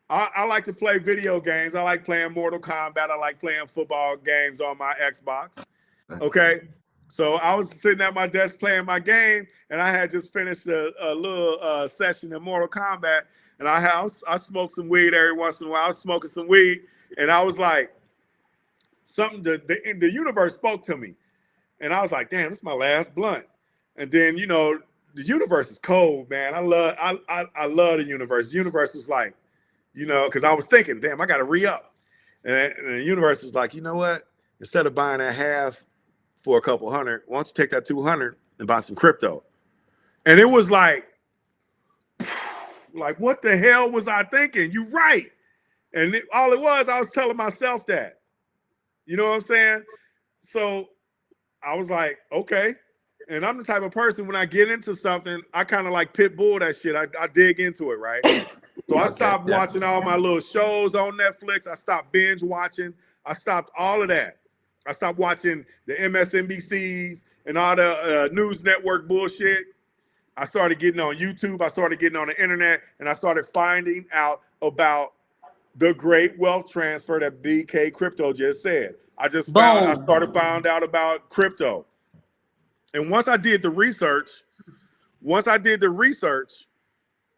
I like to play video games. I like playing Mortal Kombat. I like playing football games on my Xbox. Okay. So I was sitting at my desk playing my game, and I had just finished a little session in Mortal Kombat, and I smoke some weed every once in a while. I was smoking some weed, and I was like, the universe spoke to me, and I was like, damn, this is my last blunt. And then the universe is cold, man. I love the universe. The universe was like, because I was thinking, damn, I got to re-up, and the universe was like, you know what? Instead of buying that half for a couple hundred, why don't you take that 200 and buy some crypto? And it was like what the hell was I thinking? You right. And all it was, I was telling myself that. You know what I'm saying? So I was like, okay. And I'm the type of person, when I get into something, I kind of like pit bull that shit. I dig into it, right? So I stopped watching all my little shows on Netflix. I stopped binge watching. I stopped all of that. I stopped watching the MSNBCs and all the news network bullshit. I started getting on YouTube. I started getting on the internet, and I started finding out about the great wealth transfer that BK Crypto just said. I started found out about crypto. And once I did the research,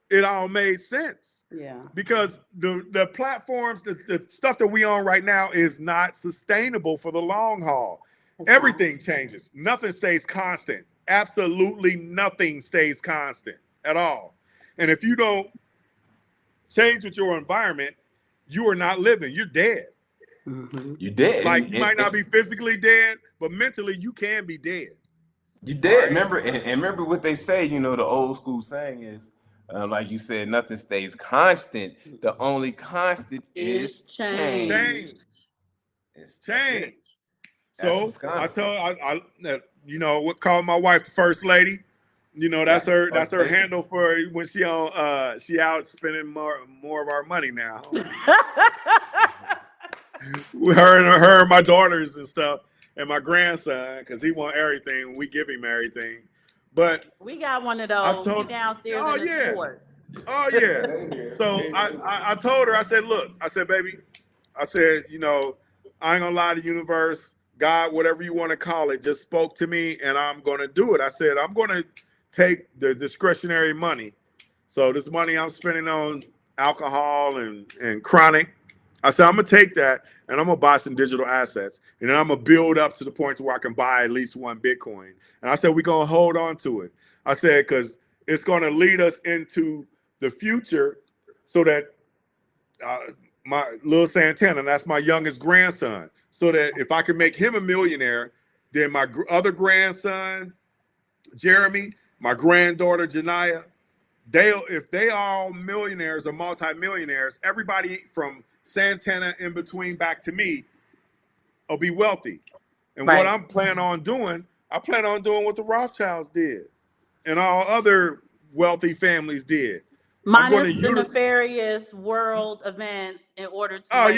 it all made sense. Yeah. Because the platforms, the stuff that we on right now is not sustainable for the long haul. Everything changes. Nothing stays constant. Absolutely nothing stays constant at all. And if you don't change with your environment, you are not living. You're dead. Mm-hmm. You dead. Like, you might not be physically dead, but mentally you can be dead. You dead. Remember, and remember what they say, the old school saying is, like you said, nothing stays constant. The only constant is change. Change. So I call my wife the first lady. That's her handle for when she out spending more of our money now. her and my daughters and stuff, and my grandson, because he want everything. We give him everything. But we got one of those downstairs in the court. Oh yeah. So I told her, I said, look, I said, baby, I said, I ain't gonna lie to the universe, God, whatever you want to call it, just spoke to me, and I'm gonna do it. I said, I'm gonna take the discretionary money. So this money I'm spending on alcohol and chronic, I said, I'm gonna take that and I'm gonna buy some digital assets, and then I'm gonna build up to the point to where I can buy at least one Bitcoin. And I said, we're gonna hold on to it. I said, because it's gonna lead us into the future, so that my little Santana, that's my youngest grandson, so that if I can make him a millionaire, then my other grandson, Jeremy, my granddaughter, Janiyah, if they are all millionaires or multimillionaires, everybody from Santana in between back to me will be wealthy. And what I'm planning on doing, I plan on doing what the Rothschilds did and all other wealthy families did. Minus the nefarious world events in order to I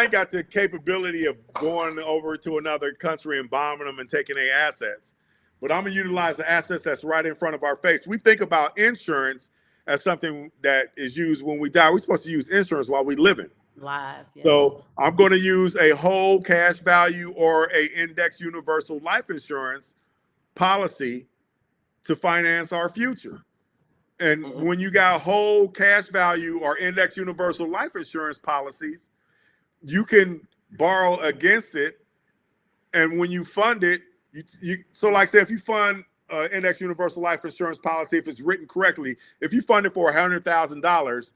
ain't got the capability of going over to another country and bombing them and taking their assets. But I'm gonna utilize the assets that's right in front of our face. We think about insurance as something that is used when we die. We're supposed to use insurance while we living. Live. Yeah. So I'm going to use a whole cash value or a index universal life insurance policy to finance our future. And when you got whole cash value or index universal life insurance policies, you can borrow against it. And when you fund it, so like say if you fund index universal life insurance policy, if it's written correctly, if you fund it for $100,000,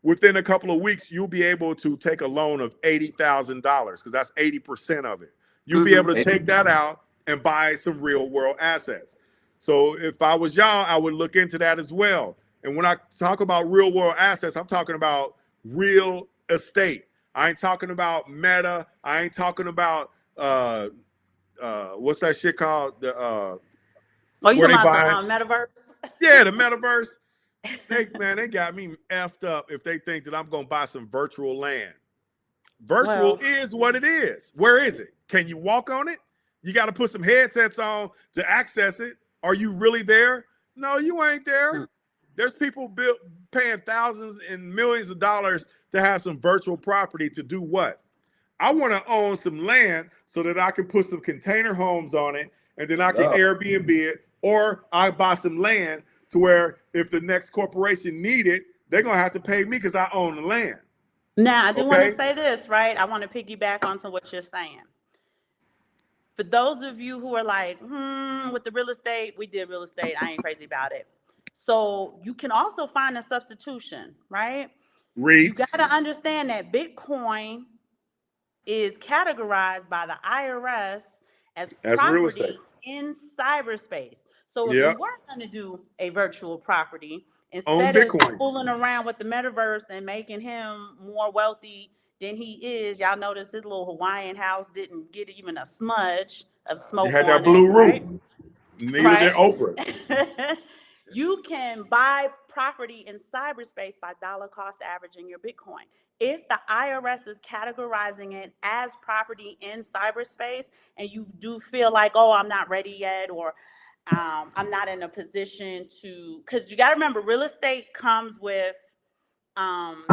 within a couple of weeks, you'll be able to take a loan of $80,000 because that's 80% of it. You'll be able to take that out and buy some real world assets. So if I was y'all, I would look into that as well. And when I talk about real world assets, I'm talking about real estate. I ain't talking about Meta. I ain't talking about what's that shit called? The Oh, you where talking they about buying? the metaverse? Yeah, the metaverse. They got me effed up if they think that I'm gonna buy some virtual land. Virtual Well, is what it is. Where is it? Can you walk on it? You got to put some headsets on to access it. Are you really there? No, you ain't there. There's people paying thousands and millions of dollars to have some virtual property to do what? I want to own some land so that I can put some container homes on it, and then I can Airbnb it, or I buy some land to where if the next corporation need it, they're gonna have to pay me because I own the land. now I do want to Okay. say this, right? I want to piggyback onto what you're saying. For those of you who are like, with the real estate, we did real estate. I ain't crazy about it. So you can also find a substitution, right? You got to REITs understand that Bitcoin is categorized by the IRS as as real estate. property in cyberspace. So if you Yeah. were going to do a virtual property, Own instead of Bitcoin. fooling around with the metaverse and making him more wealthy than he is, y'all notice his little Hawaiian house didn't get even a smudge of You smoke had that on it, blue right? roof. Neither did Right? Oprah's. You can buy property in cyberspace by dollar cost averaging your Bitcoin. If the IRS is categorizing it as property in cyberspace and you do feel like, oh, I'm not ready yet, or I'm not in a position to, because you got to remember, real estate comes with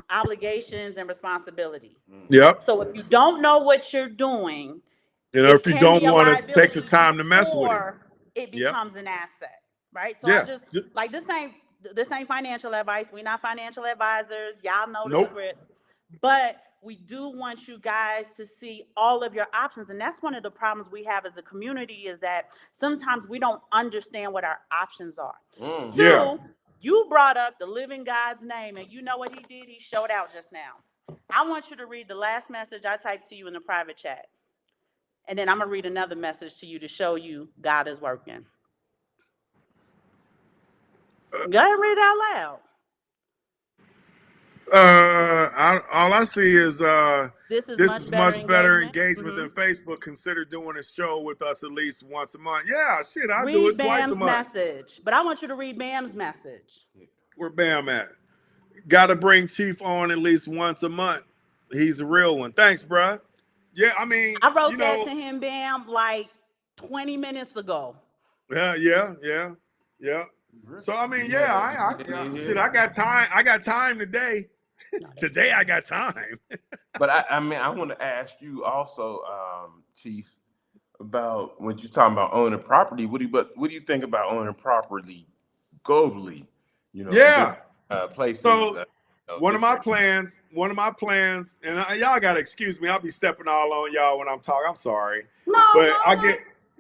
obligations and responsibility. Yep. So if you don't know what you're doing, You know, it if you can don't be a want to take the liability time to mess with it. before it Yep. becomes an asset, right? So I Yeah. just like this ain't financial advice. We're not financial advisors. Y'all know the Nope. script. But we do want you guys to see all of your options. And that's one of the problems we have as a community, is that sometimes we don't understand what our options are. Yeah. Two, you brought up the living God's name, and you know what he did? He showed out just now. I want you to read the last message I typed to you in the private chat. And then I'm going to read another message to you to show you God is working. Go ahead and read it out loud. All I see is This is much better engagement. engagement than Facebook. Consider doing a show with us at least once a month. Yeah, shit, I do Read it twice a Bam's month. message. But I want you to read Bam's message. Where Bam at? Got to bring Chief on at least once a month. He's a real one. Thanks, bruh. Yeah, I mean, I wrote that to him, Bam, like 20 minutes ago. Yeah. So I mean, yeah, shit, I got time. I got time today. Today I got time. But I mean, I want to ask you also, Chief, about when you're talking about owning property. What do you think about owning property globally? You know, Yeah. places. So one of my plans, and y'all gotta excuse me. I'll be stepping all on y'all when I'm talking. I'm sorry, but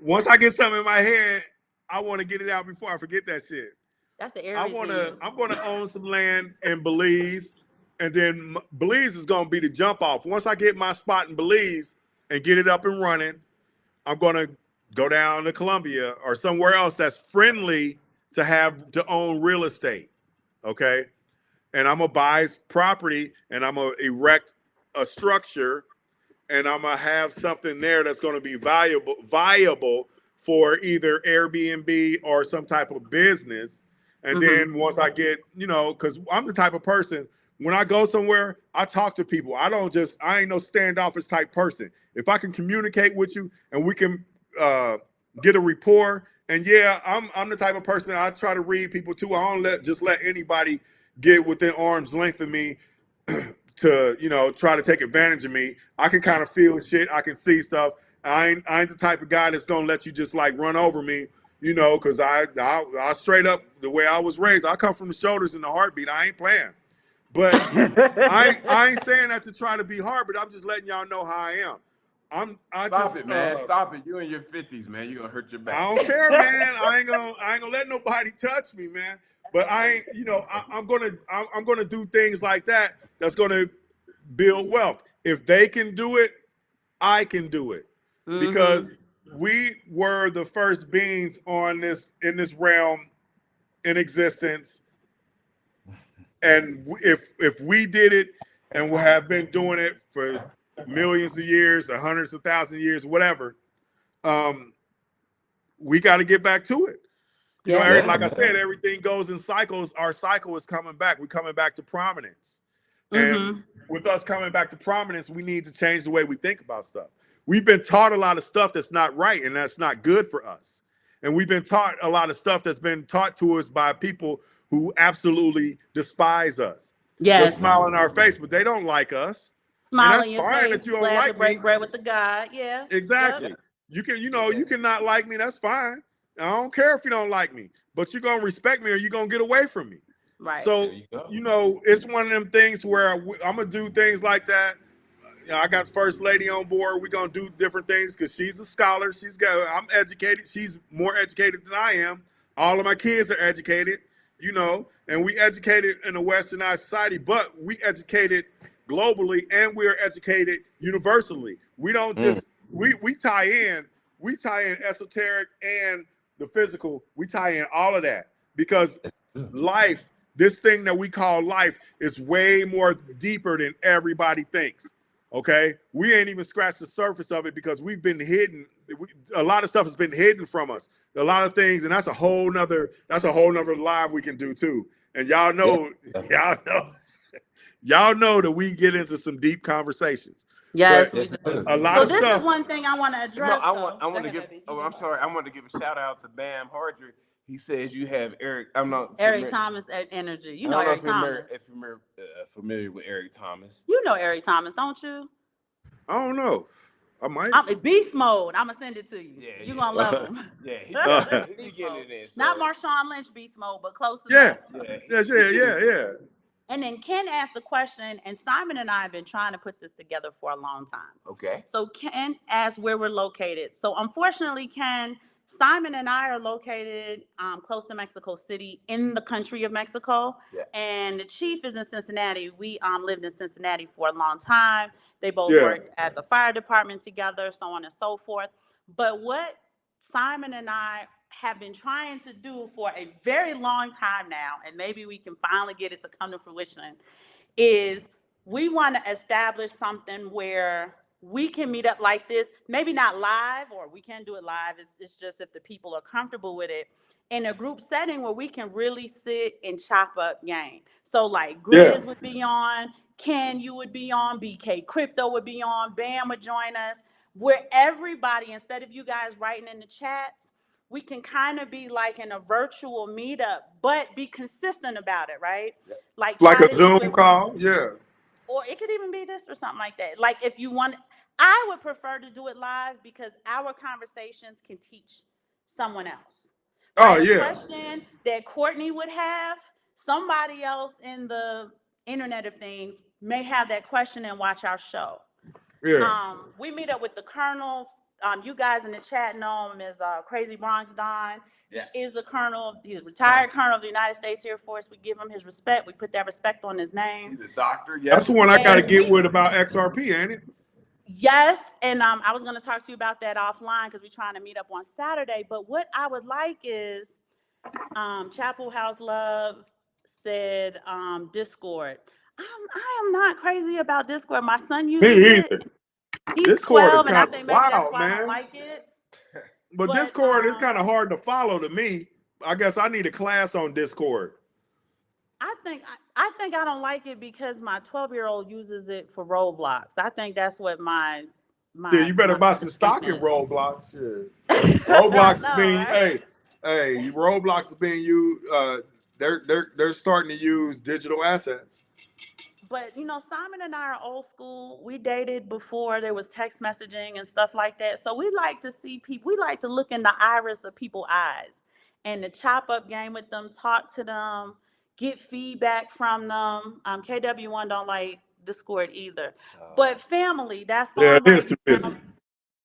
once I get something in my head, I want to get it out before I forget that shit. That's the Aries I'm gonna own some land in Belize, and then Belize is gonna be the jump off. Once I get my spot in Belize and get it up and running, I'm gonna go down to Colombia or somewhere else that's friendly to own real estate. Okay. And I'm gonna buy property and I'm gonna erect a structure and I'm gonna have something there that's gonna be viable for either Airbnb or some type of business. And then once I get, because I'm the type of person, when I go somewhere, I talk to people. I ain't no standoffish type person. If I can communicate with you and we can get a rapport, and yeah, I'm the type of person, I try to read people too. I don't just let anybody get within arm's length of me to try to take advantage of me. I can kind of feel shit. I can see stuff. I ain't the type of guy that's gonna let you just like run over me, because I straight up, the way I was raised, I come from the shoulders and the heartbeat. I ain't playing. But I ain't saying that to try to be hard, but I'm just letting y'all know how I am. Stop it, man. Stop it. You in your 50s, man. You're gonna hurt your back. I don't care, man. I ain't gonna let nobody touch me, man. But I'm gonna do things like that that's gonna build wealth. If they can do it, I can do it. Because we were the first beings in this realm in existence And if we did it and we have been doing it for millions of years, or hundreds of thousands of years, whatever, we got to get back to it. You know, Yeah. like I said, everything goes in cycles. Our cycle is coming back. We're coming back to prominence. And with us coming back to prominence, we need to change the way we think about stuff. We've been taught a lot of stuff that's not right and that's not good for us. And we've been taught a lot of stuff that's been taught to us by people who absolutely despise us. They'll Yes. smile in our face, but they don't like us. Smile and that's in your fine face, that you don't glad like to break me. bread with the God. Yeah. Exactly. Yep. You can, you can not like me. That's fine. I don't care if you don't like me, but you're going to respect me or you're going to get away from me. Right. So, it's one of them things where I'm going to do things like that. I got First Lady on board. We're going to do different things because she's a scholar. I'm educated. She's more educated than I am. All of my kids are educated, and we educated in a westernized society, but we educated globally and we are educated universally. We don't just, we tie in esoteric and the physical. We tie in all of that because life, this thing that we call life, is way more deeper than everybody thinks. Okay, we ain't even scratched the surface of it because we've been hidden. A lot of stuff has been hidden from us. A lot of things, and that's a whole nother live we can do too. And y'all know that we get into some deep conversations. Yes, but we do. a lot So of this stuff. is one thing I want to address. I want to give. Oh, I'm sorry. I want to give a shout out to Bam Hardrick. He says you have Eric. I'm not Eric Thomas energy. You know I don't Eric Thomas. If you're familiar with Eric Thomas. You know Eric Thomas, don't you? I don't know. I might. I'm in beast mode. I'm gonna send it to you. Yeah, You're gonna love him. Yeah, he beast mode. it in, so. Not Marshawn Lynch beast mode, but close to Yeah. that. Yeah. And then Ken asked the question, and Simon and I have been trying to put this together for a long time. Okay. So Ken asked where we're located. So unfortunately, Ken, Simon and I are located close to Mexico City in the country of Mexico. Yeah. And the chief is in Cincinnati. We lived in Cincinnati for a long time. They both worked at the fire department together, so on and so forth. But what Simon and I have been trying to do for a very long time now, and maybe we can finally get it to come to fruition, is we want to establish something where we can meet up like this, maybe not live, or we can do it live. It's just if the people are comfortable with it, in a group setting where we can really sit and chop up game. So like Grizz would be on, Ken, you would be on, BK Crypto would be on, Bam would join us, where everybody, instead of you guys writing in the chats, we can kind of be like in a virtual meetup, but be consistent about it, right? Like a Zoom call, yeah. Or it could even be this or something like that. Like if you want, I would prefer to do it live because our conversations can teach someone else. Like a question that Courtney would have, somebody else in the Internet of Things may have that question and watch our show. Yeah. We meet up with the Colonel. You guys in the chat know him as Crazy Bronx Don. Yeah. He is a colonel. He's a retired colonel of the United States Air Force. We give him his respect. We put that respect on his name. He's a doctor. Yeah. That's the one I got to get with about XRP, ain't it? Yes, and I was going to talk to you about that offline because we're trying to meet up on Saturday. But what I would like is, Chapel House Love said Discord. I am not crazy about Discord. My son uses it. He's Discord 12, is and I kind think of maybe that's wild, why I man. don't like it. But Discord is kind of hard to follow to me. I guess I need a class on Discord. I think I don't like it because my 12-year-old uses it for Roblox. I think that's what my yeah, you better buy some stock in Roblox. Yeah. Roblox is being right? hey, Roblox is being used. They're starting to use digital assets. But Simon and I are old school. We dated before there was text messaging and stuff like that. So we like to see people. We like to look in the iris of people's eyes and to chop up game with them, talk to them, get feedback from them. KW1 don't like Discord either. But family, that's on right too busy.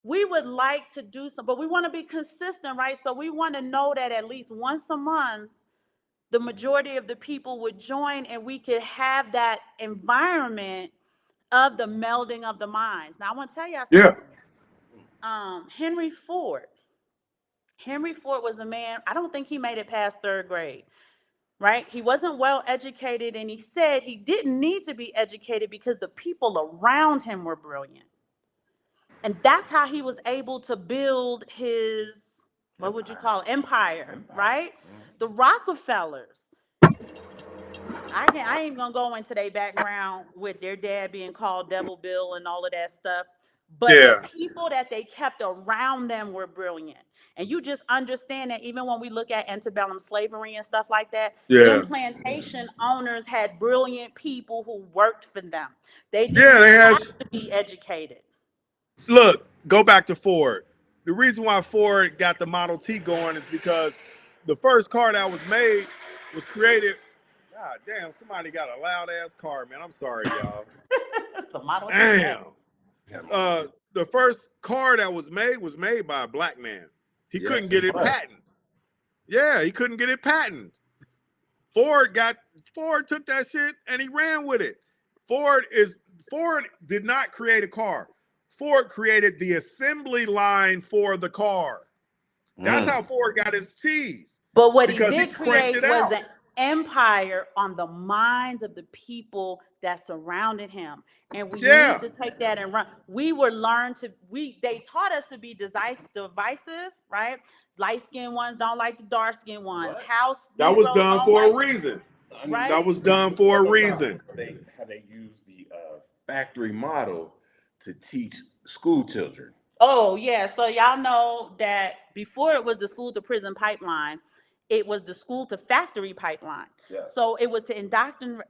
We would like to do some, but we want to be consistent, right? So we want to know that at least once a month, the majority of the people would join and we could have that environment of the melding of the minds. Now I want to tell y'all something. Henry Ford was a man, I don't think he made it past 3rd grade. right? He wasn't well educated, and he said he didn't need to be educated because the people around him were brilliant. And that's how he was able to build his, what would you call it, empire, right? The Rockefellers. I ain't gonna go into their background with their dad being called Devil Bill and all of that stuff. But the Yeah. people that they kept around them were brilliant. And you just understand that even when we look at antebellum slavery and stuff like that, them Yeah. plantation owners had brilliant people who worked for them. They Yeah, didn't they have has to be educated. look, go back to Ford. The reason why Ford got the Model T going is because the first car that was made was created. God damn, somebody got a loud ass car, man. I'm sorry, y'all. It's the Model T. Damn. The first car that was made by a black man. He couldn't get it patented. Yeah, he couldn't get it patented. Ford took that shit and he ran with it. Ford did not create a car. Ford created the assembly line for the car. That's how Ford got his cheese. But what he Because he did cranked create it was out. an empire on the minds of the people that surrounded him. And we Yeah. need to take that and run. They taught us to be divisive, right? Light-skinned ones don't like the dark-skinned ones. House That was Negroes done don't for a like, reason. right? That was done for a reason. How they use the factory model to teach school children. Oh, yeah. So y'all know that before it was the school to prison pipeline, it was the school to factory pipeline. Yeah. So it was to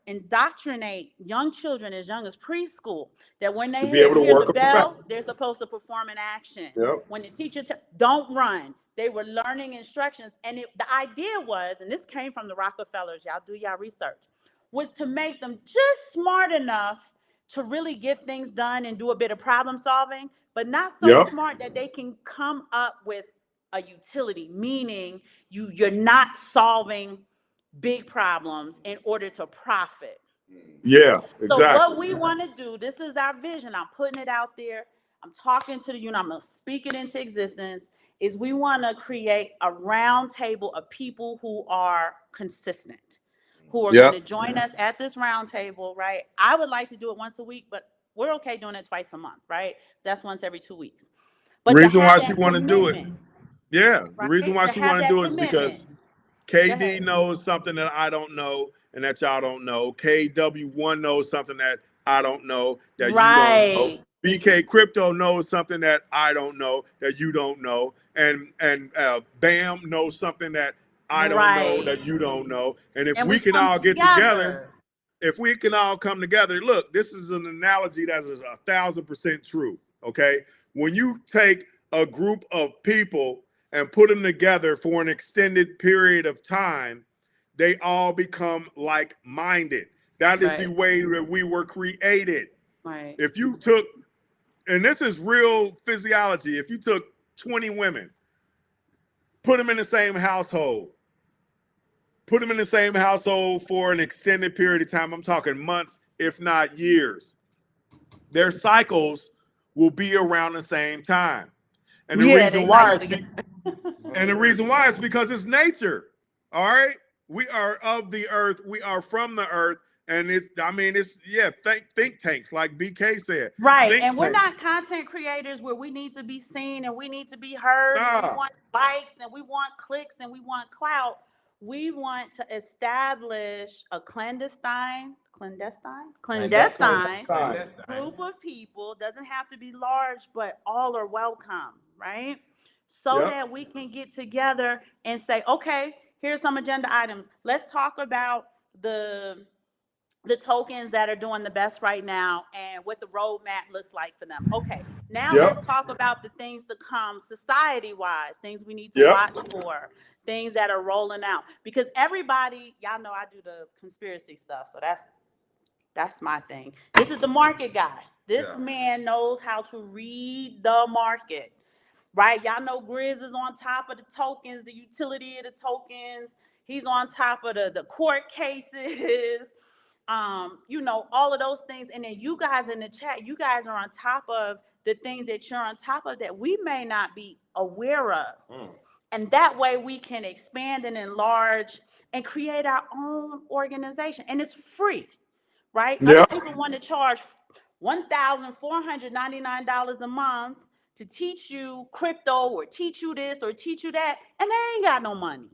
indoctrinate young children as young as preschool that when they To be able to hear work the on the bell, factory. they're supposed to perform an action. Yep. When the teacher don't run, they were learning instructions. And the idea was, and this came from the Rockefellers, y'all do y'all research, was to make them just smart enough to really get things done and do a bit of problem solving, but not so Yep. smart that they can come up with a utility, meaning you're not solving big problems in order to profit. Yeah, So what exactly. we want to do, this is our vision. I'm putting it out there. I'm talking to the unit. I'm going to speak it into existence. Is we want to create a round table of people who are consistent, who are Yep. going to join us at this round table, right? I would like to do it once a week, but we're okay doing it twice a month, right? That's once every 2 weeks. But The to reason have why she that want to do it. commitment, Yeah. The right? reason why To she have want to that do it is commitment. because Go KD ahead. knows something that I don't know and that y'all don't know. KW1 knows something that I don't know that you don't know. Right. BK Crypto knows something that I don't know that you don't know. And Bam knows something that I don't know Right. that you don't know. And if And we we can come all get together, together. if we can all come together, look, this is an analogy that is 1,000% true. Okay. When you take a group of people and put them together for an extended period of time, they all become like-minded. That is the Right. way that we were created. Right. If you took, and this is real physiology, if you took 20 women, put them in the same household, for an extended period of time, I'm talking months, if not years, their cycles will be around the same time. And the Yeah, reason they why cycle is together. because it's nature. All right. We are of the earth. We are from the earth. And think tanks, like BK said. Right. Think And we're tanks. not content creators where we need to be seen and we need to be heard and we Nah. want likes and we want clicks and we want clout. We want to establish a clandestine group of people. Doesn't have to be large, but all are welcome, right? So Yep. that we can get together and say, okay, here's some agenda items. Let's talk about the tokens that are doing the best right now and what the roadmap looks like for them. Okay, now Yep. let's talk about the things to come society-wise, things we need to Yep. watch for, things that are rolling out. Because everybody, y'all know I do the conspiracy stuff, so that's my thing. This is the market guy. This man knows how to read the market, right? Y'all know Grizz is on top of the tokens, the utility of the tokens. He's on top of the court cases. All of those things. And then you guys in the chat, you guys are on top of the things that you're on top of that we may not be aware of. And that way we can expand and enlarge and create our own organization. And it's free, right? Yeah. Other people want to charge $1,499 a month to teach you crypto or teach you this or teach you that, and they ain't got no money.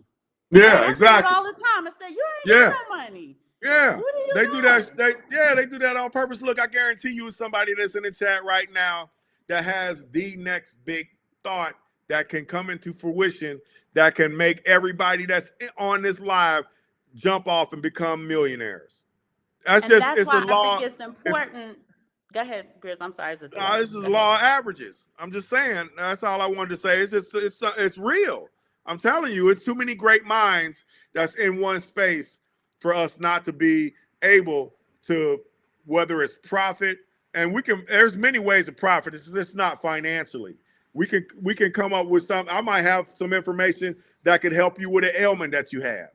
Yeah, Right? I say it exactly. all the time. I say, you ain't Yeah. got no money. Yeah. What are you They doing? do that. They do that on purpose. Look, I guarantee you, somebody that's in the chat right now that has the next big thought that can come into fruition, that can make everybody that's on this live jump off and become millionaires. That's And just, that's it's why the I law. think it's important. Go ahead, Grizz. I'm sorry. It's a This is the law of averages. I'm just saying. That's all I wanted to say. It's just, it's real. I'm telling you, it's too many great minds that's in one space for us not to be able to, whether it's profit, and there's many ways to profit. It's not financially. We can come up with some. I might have some information that could help you with an ailment that you have.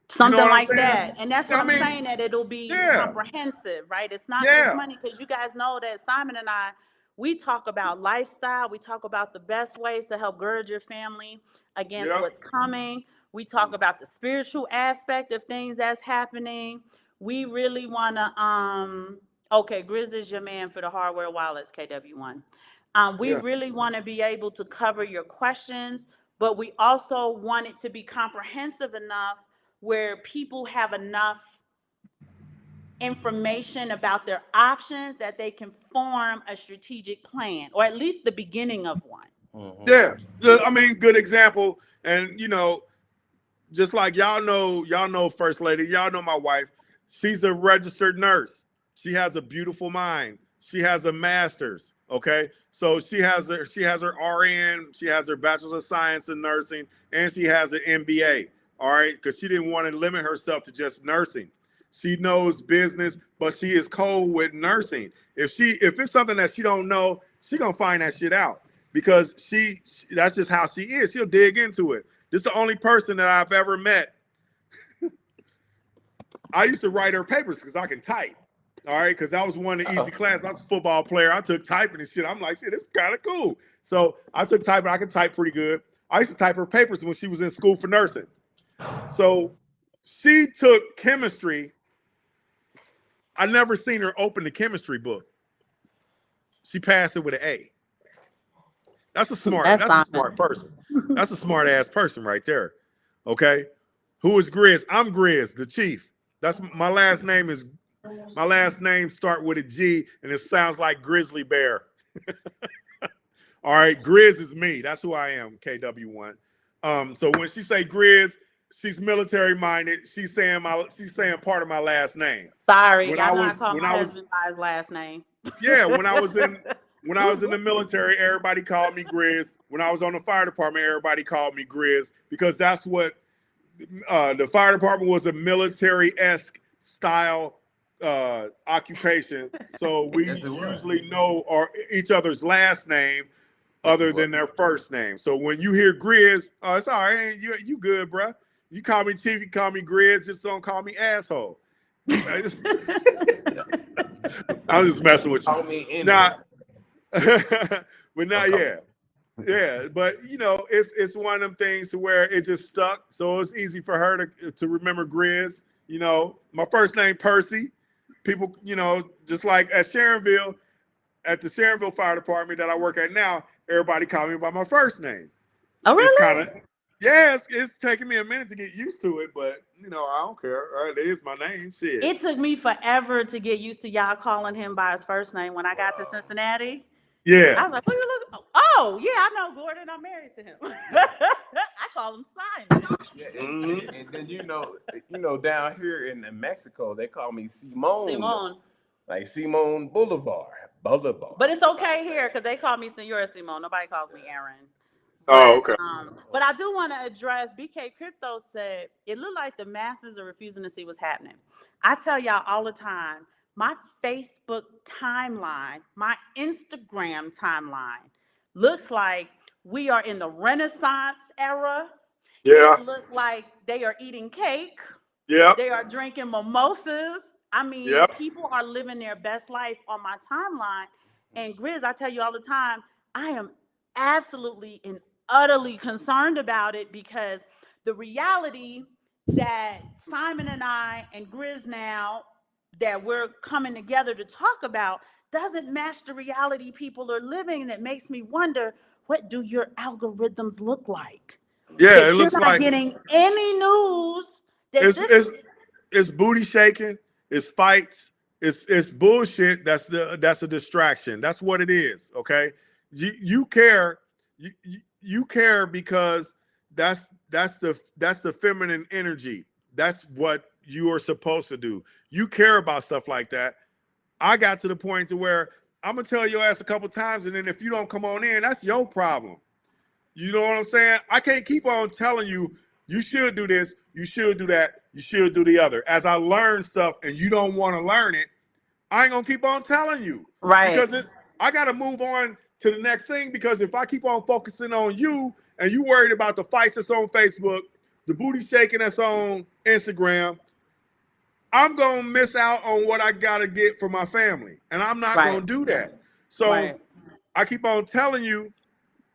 Something what I'm like saying? that. And that's what I'm mean, saying, that it'll be comprehensive, right? It's not just money, because you guys know that Simon and I, we talk about lifestyle. We talk about the best ways to help gird your family against what's coming. We talk about the spiritual aspect of things that's happening. We really want to, okay, Grizz is your man for the hardware wallets, KW1. We really want to be able to cover your questions, but we also want it to be comprehensive enough where people have enough information about their options that they can form a strategic plan, or at least the beginning of one. Yeah. I mean, good example. And, just like y'all know First Lady, y'all know my wife. She's a registered nurse. She has a beautiful mind. She has a master's. Okay. So she has her RN, she has her Bachelor's of Science in Nursing, and she has an MBA. All right. Because she didn't want to limit herself to just nursing. She knows business, but she is cold with nursing. If it's something that she don't know, she gonna find that shit out, because that's just how she is. She'll dig into it. This is the only person that I've ever met. I used to write her papers because I can type. All right, because that was one of the easy classes. I was a football player. I took typing and shit. I'm like, shit, it's kind of cool. So I took typing. I can type pretty good. I used to type her papers when she was in school for nursing. So she took chemistry. I never seen her open the chemistry book. She passed it with an A. That's a smart person. That's a smart ass person right there. Okay. Who is Grizz? I'm Grizz, the chief. That's my last name start with a G, and it sounds like grizzly bear. All right, Grizz is me. That's who I am, KW1. So when she say Grizz, she's military minded. She's saying part of my last name. Sorry, y'all know I call my husband by his last name. Yeah, when I was in the military, everybody called me Grizz. When I was on the fire department, everybody called me Grizz, because that's what the fire department was, a military-esque style occupation. So we usually know each other's last name other than their first name. So when you hear Grizz, it's all right. You good, bro. You call me Chief, you call me Grizz, just don't call me asshole. I'm just messing with you. Call me But not yet. Yeah, but it's one of them things to where it just stuck. So it's easy for her to remember Grizz. My first name Percy. People, just like at the Sharonville Fire Department that I work at now, everybody call me by my first name. Oh, really? It's kind of, it's taking me a minute to get used to it, but I don't care. It is my name. Shit. It took me forever to get used to y'all calling him by his first name. When I got to Cincinnati, yeah, I was like, "Who you look? Oh, yeah, I know Gordon. I'm married to him." I call him Simon. Yeah, and then down here in Mexico, they call me Simone. Like Simone Boulevard. But it's okay here because they call me Senora Simone. Nobody calls me Aaron. Okay. But I do want to address, BK Crypto said, it looked like the masses are refusing to see what's happening. I tell y'all all the time, my Facebook timeline, my Instagram timeline looks like we are in the Renaissance era. Yeah. It looks like they are eating cake. Yeah. They are drinking mimosas. I mean, people are living their best life on my timeline. And Grizz, I tell you all the time, I am absolutely and utterly concerned about it, because the reality that Simon and I and Grizz now that we're coming together to talk about doesn't match the reality people are living. And it makes me wonder, what do your algorithms look like? Yeah, it That you're looks not like getting any news that it's this. it's it's booty shaking, it's fights, it's bullshit. That's a distraction. That's what it is. Okay, you care, you care because that's the feminine energy. That's what you are supposed to do. You care about stuff like that. I got to the point to where I'm gonna tell your ass a couple times, and then if you don't come on in, that's your problem. You know what I'm saying? I can't keep on telling you, you should do this, you should do that, you should do the other. As I learn stuff and you don't want to learn it, I ain't gonna keep on telling you. Right. Because I gotta move on to the next thing, because if I keep on focusing on you and you worried about the fights that's on Facebook, the booty shaking that's on Instagram, I'm gonna miss out on what I gotta get for my family. And I'm not Right. gonna do that. So Right. I keep on telling you,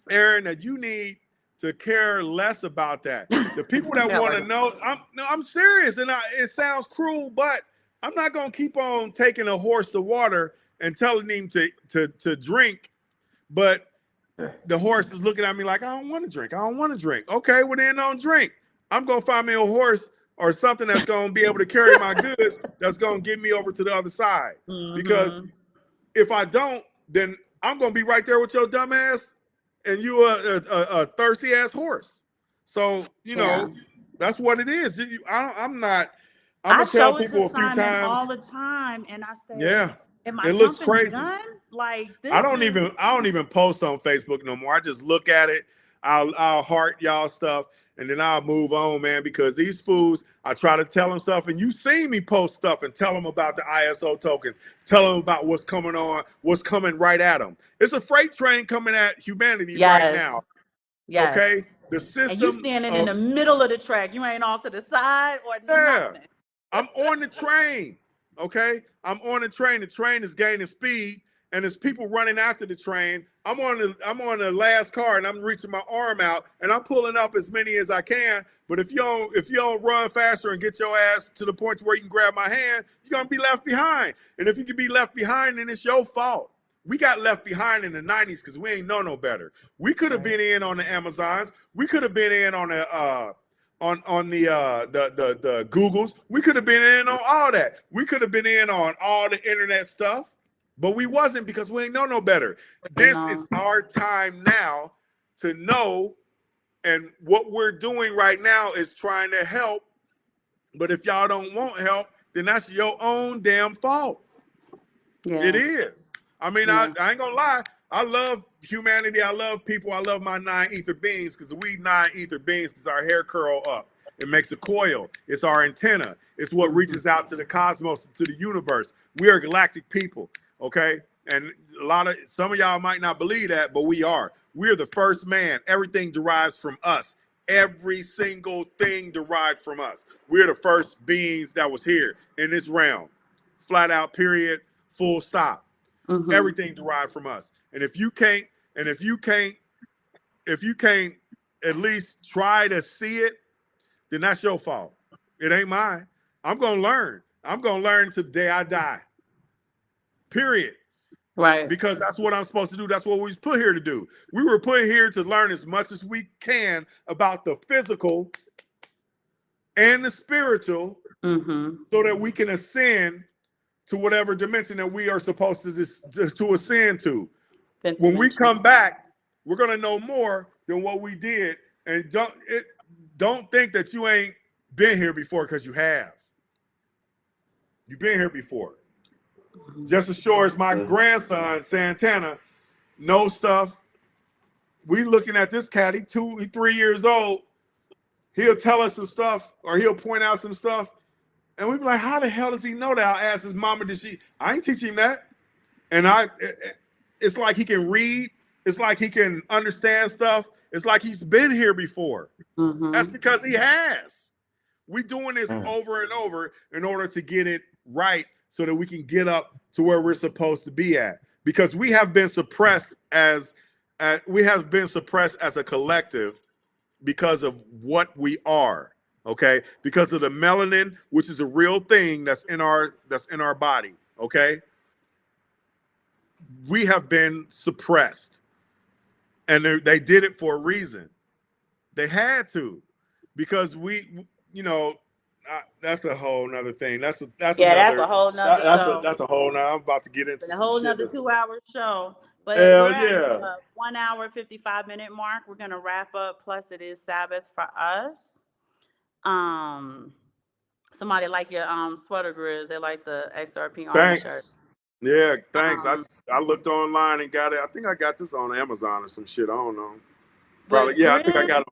Aaron, that you need to care less about that. The people that want to know, I'm serious, and it sounds cruel, but I'm not gonna keep on taking a horse to water and telling him to drink, but the horse is looking at me like, I don't want to drink. I don't want to drink. Okay, well then don't drink. I'm gonna find me a horse or something that's gonna be able to carry my goods, that's gonna get me over to the other side. Because if I don't, then I'm gonna be right there with your dumb ass, and you a thirsty ass horse. So that's what it is. I'm not. I'm I gonna tell show it people to a few Simon all times. the time, and I say, Yeah, "Am I it looks jumping the crazy. gun? Like I this don't is even post on Facebook no more. I just look at it. I'll heart y'all stuff, and then I'll move on, man. Because these fools, I try to tell them stuff, and you see me post stuff and tell them about the ISO tokens, tell them about what's coming on, what's coming right at them. It's a freight train coming at humanity right yes, now. yes." Okay, the And you system standing in of the middle of the track. You ain't off to the side or yeah. nothing. I'm on the train. Okay. I'm on the train. The train is gaining speed, and there's people running after the train. I'm on the last car, and I'm reaching my arm out, and I'm pulling up as many as I can. But if you don't run faster and get your ass to the point to where you can grab my hand, you're gonna be left behind. And if you can be left behind, then it's your fault. We got left behind in the 90s because we ain't know no better. We could have been in on the Amazons. We could have been in on the the Googles. We could have been in on all that. We could have been in on all the internet stuff, but we wasn't, because we ain't know no better. This is our time now to know, and what we're doing right now is trying to help. But if y'all don't want help, then that's your own damn fault. Yeah. It is. I mean, Yeah. I ain't gonna lie. I love humanity. I love people. I love my 9 ether beings, because we 9 ether beings, because our hair curl up. It makes a coil. It's our antenna. It's what reaches out to the cosmos, to the universe. We are galactic people, okay? And some of y'all might not believe that, but we are. We're the first man. Everything derives from us. Every single thing derived from us. We're the first beings that was here in this realm. Flat out, period, full stop. Everything derived from us. And if you can't at least try to see it, then that's your fault. It ain't mine. I'm gonna learn. I'm gonna learn until the day I die. Period. Right. Because that's what I'm supposed to do. That's what we was put here to do. We were put here to learn as much as we can about the physical and the spiritual, so that we can ascend to whatever dimension that we are supposed to ascend to. When we come back, we're gonna know more than what we did. And don't think that you ain't been here before, because you have. You've been here before. Just as sure as my grandson Santana knows stuff. We looking at this cat. He 3 years old. He'll tell us some stuff, or he'll point out some stuff, and we be like, how the hell does he know that? I'll ask his mama, I ain't teaching him that. And it's like he can read. It's like he can understand stuff. It's like he's been here before. That's because he has. We doing this over and over in order to get it right, so that we can get up to where we're supposed to be at. Because we have been suppressed as a collective, because of what we are. okay? Because of the melanin, which is a real thing that's in our body, okay? We have been suppressed, and they did it for a reason. They had to, because you know, that's a whole nother thing. That's Yeah, that's another a whole nother show. that's a whole nother. I'm about to get into It's a some whole shit. nother 2-hour show. But we're Hell at yeah. the 1 hour 55-minute mark. We're gonna wrap up. Plus, it is Sabbath for us. Um, somebody like your sweater grizz. They like the XRP Army shirt. Thanks. Yeah, thanks. Um, I looked online and got it. I think I got this on Amazon or some shit. I don't know. Probably. but Yeah, I think I Grizz got it.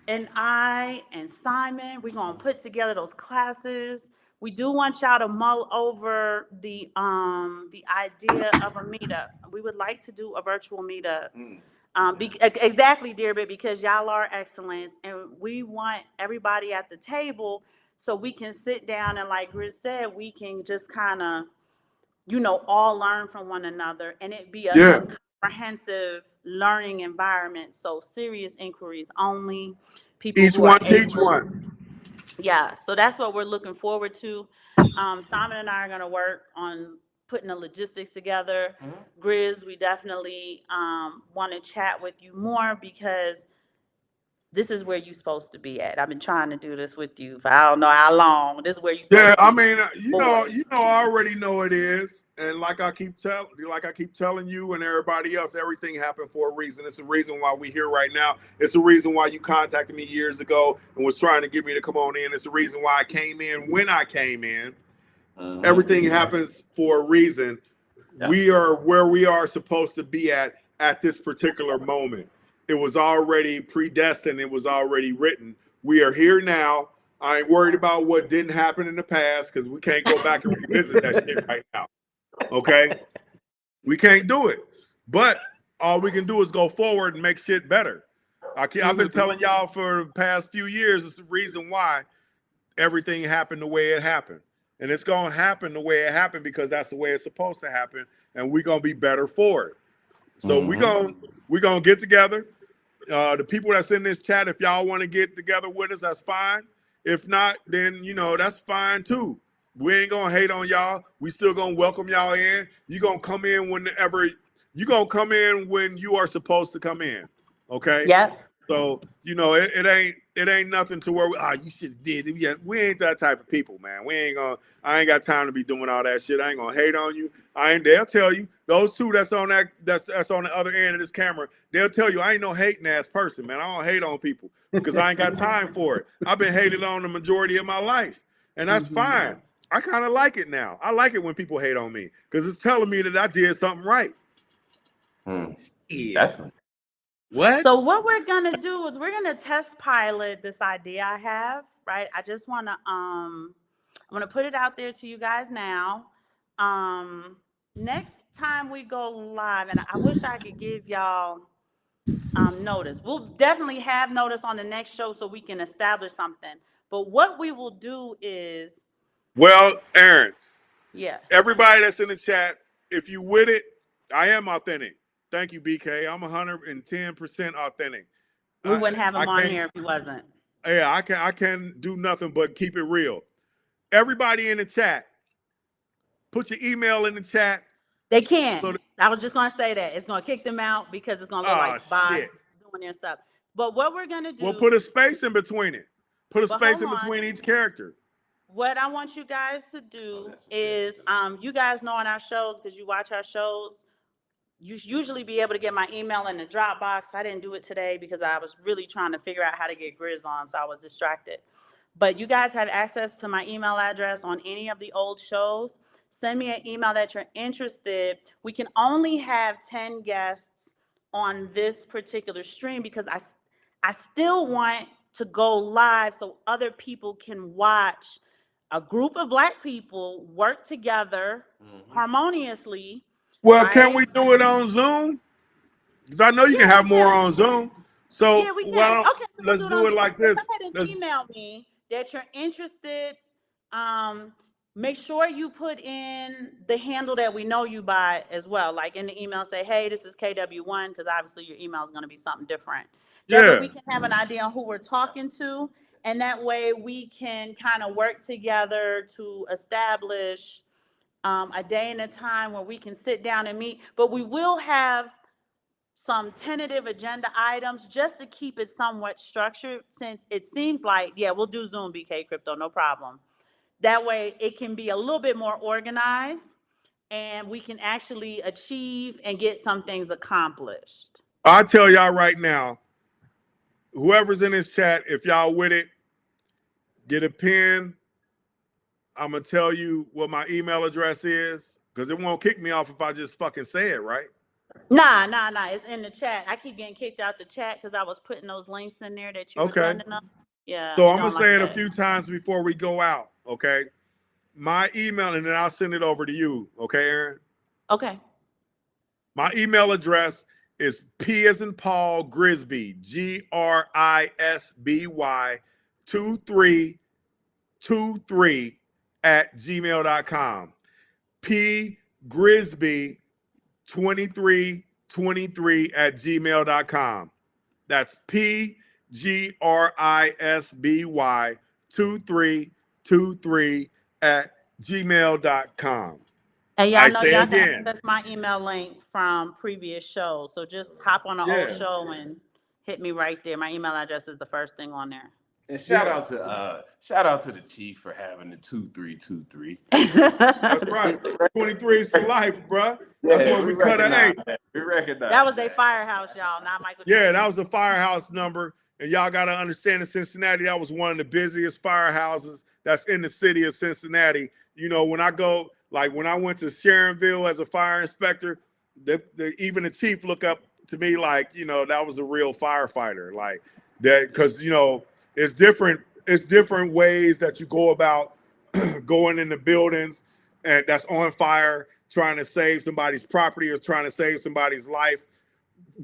and I and Simon, we're gonna put together those classes. We do want y'all to mull over the idea of a meetup. We would like to do a virtual meetup. Exactly, dear, but because y'all are excellence, and we want everybody at the table so we can sit down and, like Grizz said, we can just kind of, all learn from one another, and it be a Yeah. comprehensive learning environment. So serious inquiries only, people Each who are one teach able. one. Yeah, so that's what we're looking forward to. Simon and I are going to work on putting the logistics together. Grizz, we definitely want to chat with you more, because this is where you're supposed to be at. I've been trying to do this with you for I don't know how long. This is where you're supposed Yeah, to I be. mean, I already know it is, and like I keep telling you and everybody else, everything happened for a reason. It's a reason why we're here right now. It's a reason why you contacted me years ago and was trying to get me to come on in. It's a reason why I came in when I came in. Everything happens for a reason. Yeah. We are where we are supposed to be at this particular moment. It was already predestined. It was already written. We are here now. I ain't worried about what didn't happen in the past, because we can't go back and revisit that shit right now. Okay? We can't do it. But all we can do is go forward and make shit better. I've been telling y'all for the past few years, it's the reason why everything happened the way it happened. And it's going to happen the way it happened because that's the way it's supposed to happen. And we're going to be better for it. So we're going to get together. The people that's in this chat, if y'all want to get together with us, that's fine. If not, then, that's fine too. We ain't going to hate on y'all. We still going to welcome y'all in. You're going to come in whenever. You're going to come in when you are supposed to come in. Okay? Yep. So, it ain't nothing to where you should have did it. Yeah, we ain't that type of people, man. I ain't got time to be doing all that shit. I ain't gonna hate on you. They'll tell you, those two that's on the other end of this camera, they'll tell you I ain't no hating ass person, man. I don't hate on people because I ain't got time for it. I've been hated on the majority of my life. And that's fine. I kind of like it now. I like it when people hate on me because it's telling me that I did something right. Yeah. Definitely. What? So what we're gonna do is we're gonna test pilot this idea I have, right? I just wanna I'm gonna put it out there to you guys now. Next time we go live, and I wish I could give y'all notice. We'll definitely have notice on the next show so we can establish something. But what we will do is, Well, Aaron, yeah, everybody that's in the chat, if you with it, I am authentic. Thank you, BK. I'm 110% authentic. we wouldn't have him on can't- here if he wasn't. Yeah, I can do nothing but keep it real. Everybody in the chat, put your email in the chat. They can. I was just gonna say that it's gonna kick them out because it's gonna look like bots doing their stuff. But what we're gonna do? Well, put a space in between it. Put a But space hold in on. between each character. What I want you guys to do is, you guys know on our shows, because you watch our shows, you usually be able to get my email in the Dropbox. I didn't do it today because I was really trying to figure out how to get Grizz on, so I was distracted. But you guys have access to my email address on any of the old shows. Send me an email that you're interested. We can only have 10 guests on this particular stream because I still want to go live so other people can watch a group of Black people work together harmoniously. Well, right? can we do it on Zoom? Because I know you can have more on Zoom. So Yeah, we can. Okay, so let's do it like this. Go ahead and email me that you're interested. Make sure you put in the handle that we know you by as well. Like in the email, say, hey, this is KW1, because obviously your email is going to be something different. That way we can have an idea on who we're talking to. And that way we can kind of work together to establish a day and a time where we can sit down and meet. But we will have some tentative agenda items just to keep it somewhat structured, since it seems like, yeah, we'll do Zoom, BK Crypto, no problem. That way it can be a little bit more organized and we can actually achieve and get some things accomplished. I tell y'all right now, whoever's in this chat, if y'all with it, get a pen. I'm going to tell you what my email address is, because it won't kick me off if I just fucking say it, right? Nah. It's in the chat. I keep getting kicked out the chat because I was putting those links in there that you were sending them. Yeah. So I'm going to say it a few times before we go out, okay? My email, and then I'll send it over to you, okay, Aaron? Okay. My email address is P as in Paul Grisby, GRISBY 2323 at gmail.com. P Grisby 2323 at gmail.com. That's P GRISBY 2323 at gmail.com. And y'all know y'all can access my email link from previous shows. So just hop on an old show and hit me right there. My email address is the first thing on there. And shout out to the chief for having the 2323. That's right. 23s for life, bro. That's what we cut an 8. We recognize that was their firehouse, y'all, not Michael Jordan. Yeah, that was the firehouse number. And y'all got to understand, in Cincinnati, that was one of the busiest firehouses that's in the city of Cincinnati. You know, when I go, like when I went to Sharonville as a fire inspector, even the chief looked up to me like, you know, that was a real firefighter. Like that, because, you know, it's different ways that you go about going into buildings and that's on fire, trying to save somebody's property or trying to save somebody's life.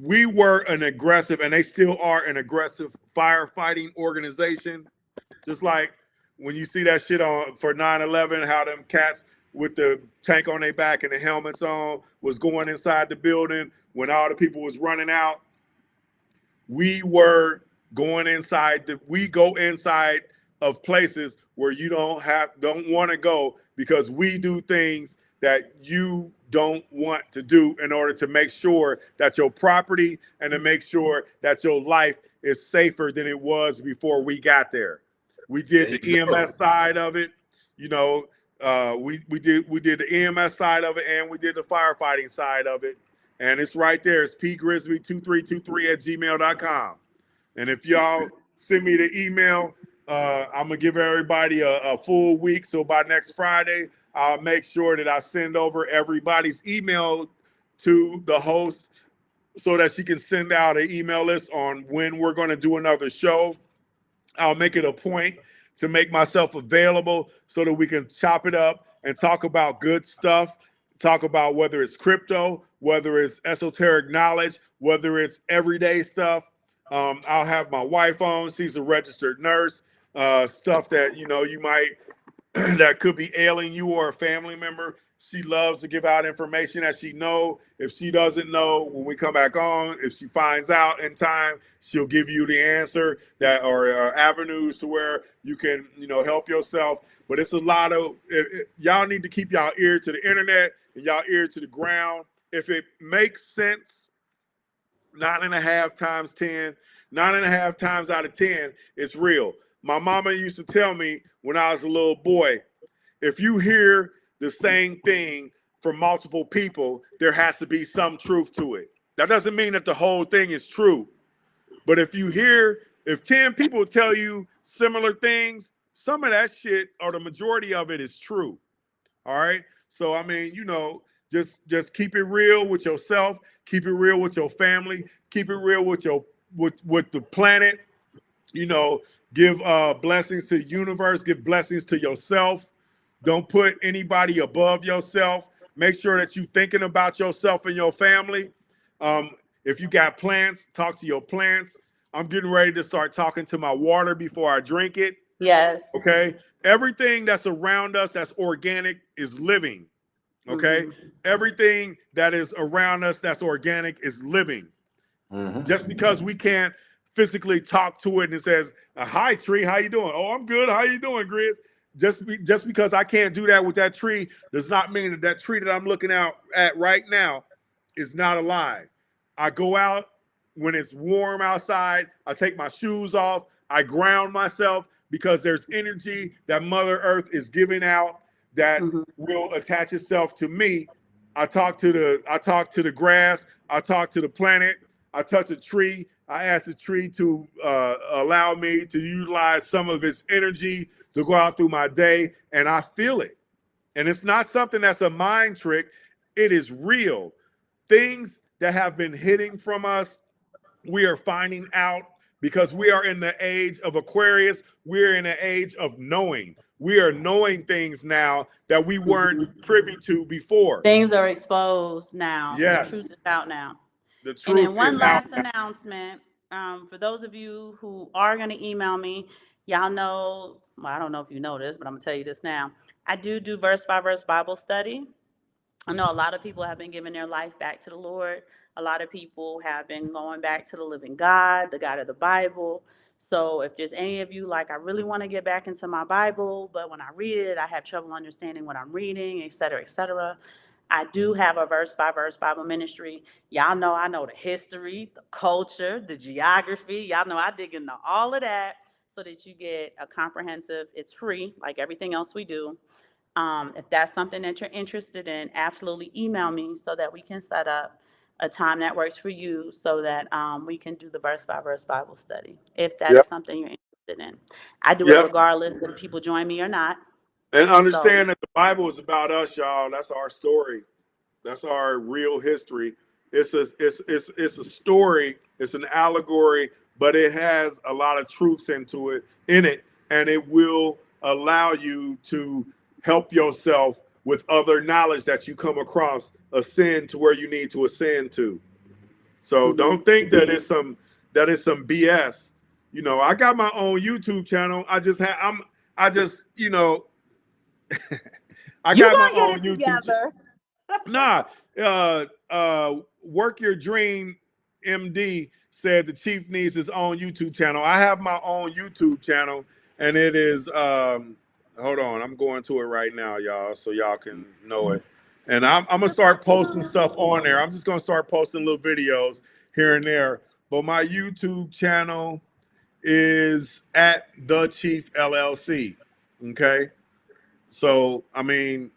We were an aggressive, and they still are an aggressive firefighting organization. Just like when you see that shit on for 9/11, how them cats with the tank on their back and the helmets on was going inside the building when all the people was running out. We were going inside. We go inside of places where you don't want to go, because we do things that you don't want to do in order to make sure that your property and to make sure that your life is safer than it was before we got there. We did the EMS side of it, you know. We did the EMS side of it, and we did the firefighting side of it, and it's right there. It's pgrisby2323 at gmail.com. And if y'all send me the email, I'm gonna give everybody a full week. So by next Friday, I'll make sure that I send over everybody's email to the host so that she can send out an email list on when we're going to do another show. I'll make it a point to make myself available so that we can chop it up and talk about good stuff, talk about whether it's crypto, whether it's esoteric knowledge, whether it's everyday stuff. I'll have my wife on. She's a registered nurse. Stuff that, you know, you might that could be ailing you or a family member. She loves to give out information that she know. If she doesn't know, when we come back on, if she finds out in time, she'll give you the answer that or avenues to where you can, you know, help yourself. But it's a lot of y'all need to keep y'all ear to the internet and y'all ear to the ground. If it makes sense, 9.5 times 10, 9.5 times out of 10, it's real. My mama used to tell me when I was a little boy, if you hear the same thing from multiple people, there has to be some truth to it. That doesn't mean that the whole thing is true. But if 10 people tell you similar things, some of that shit or the majority of it is true. All right. So, I mean, you know, just keep it real with yourself. Keep it real with your family. Keep it real with with the planet. You know, give blessings to the universe. Give blessings to yourself. Don't put anybody above yourself. Make sure that you're thinking about yourself and your family. If you got plants, talk to your plants. I'm getting ready to start talking to my water before I drink it. Yes. Okay. Everything that's around us that's organic is living. Okay. Mm-hmm. Everything that is around us that's organic is living. Mm-hmm. Just because we can't physically talk to it and it says, "Hi, tree, how you doing?" "Oh, I'm good. How you doing, Grizz?" Just because I can't do that with that tree does not mean that that tree that I'm looking out at right now is not alive. I go out when it's warm outside. I take my shoes off. I ground myself because there's energy that Mother Earth is giving out that will attach itself to me. I talk to the grass. I talk to the planet. I touch a tree. I ask the tree to allow me to utilize some of its energy to go out through my day, and I feel it. And it's not something that's a mind trick. It is real. Things that have been hidden from us, we are finding out because we are in the age of Aquarius. We're in the age of knowing. We are knowing things now that we weren't privy to before. Things are exposed now. Yes. The truth is out now. The And truth then one is out. last announcement, for those of you who are going to email me, y'all know, well, I don't know if you know this, but I'm going to tell you this now. I do verse by verse Bible study. I know a lot of people have been giving their life back to the Lord. A lot of people have been going back to the living God, the God of the Bible. So if there's any of you like, I really want to get back into my Bible, but when I read it, I have trouble understanding what I'm reading, et cetera, et cetera. I do have a verse by verse Bible ministry. Y'all know I know the history, the culture, the geography. Y'all know I dig into all of that so that you get a comprehensive, it's free, like everything else we do. If that's something that you're interested in, absolutely email me so that we can set up a time that works for you so that we can do the verse by verse Bible study, if that is something you're interested in. I do it regardless if people join me or not. And understand that the Bible is about us, y'all. That's our story. That's our real history. It's a story. It's an allegory, but it has a lot of truths in it, and it will allow you to help yourself with other knowledge that you come across, ascend to where you need to ascend to. So don't think that it's some BS. You know, I got my own YouTube channel. I just you know, I got my own YouTube channel. Work Your Dream MD said the chief needs his own YouTube channel. I have my own YouTube channel, and it is hold on, I'm going to it right now, y'all, so y'all can know it. And I'm gonna start posting stuff on there. I'm just gonna start posting little videos here and there. But my YouTube channel is at The Chief LLC. Okay. So I mean,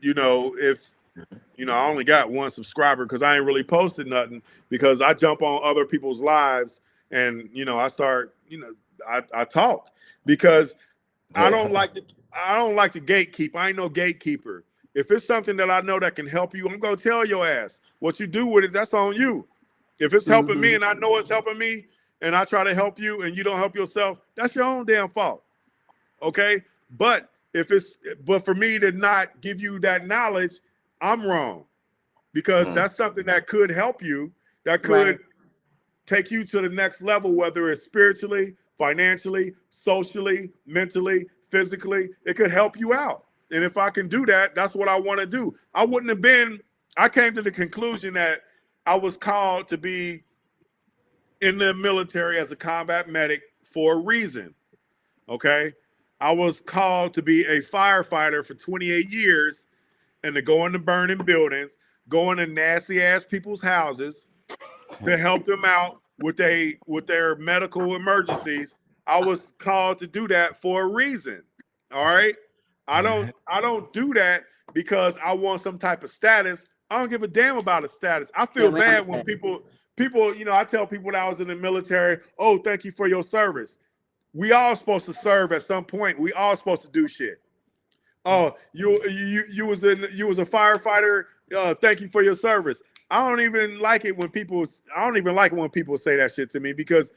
you know, if you know, I only got one subscriber because I ain't really posted nothing because I jump on other people's lives and you know, I start, you know, I talk because I don't like to gatekeep. I ain't no gatekeeper. If it's something that I know that can help you, I'm gonna tell your ass. What you do with it, that's on you. If it's helping me and I know it's helping me and I try to help you and you don't help yourself, that's your own damn fault. Okay? But for me to not give you that knowledge, I'm wrong. Because that's something that could help you, that could take you to the next level, whether it's spiritually, financially, socially, mentally, physically. It could help you out. And if I can do that, that's what I want to do. I came to the conclusion that I was called to be in the military as a combat medic for a reason. Okay? I was called to be a firefighter for 28 years and to go into burning buildings, go into nasty ass people's houses to help them out with their medical emergencies. I was called to do that for a reason. All right. I don't do that because I want some type of status. I don't give a damn about a status. I feel bad when people, you know, I tell people that I was in the military, oh, thank you for your service. We all supposed to serve at some point. We all supposed to do shit. Oh, you was a firefighter. Thank you for your service. I don't even like it when people say that shit to me because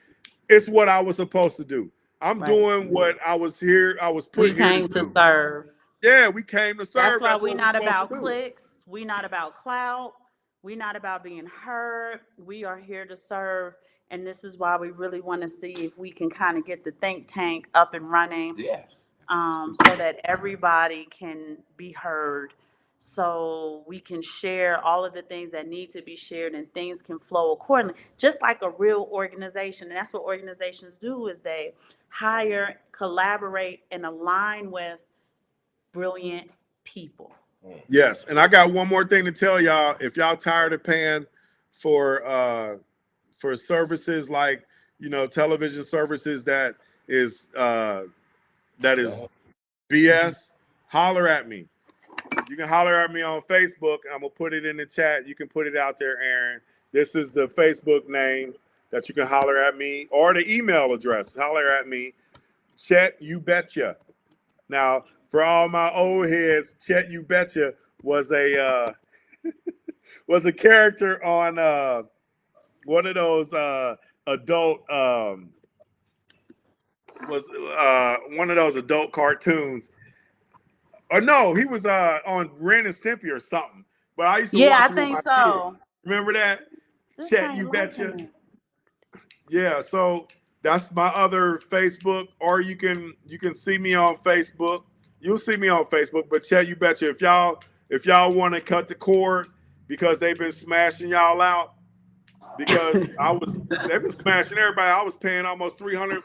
it's what I was supposed to do. I'm doing what I was put here to do. To serve. Yeah, we came to serve. That's why we're not about clicks. We're not about clout. We're not about being heard. We are here to serve. And this is why we really want to see if we can kind of get the think tank up and running. Yeah. So that everybody can be heard. so we can share all of the things that need to be shared and things can flow accordingly, just like a real organization. And that's what organizations do, is they hire, collaborate, and align with brilliant people. Yes, and I got one more thing to tell y'all. If y'all tired of paying for services like, you know, television services that is BS, holler at me. You can holler at me on Facebook. I'm gonna put it in the chat. You can put it out there, Aaron. This is the Facebook name that you can holler at me, or the email address. Holler at me. Chet You Betcha. Now, for all my old heads, Chet You Betcha was a was a character on one of those adult one of those adult cartoons. Or no, he was on Ren and Stimpy or something. But I used to Yeah, watch I him with think my so. kids. Remember that? This Chet ain't You Betcha. liking it. Yeah, so that's my other Facebook, or you can see me on Facebook. You'll see me on Facebook, but Chet You Betcha. If y'all want to cut the cord because they've been smashing y'all out, because they've been smashing everybody. I was paying almost $350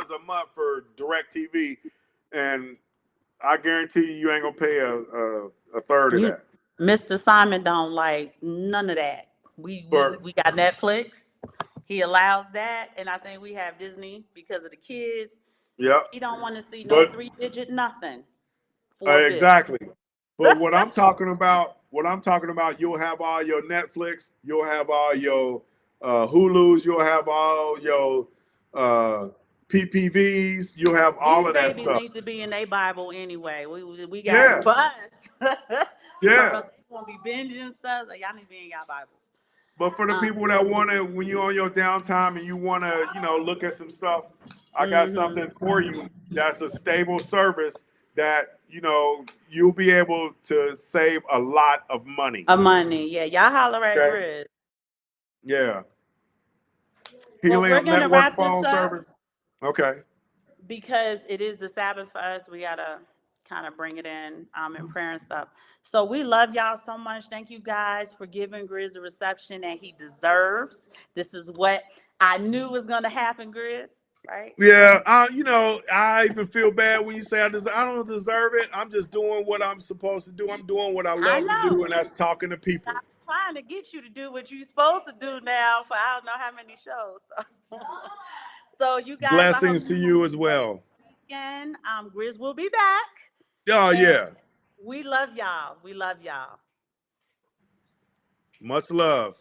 a month for DirecTV, and I guarantee you ain't gonna pay a third of that. Mr. Simon don't like none of that. We got Netflix. He allows that, and I think we have Disney because of the kids. Yep. He don't want to see no 3-digit nothing. Exactly. But what I'm talking about, you'll have all your Netflix, you'll have all your Hulus, you'll have all your PPVs, you'll have all of that These babies stuff. need to be in their Bible anyway. We got buzz. Yeah. They gonna be binging stuff. Like, y'all need to be in y'all Bibles. But for the people that want to, when you're on your downtime and you want to, you know, look at some stuff, I got something for you that's a stable service that, you know, you'll be able to save a lot of money. Yeah. Y'all holler at Grizz. Yeah. Helium Network phone service. Okay. Because it is the Sabbath for us, we gotta kind of bring it in prayer and stuff. So we love y'all so much. Thank you guys for giving Grizz the reception that he deserves. This is what I knew was gonna happen, Grizz. Right? Yeah, you know, I even feel bad when you say I don't deserve it. I'm just doing what I'm supposed to do. I'm doing what I love to do, and that's talking to people. I'm trying to get you to do what you're supposed to do now for I don't know how many shows. So you guys, blessings to you as well. Again, Grizz will be back. Oh, yeah. We love y'all. We love y'all. Much love.